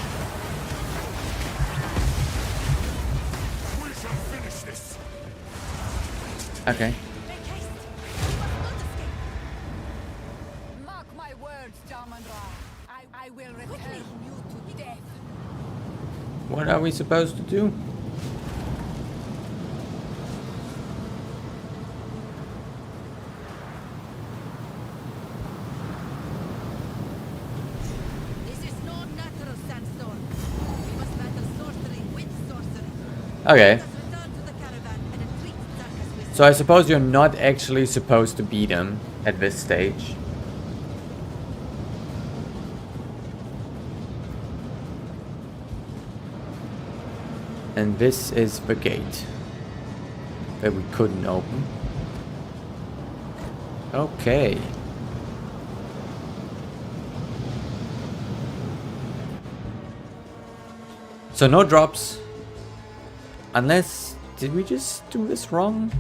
Okay. Mark my words, Damandra. I will return you to death. What are we supposed to do? This is no natural sandstorm. We must battle sorcery with sorcery. Okay. Let us return to the caravan and entreat Zarka's wisdom. So I suppose you're not actually supposed to beat him at this stage. And this is the gate that we couldn't open. Okay. So no drops. Unless, did we just do this wrong?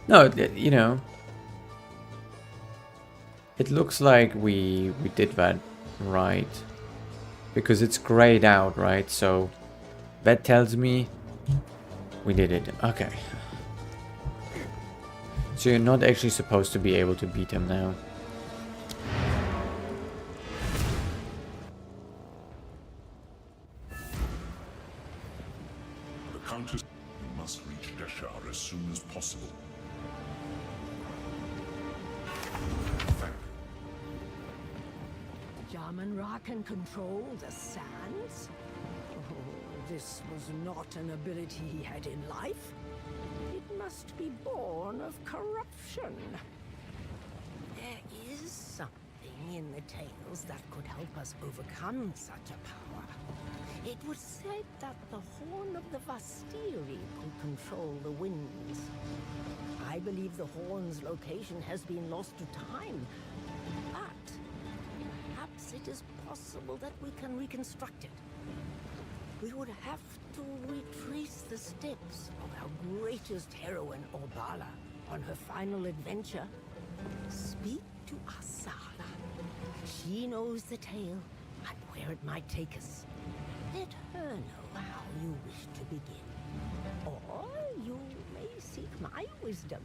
No, you know. It looks like we did that right. Because it's grayed out, right? So that tells me we did it. Okay. So you're not actually supposed to be able to beat him now. The Countess, we must reach Deshar as soon as possible. Thank you. Jarman-Ra can control the sands? Oh, this was not an ability he had in life. It must be born of corruption. There is something in the tales that could help us overcome such a power. It was said that the horn of the Vastiri could control the winds. I believe the horn's location has been lost to time, but perhaps it is possible that we can reconstruct it. We would have to retrace the steps of our greatest heroine, Orbala, on her final adventure. Speak to Asala. She knows the tale and where it might take us. Let her know how you wish to begin. Or you may seek my wisdom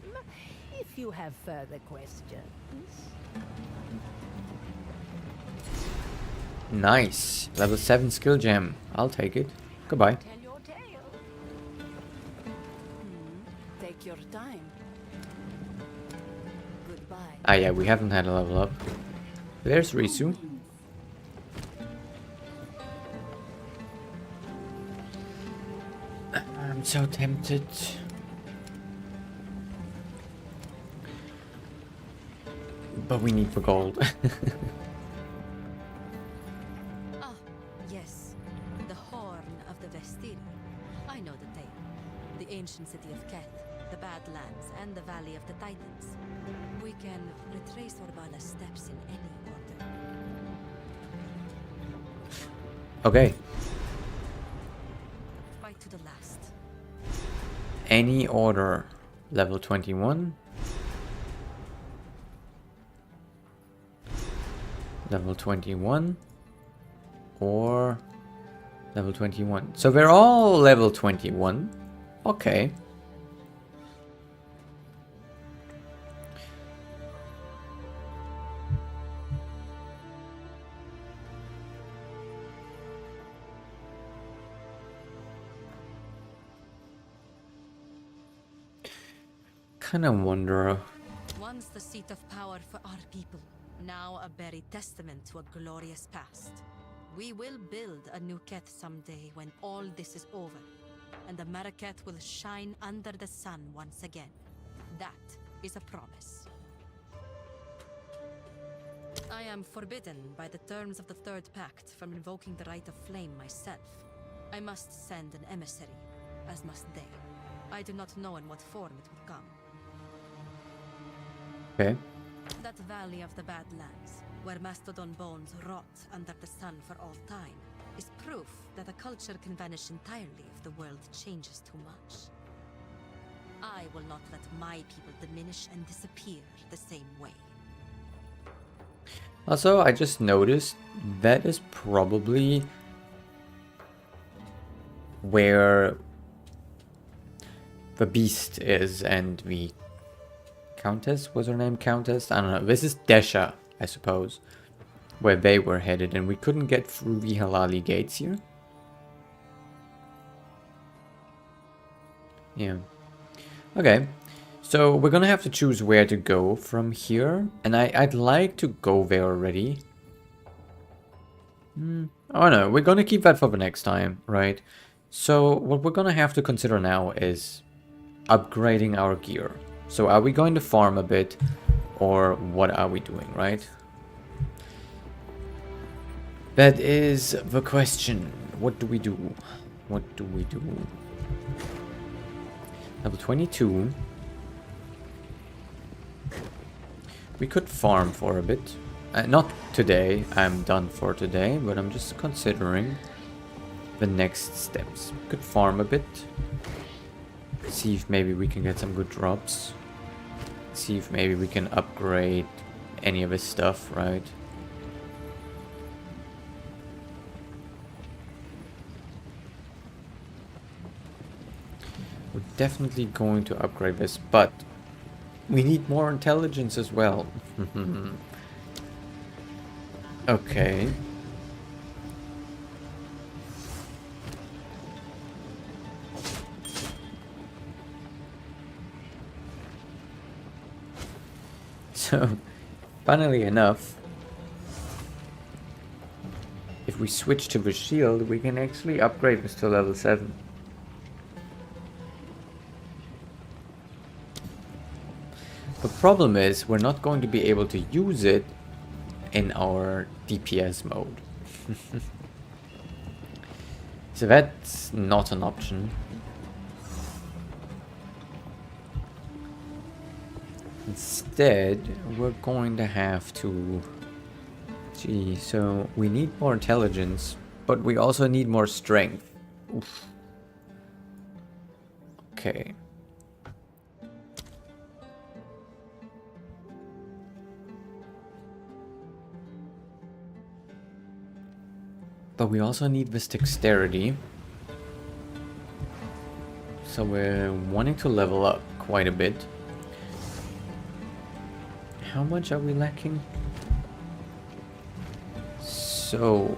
if you have further questions. Nice. Level 7 skill gem. I'll take it. Goodbye. Tell your tale. Take your time. Goodbye. Ah yeah, we haven't had a level up. There's Risu. I'm so tempted. But we need the gold. Ah, yes. The Horn of the Vestiri. I know the tale. The ancient city of Keth, the Badlands, and the Valley of the Titans. We can retrace Orbala's steps in any order. Okay. Fight to the last. Any order. Level 21. Level 21. Or level 21. So they're all level 21. Okay. Kind of wonder. the seat of power for our people, now a buried testament to a glorious past. We will build a new Keth someday when all this is over, and the Marraketh will shine under the sun once again. That is a promise. I am forbidden by the terms of the Third Pact from invoking the Right of Flame myself. I must send an emissary, as must they. I do not know in what form it will come. Okay. That valley of the Badlands, where mastodon bones rot under the sun for all time, is proof that a culture can vanish entirely if the world changes too much. I will not let my people diminish and disappear the same way. Also, I just noticed that is probably where the beast is, and the Countess, was her name Countess? I don't know. This is Desha, I suppose, where they were headed, and we couldn't get through the Halali gates here. Yeah. Okay. So we're gonna have to choose where to go from here, and I'd like to go there already. Oh no, we're gonna keep that for the next time, right? So what we're gonna have to consider now is upgrading our gear. So are we going to farm a bit, or what are we doing, right? That is the question. What do we do? What do we do? Level 22. We could farm for a bit. Not today, I'm done for today, but I'm just considering the next steps. We could farm a bit. See if maybe we can get some good drops. See if maybe we can upgrade any of his stuff, right? We're definitely going to upgrade this, but we need more intelligence as well. Okay. So, funnily enough, if we switch to the shield, we can actually upgrade this to level 7. The problem is, we're not going to be able to use it in our DPS mode. So that's not an option. Instead, we're going to have to... Gee, so we need more intelligence, but we also need more strength. Oof. Okay. But we also need this dexterity. So we're wanting to level up quite a bit. How much are we lacking? So...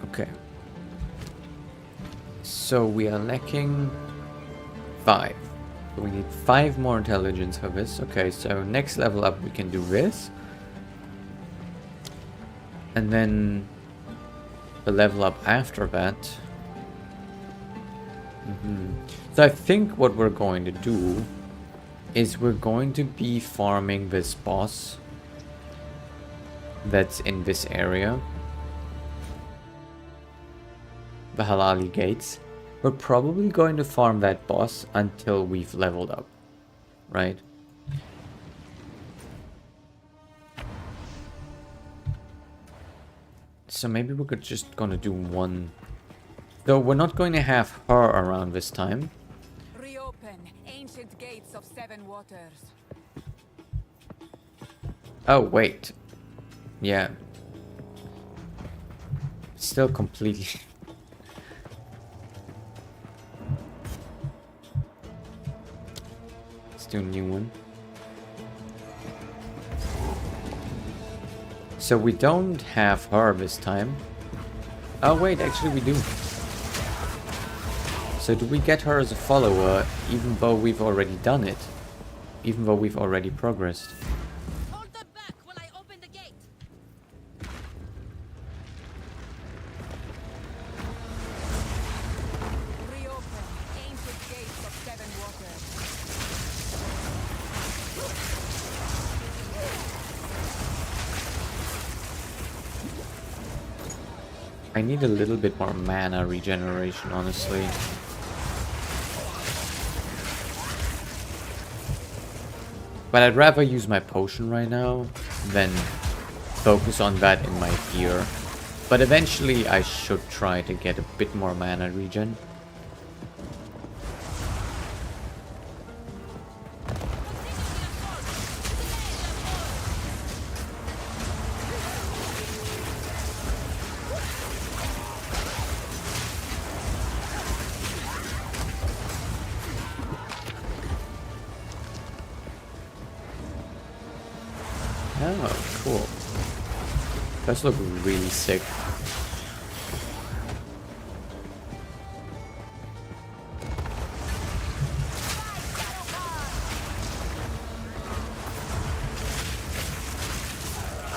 Okay. So we are lacking 5. We need 5 more intelligence for this. Okay, so next level up we can do this. And then the level up after that. So I think what we're going to do is we're going to be farming this boss that's in this area. The Halali Gates. We're probably going to farm that boss until we've leveled up, right? So maybe we're just gonna do one. Though we're not going to have her around this time. Reopen ancient gates of 7 waters. Oh, wait. Yeah. Still completely... Let's do a new one. So we don't have her this time. Oh wait, actually we do. So do we get her as a follower, even though we've already done it? Even though we've already progressed? Hold them back while I open the gate. Reopen ancient gates of seven waters. I need a little bit more mana regeneration, honestly. But I'd rather use my potion right now than focus on that in my gear. But eventually I should try to get a bit more mana regen. Oh, cool. Those look really sick.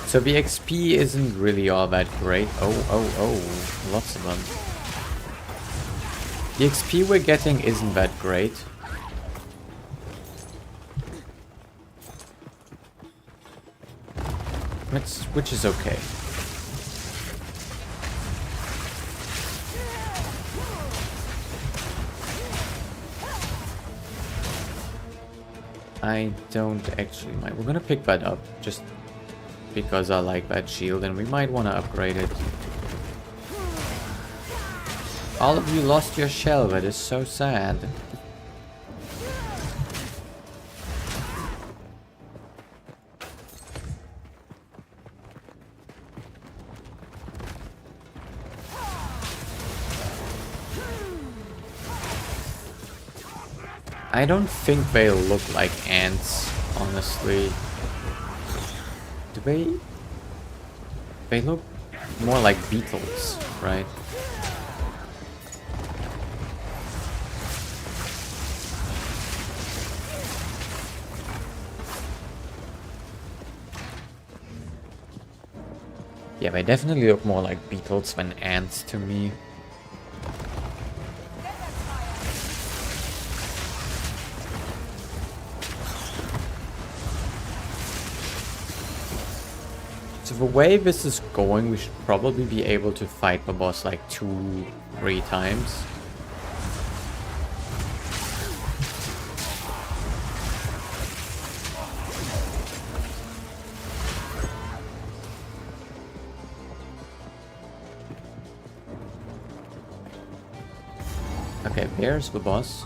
So the XP isn't really all that great. Oh, lots of them. The XP we're getting isn't that great. Which is okay. I don't actually mind. We're gonna pick that up just because I like that shield and we might want to upgrade it. All of you lost your shell, that is so sad. I don't think they look like ants, honestly. Do they? They look more like beetles, right? Yeah, they definitely look more like beetles than ants to me. So the way this is going, we should probably be able to fight the boss like 2-3 times. Okay, there's the boss.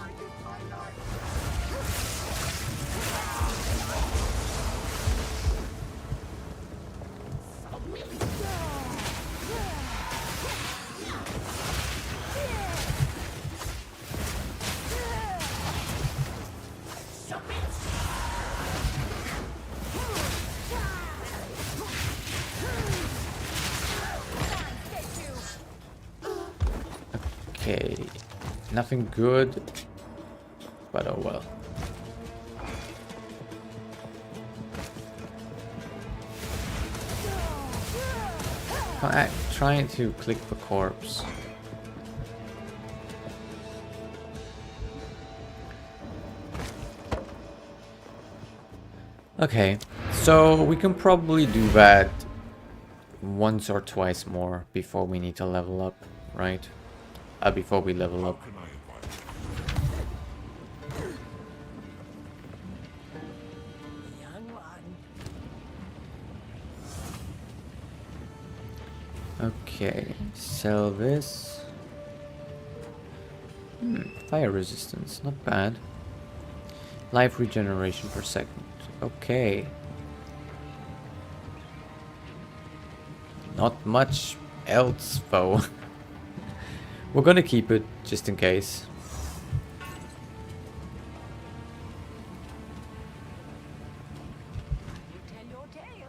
Okay, nothing good, but oh well. I'm trying to click the corpse. Okay, so we can probably do that once or twice more before we need to level up, right? Before we level up. Can I advise? Young one. Okay, sell this. Fire resistance, not bad. Life regeneration per second. Okay. Not much else though. We're gonna keep it just in case. You tell your tale.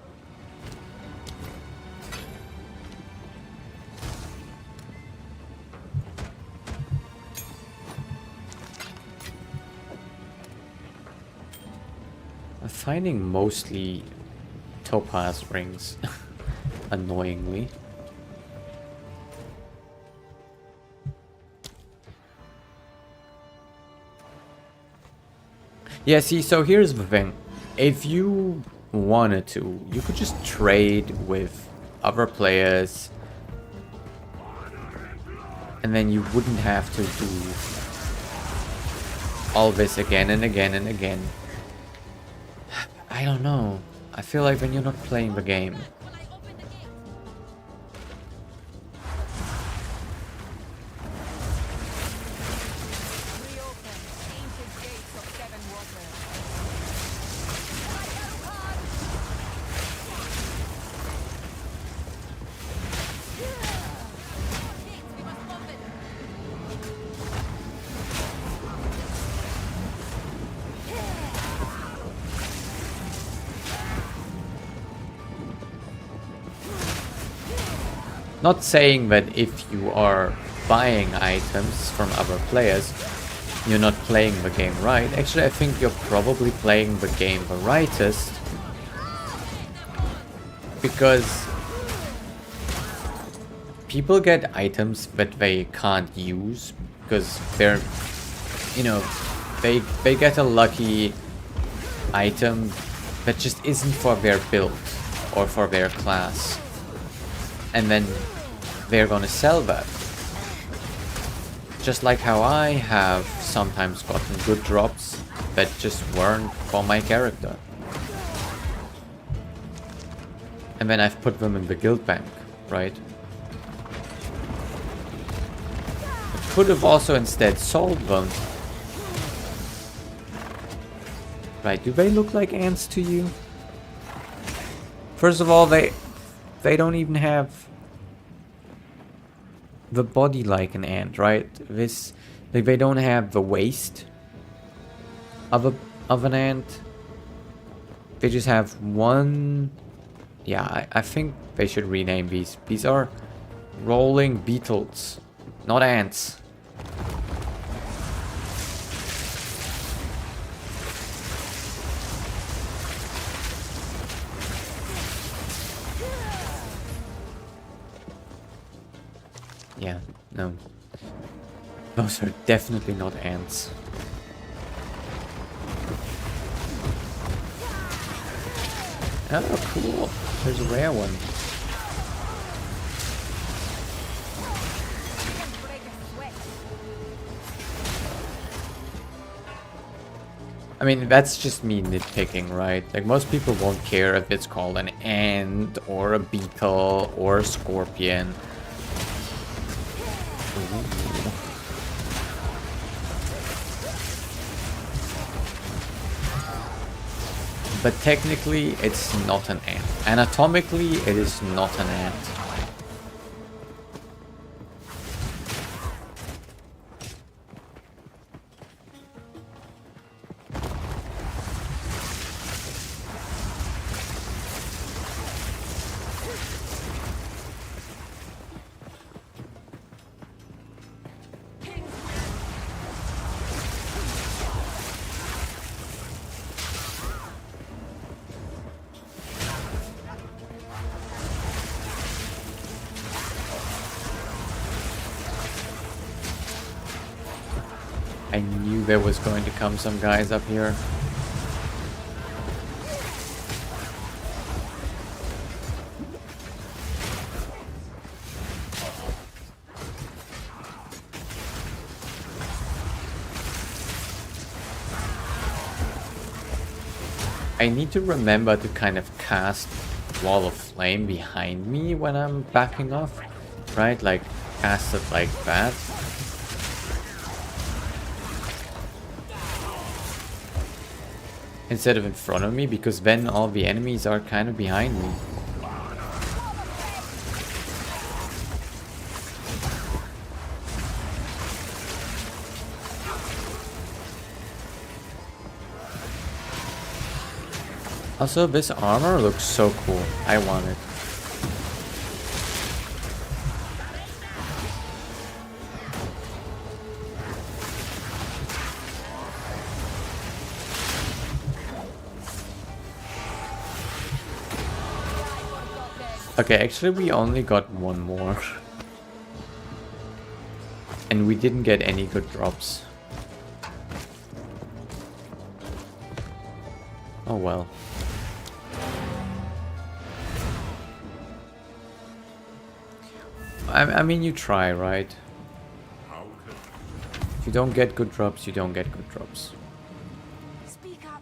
I'm finding mostly topaz rings, annoyingly. Yeah, see, so here's the thing. If you wanted to, you could just trade with other players, and then you wouldn't have to do all this again and again and again. I don't know. I feel like when you're not playing the game, Reopen ancient gates of seven waters. We must open. not saying that if you are buying items from other players, you're not playing the game right. Actually, I think you're probably playing the game the rightest, because people get items that they can't use because they're, you know, they get a lucky item that just isn't for their build or for their class, and then they're gonna sell that. Just like how I have sometimes gotten good drops that just weren't for my character, and then I've put them in the guild bank, right? I could have also instead sold them. Right, do they look like ants to you? First of all, they don't even have the body like an ant, right? This, like, they don't have the waist of an ant. They just have one. Yeah, I think they should rename these. These are rolling beetles, not ants. Yeah, no. Those are definitely not ants. Oh, cool. There's a rare one. I mean, that's just me nitpicking, right? Like, most people won't care if it's called an ant or a beetle or a scorpion. But technically, it's not an ant. Anatomically, it is not an ant. I knew there was going to come some guys up here. I need to remember to kind of cast Wall of Flame behind me when I'm backing off, right? Like, cast it like that. Instead of in front of me, because then all the enemies are kind of behind me. Also, this armor looks so cool. I want it. Okay, actually we only got one more. And we didn't get any good drops. Oh well. I mean, you try, right? If you don't get good drops, you don't get good drops. Speak up.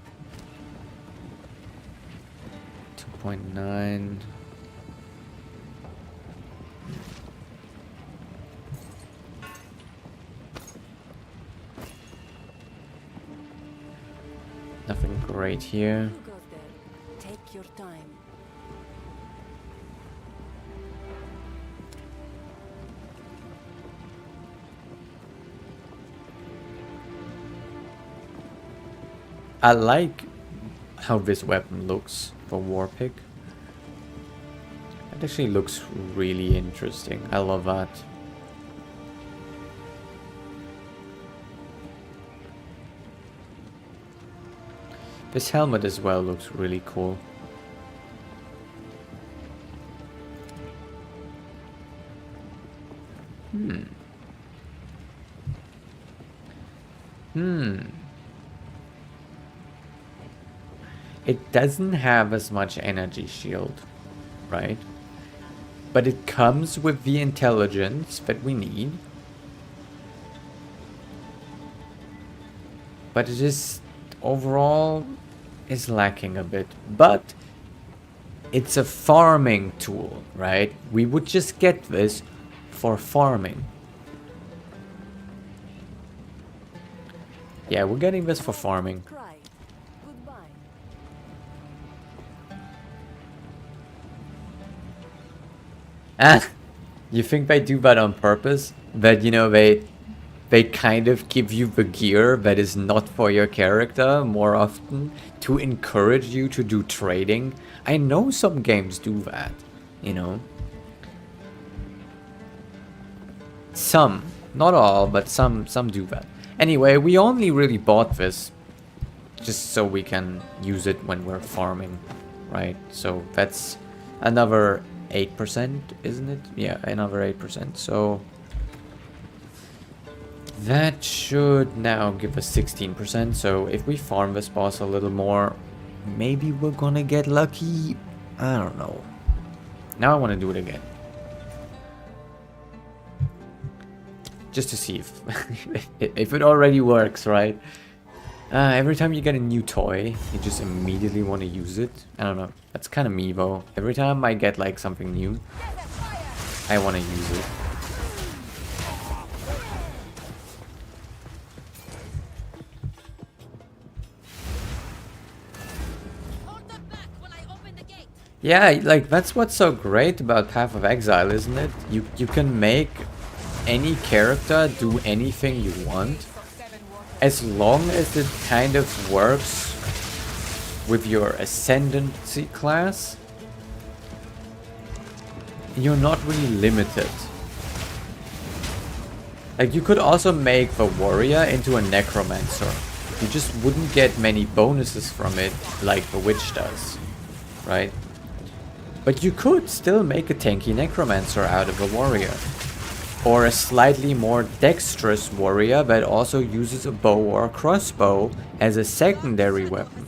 2.9. Nothing great here. You go there. Take your time. I like how this weapon looks for Warpick. It actually looks really interesting. I love that. This helmet as well looks really cool. It doesn't have as much energy shield, right? But it comes with the intelligence that we need. But it is overall is lacking a bit. But it's a farming tool, right? We would just get this for farming. Yeah, we're getting this for farming. Cry. Goodbye. Ah, you think they do that on purpose? That, you know, they kind of give you the gear that is not for your character more often to encourage you to do trading? I know some games do that, you know. Some, not all, but some do that. Anyway, we only really bought this just so we can use it when we're farming, right? So that's another 8%, isn't it? Yeah, another 8%. So that should now give us 16%. So if we farm this boss a little more, maybe we're gonna get lucky. I don't know. Now I want to do it again. Just to see if it already works, right? Every time you get a new toy, you just immediately want to use it. I don't know. That's kind of me, though. Every time I get, like, something new, I want to use it. Yeah, like, that's what's so great about Path of Exile, isn't it? You can make any character do anything you want, as long as it kind of works with your ascendancy class. You're not really limited. Like, you could also make the warrior into a necromancer. You just wouldn't get many bonuses from it like the witch does, right? But you could still make a tanky necromancer out of a warrior. Or a slightly more dexterous warrior that also uses a bow or a crossbow as a secondary weapon.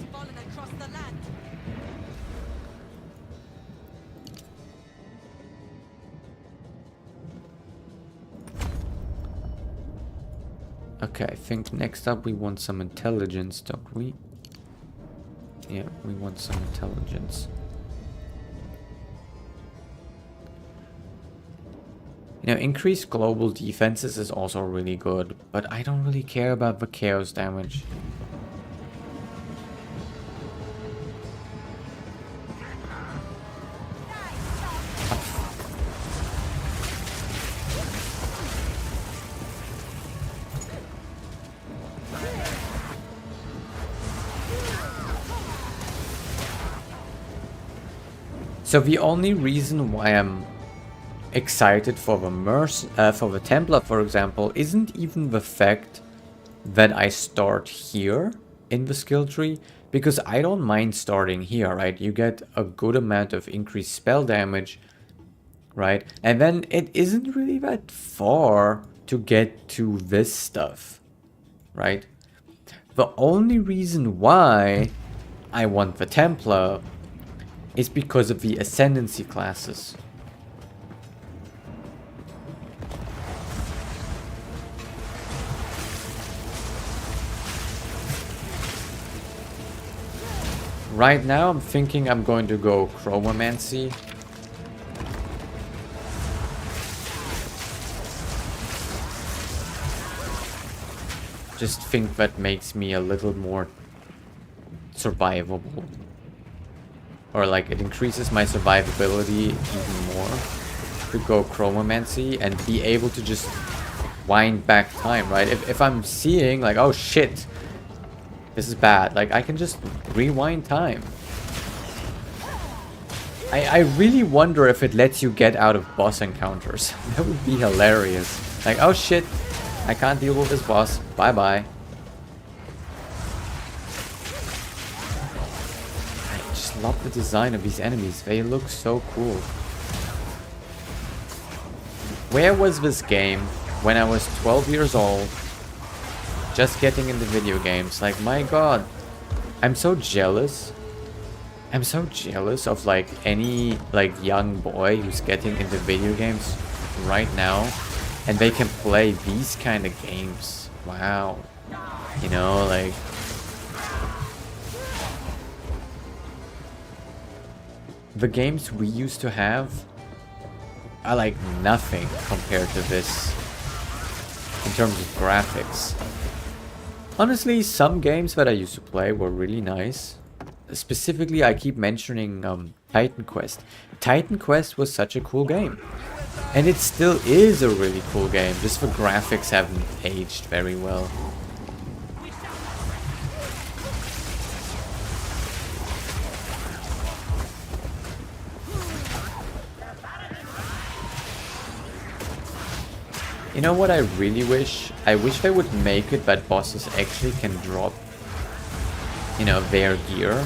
Okay, I think next up we want some intelligence, don't we? Yeah, we want some intelligence. You know, increased global defenses is also really good, but I don't really care about the chaos damage. So the only reason why I'm excited for the Templar, for example, isn't even the fact that I start here in the skill tree, because I don't mind starting here, right? You get a good amount of increased spell damage right? And then it isn't really that far to get to this stuff, right? The only reason why I want the Templar is because of the Ascendancy classes. Right now, I'm thinking I'm going to go Chromomancy. Just think that makes me a little more survivable. Or like it increases my survivability even more to go Chromomancy and be able to just wind back time, right? If I'm seeing like, oh shit, this is bad, like I can just rewind time. I really wonder if it lets you get out of boss encounters. That would be hilarious. Like, oh shit, I can't deal with this boss. Bye bye. I just love the design of these enemies. They look so cool. Where was this game when I was 12 years old? Just getting into video games. Like, my god. I'm so jealous. I'm so jealous of like any like young boy who's getting into video games right now and they can play these kind of games. Wow. You know, like the games we used to have are like nothing compared to this in terms of graphics. Honestly, some games that I used to play were really nice. Specifically, I keep mentioning Titan Quest. Titan Quest was such a cool game. And it still is a really cool game, just the graphics haven't aged very well. You know what I really wish? I wish they would make it that bosses actually can drop, you know, their gear.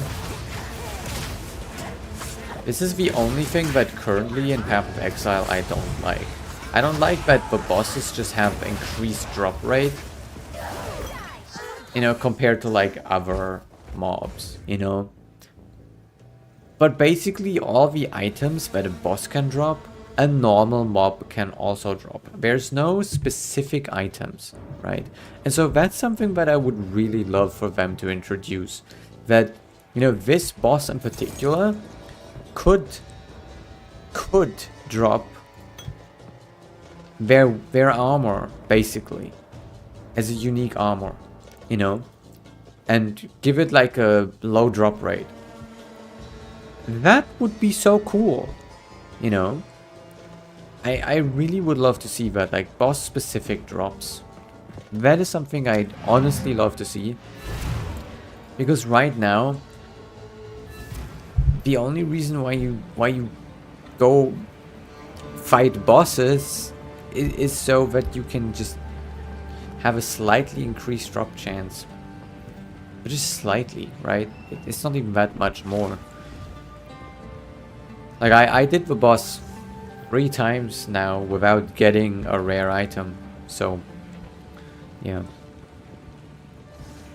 This is the only thing that currently in Path of Exile I don't like. I don't like that the bosses just have increased drop rate, you know, compared to like other mobs, you know. But basically all the items that a boss can drop, a normal mob can also drop. There's no specific items, right? And so that's something that I would really love for them to introduce. That, you know, this boss in particular could drop their armor, basically, as a unique armor, you know, and give it like a low drop rate. That would be so cool, you know. I really would love to see that, like boss specific drops. That is something I'd honestly love to see. Because right now, the only reason why you go fight bosses is so that you can just have a slightly increased drop chance. But just slightly, right? It's not even that much more. Like I did the boss 3 times now without getting a rare item, so yeah.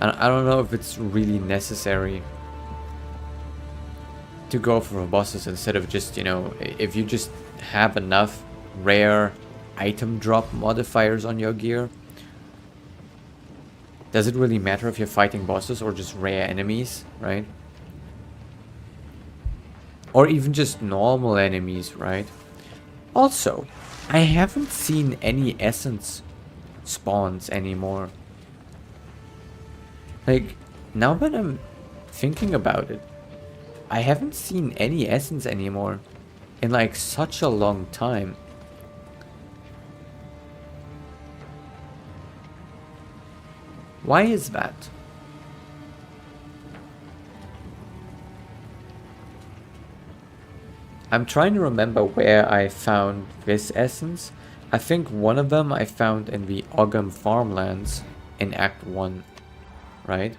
I don't know if it's really necessary to go for the bosses instead of just, you know, if you just have enough rare item drop modifiers on your gear. Does it really matter if you're fighting bosses or just rare enemies, right? Or even just normal enemies, right? Also, I haven't seen any essence spawns anymore. Like, now that I'm thinking about it, I haven't seen any essence anymore in like such a long time. Why is that? I'm trying to remember where I found this essence. I think one of them I found in the Ogham farmlands in Act 1, right?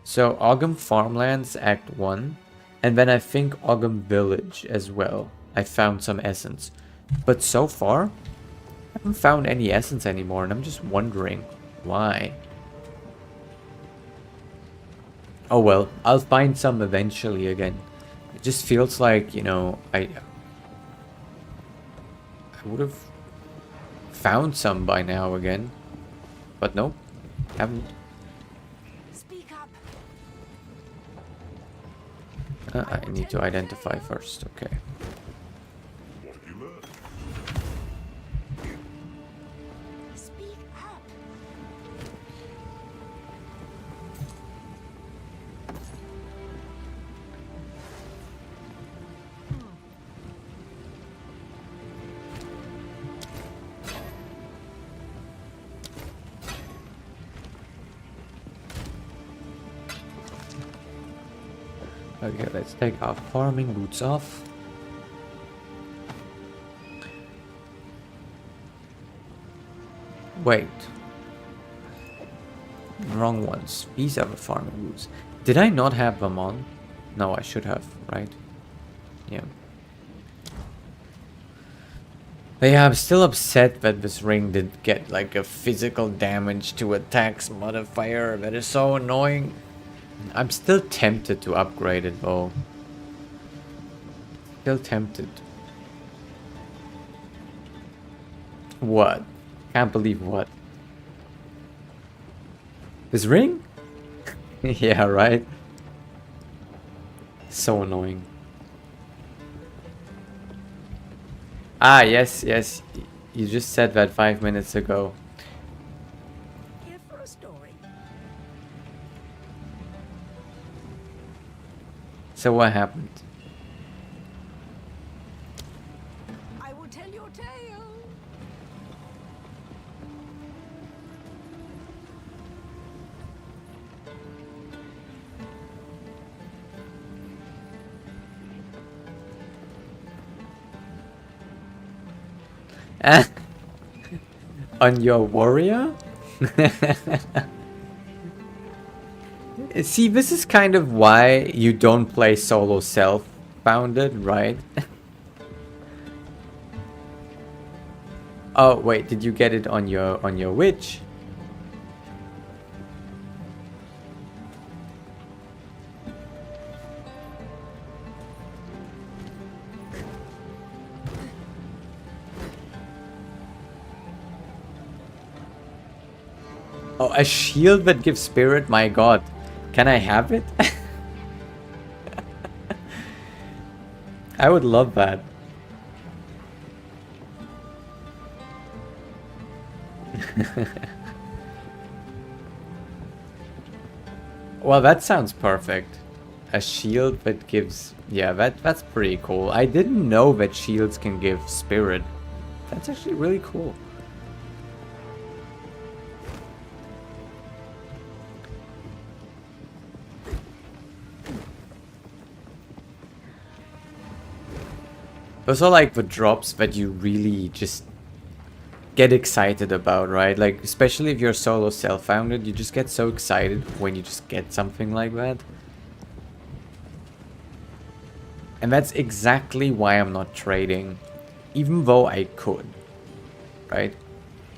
So Ogham farmlands Act 1, And then I think Ogum Village as well. I found some essence. But so far, I haven't found any essence anymore, and I'm just wondering why. Oh well, I'll find some eventually again. It just feels like, you know, I would have found some by now again. But nope, haven't. Speak up. I need to identify first, okay. What have you learned? Speak up. Okay, let's take our farming boots off. Wait. Wrong ones. These are the farming boots. Did I not have them on? No, I should have, right? Yeah. But yeah, I'm still upset that this ring did get like a physical damage to attacks modifier. That is so annoying. I'm still tempted to upgrade it though. Still tempted. What? Can't believe what? This ring? Yeah, right? So annoying. Ah, yes, yes. You just said that 5 minutes ago. Here for a story. So what happened? I will tell your tale. On your warrior? See, this is kind of why you don't play solo self-founded, right? Oh, wait, did you get it on your witch? Oh, a shield that gives spirit? My god. Can I have it? I would love that. Well, that sounds perfect. A shield that gives... Yeah, that's pretty cool. I didn't know that shields can give spirit. That's actually really cool. Those are like the drops that you really just get excited about, right? Like, especially if you're solo self-founded, you just get so excited when you just get something like that. And that's exactly why I'm not trading. Even though I could, right?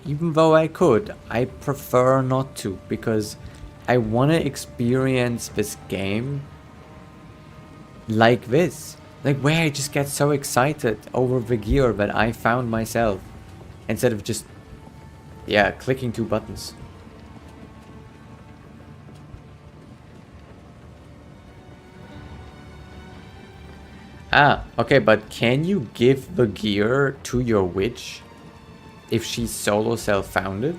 Even though I could, I prefer not to, because I want to experience this game like this. Like, where I just get so excited over the gear that I found myself. Instead of just, yeah, clicking 2 buttons. Ah, okay, but can you give the gear to your witch if she's solo self-founded?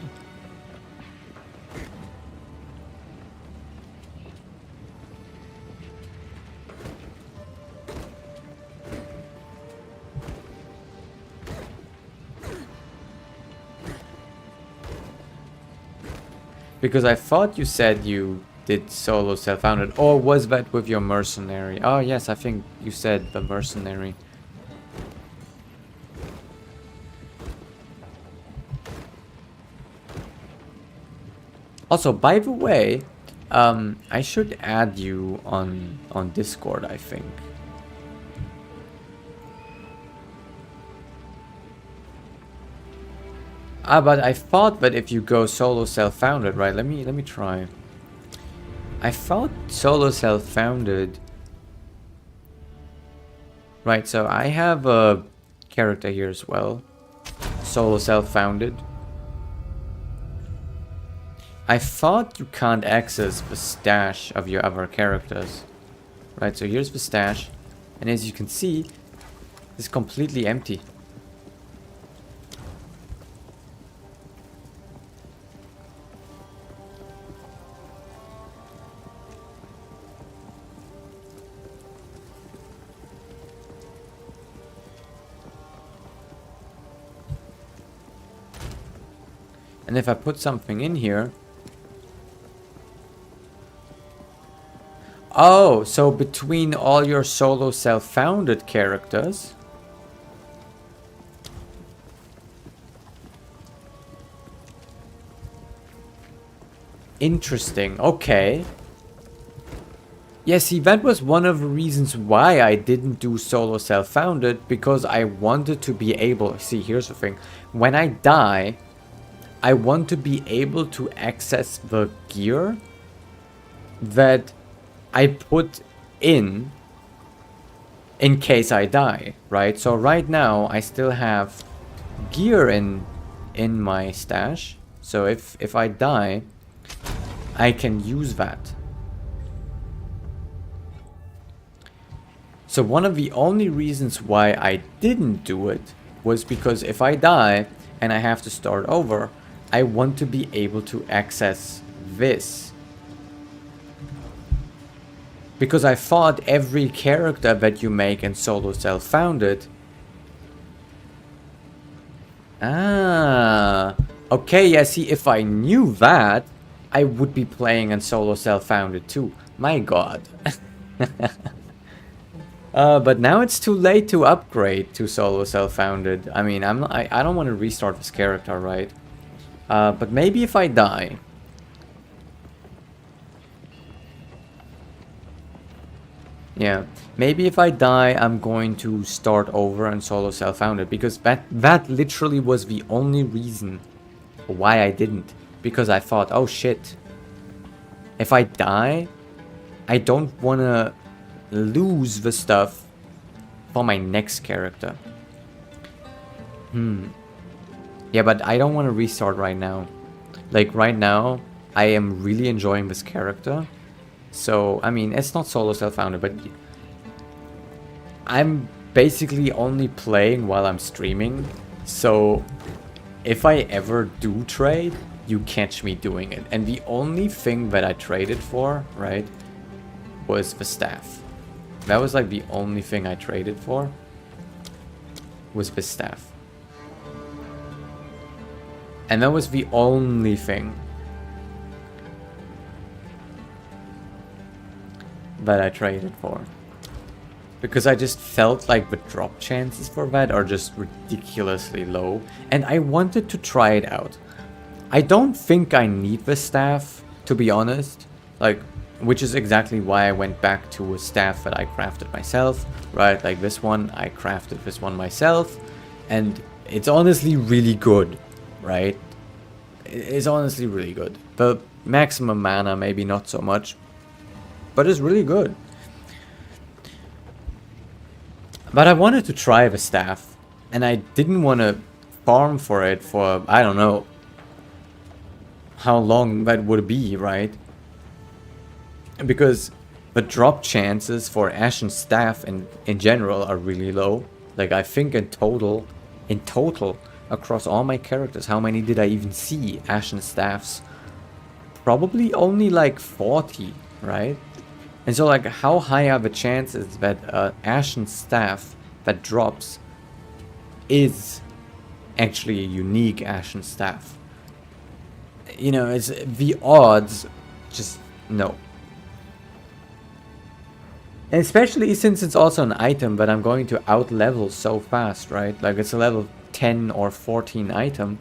Because I thought you said you did solo self-founded, or was that with your mercenary? Oh yes, I think you said the mercenary. Also, by the way, I should add you on Discord, I think. But I thought that if you go solo self-founded, right? Let me try. I thought solo self-founded. Right, so I have a character here as well. Solo self-founded. I thought you can't access the stash of your other characters. Right, so here's the stash. And as you can see, it's completely empty. And if I put something in here... Oh, so between all your solo self-founded characters... Interesting, okay. Yeah, see, that was one of the reasons why I didn't do solo self-founded, because I wanted to be able... See, here's the thing. When I die... I want to be able to access the gear that I put in case I die, right? So right now I still have gear in my stash. So if I die, I can use that. So one of the only reasons why I didn't do it was because if I die and I have to start over, I want to be able to access this. Because I thought every character that you make in solo self-founded... Ah, okay, yeah, see, if I knew that, I would be playing in solo self-founded too. My god. But now it's too late to upgrade to solo self-founded. I mean, I don't want to restart this character, right? But maybe if I die... Yeah, maybe if I die, I'm going to start over and solo self-founded, because that literally was the only reason why I didn't. Because I thought, oh shit, if I die, I don't want to lose the stuff for my next character. Yeah, but I don't want to restart right now. Like, right now, I am really enjoying this character. So, I mean, it's not solo self-founded, but I'm basically only playing while I'm streaming. So, if I ever do trade, you catch me doing it. And the only thing that I traded for, right, was the staff. That was like the only thing I traded for, was the staff. And that was the only thing that I traded for. Because I just felt like the drop chances for that are just ridiculously low. And I wanted to try it out. I don't think I need the staff, to be honest. Like, which is exactly why I went back to a staff that I crafted myself. Right, like this one, I crafted this one myself. And it's honestly really good, right? It's honestly really good. The maximum mana, maybe not so much. But it's really good. But I wanted to try the staff. And I didn't want to farm for it for, I don't know how long that would be, right? Because the drop chances for Ashen Staff in general are really low. Like, I think in total, across all my characters, how many did I even see Ashen Staffs? Probably only like 40, right? And so, like, how high are the chances that Ashen Staff that drops is actually a unique Ashen Staff? You know, it's the odds, just no. And especially since it's also an item that I'm going to out-level so fast, right? Like, it's a level 10 or 14 item.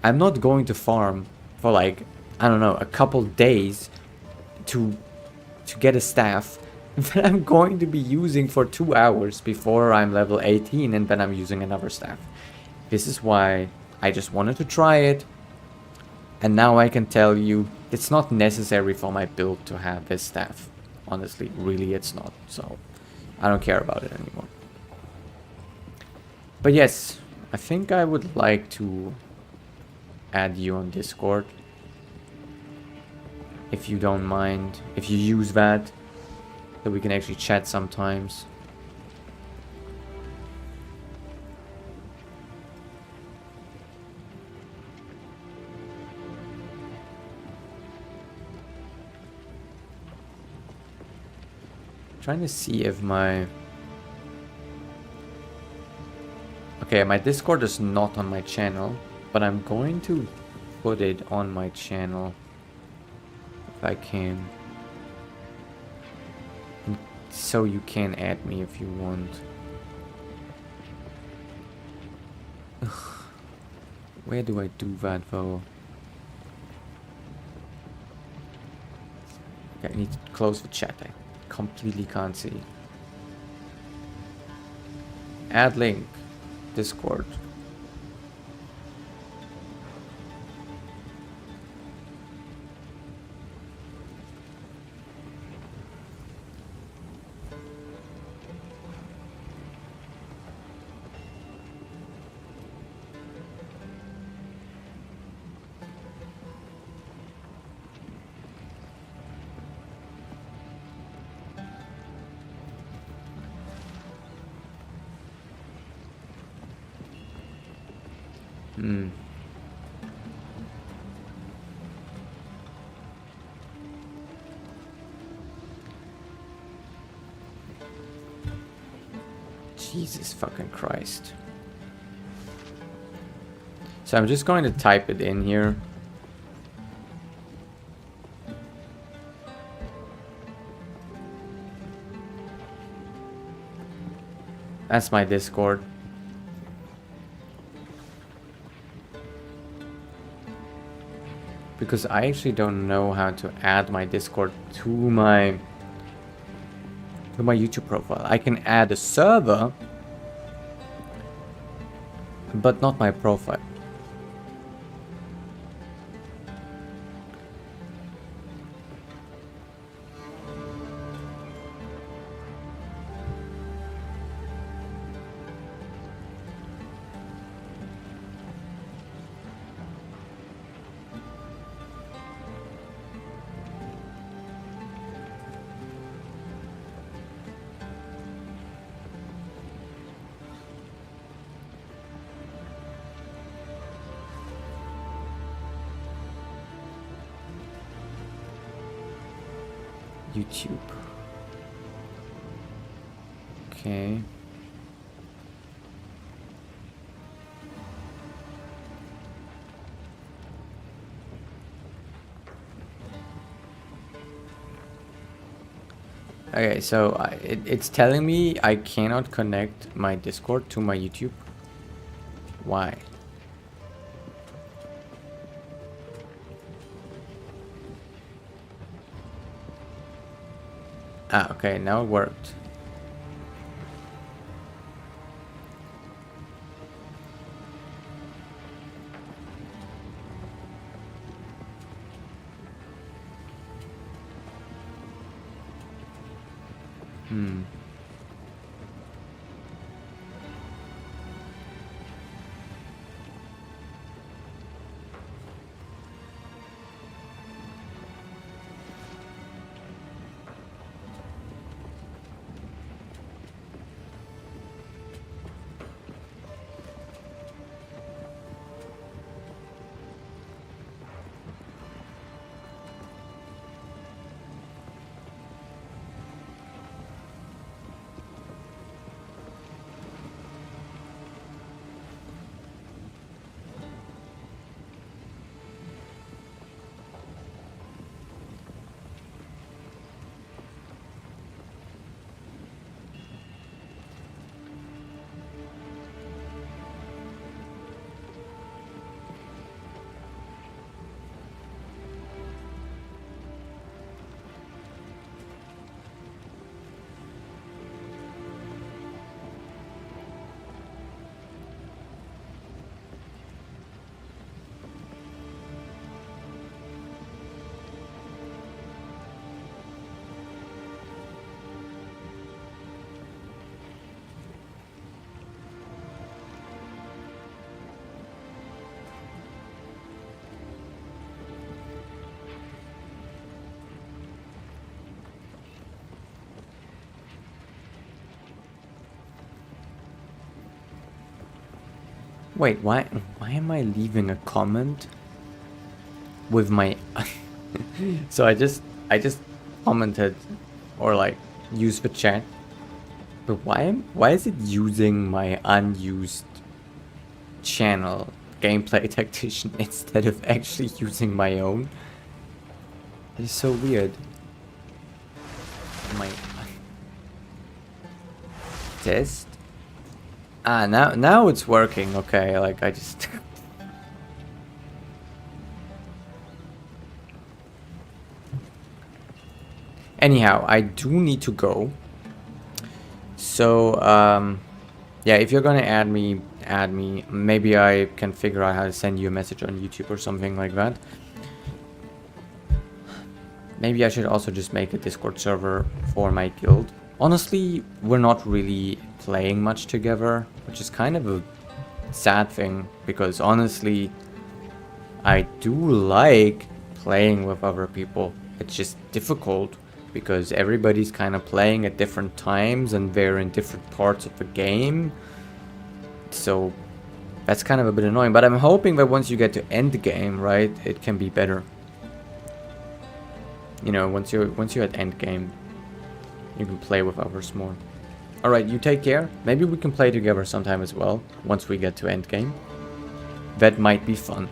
I'm not going to farm for, like, I don't know, a couple days to get a staff that I'm going to be using for 2 hours before I'm level 18, and then I'm using another staff. This is why I just wanted to try it. And now I can tell you, it's not necessary for my build to have this staff. Honestly, really it's not. So, I don't care about it anymore. But yes, I think I would like to add you on Discord. If you don't mind, if you use that, so we can actually chat sometimes. Trying to see if my... Okay, my Discord is not on my channel, but I'm going to put it on my channel if I can. And so you can add me if you want. Ugh. Where do I do that though? Okay, I need to close the chat. I completely can't see. Add link. Discord. Jesus fucking Christ. So I'm just going to type it in here. That's my Discord. Because I actually don't know how to add my Discord to my YouTube profile. I can add a server, but not my profile. YouTube. Okay. Okay, so it's telling me I cannot connect my Discord to my YouTube. Why? Ah, okay, now it worked. Wait, why am I leaving a comment with my so I just commented or like used the chat, but why is it using my unused channel gameplay tactician instead of actually using my own? It's so weird. My test. Now it's working. Okay, like I just anyhow, I do need to go. So yeah, if you're gonna add me, add me. Maybe I can figure out how to send you a message on YouTube or something like that. Maybe I should also just make a Discord server for my guild. Honestly, we're not really playing much together, which is kind of a sad thing, because honestly, I do like playing with other people. It's just difficult because everybody's kind of playing at different times and they're in different parts of the game. So that's kind of a bit annoying, but I'm hoping that once you get to end game, right, it can be better. You know, once you're at end game, you can play with others more. All right, you take care. Maybe we can play together sometime as well once we get to end game. That might be fun.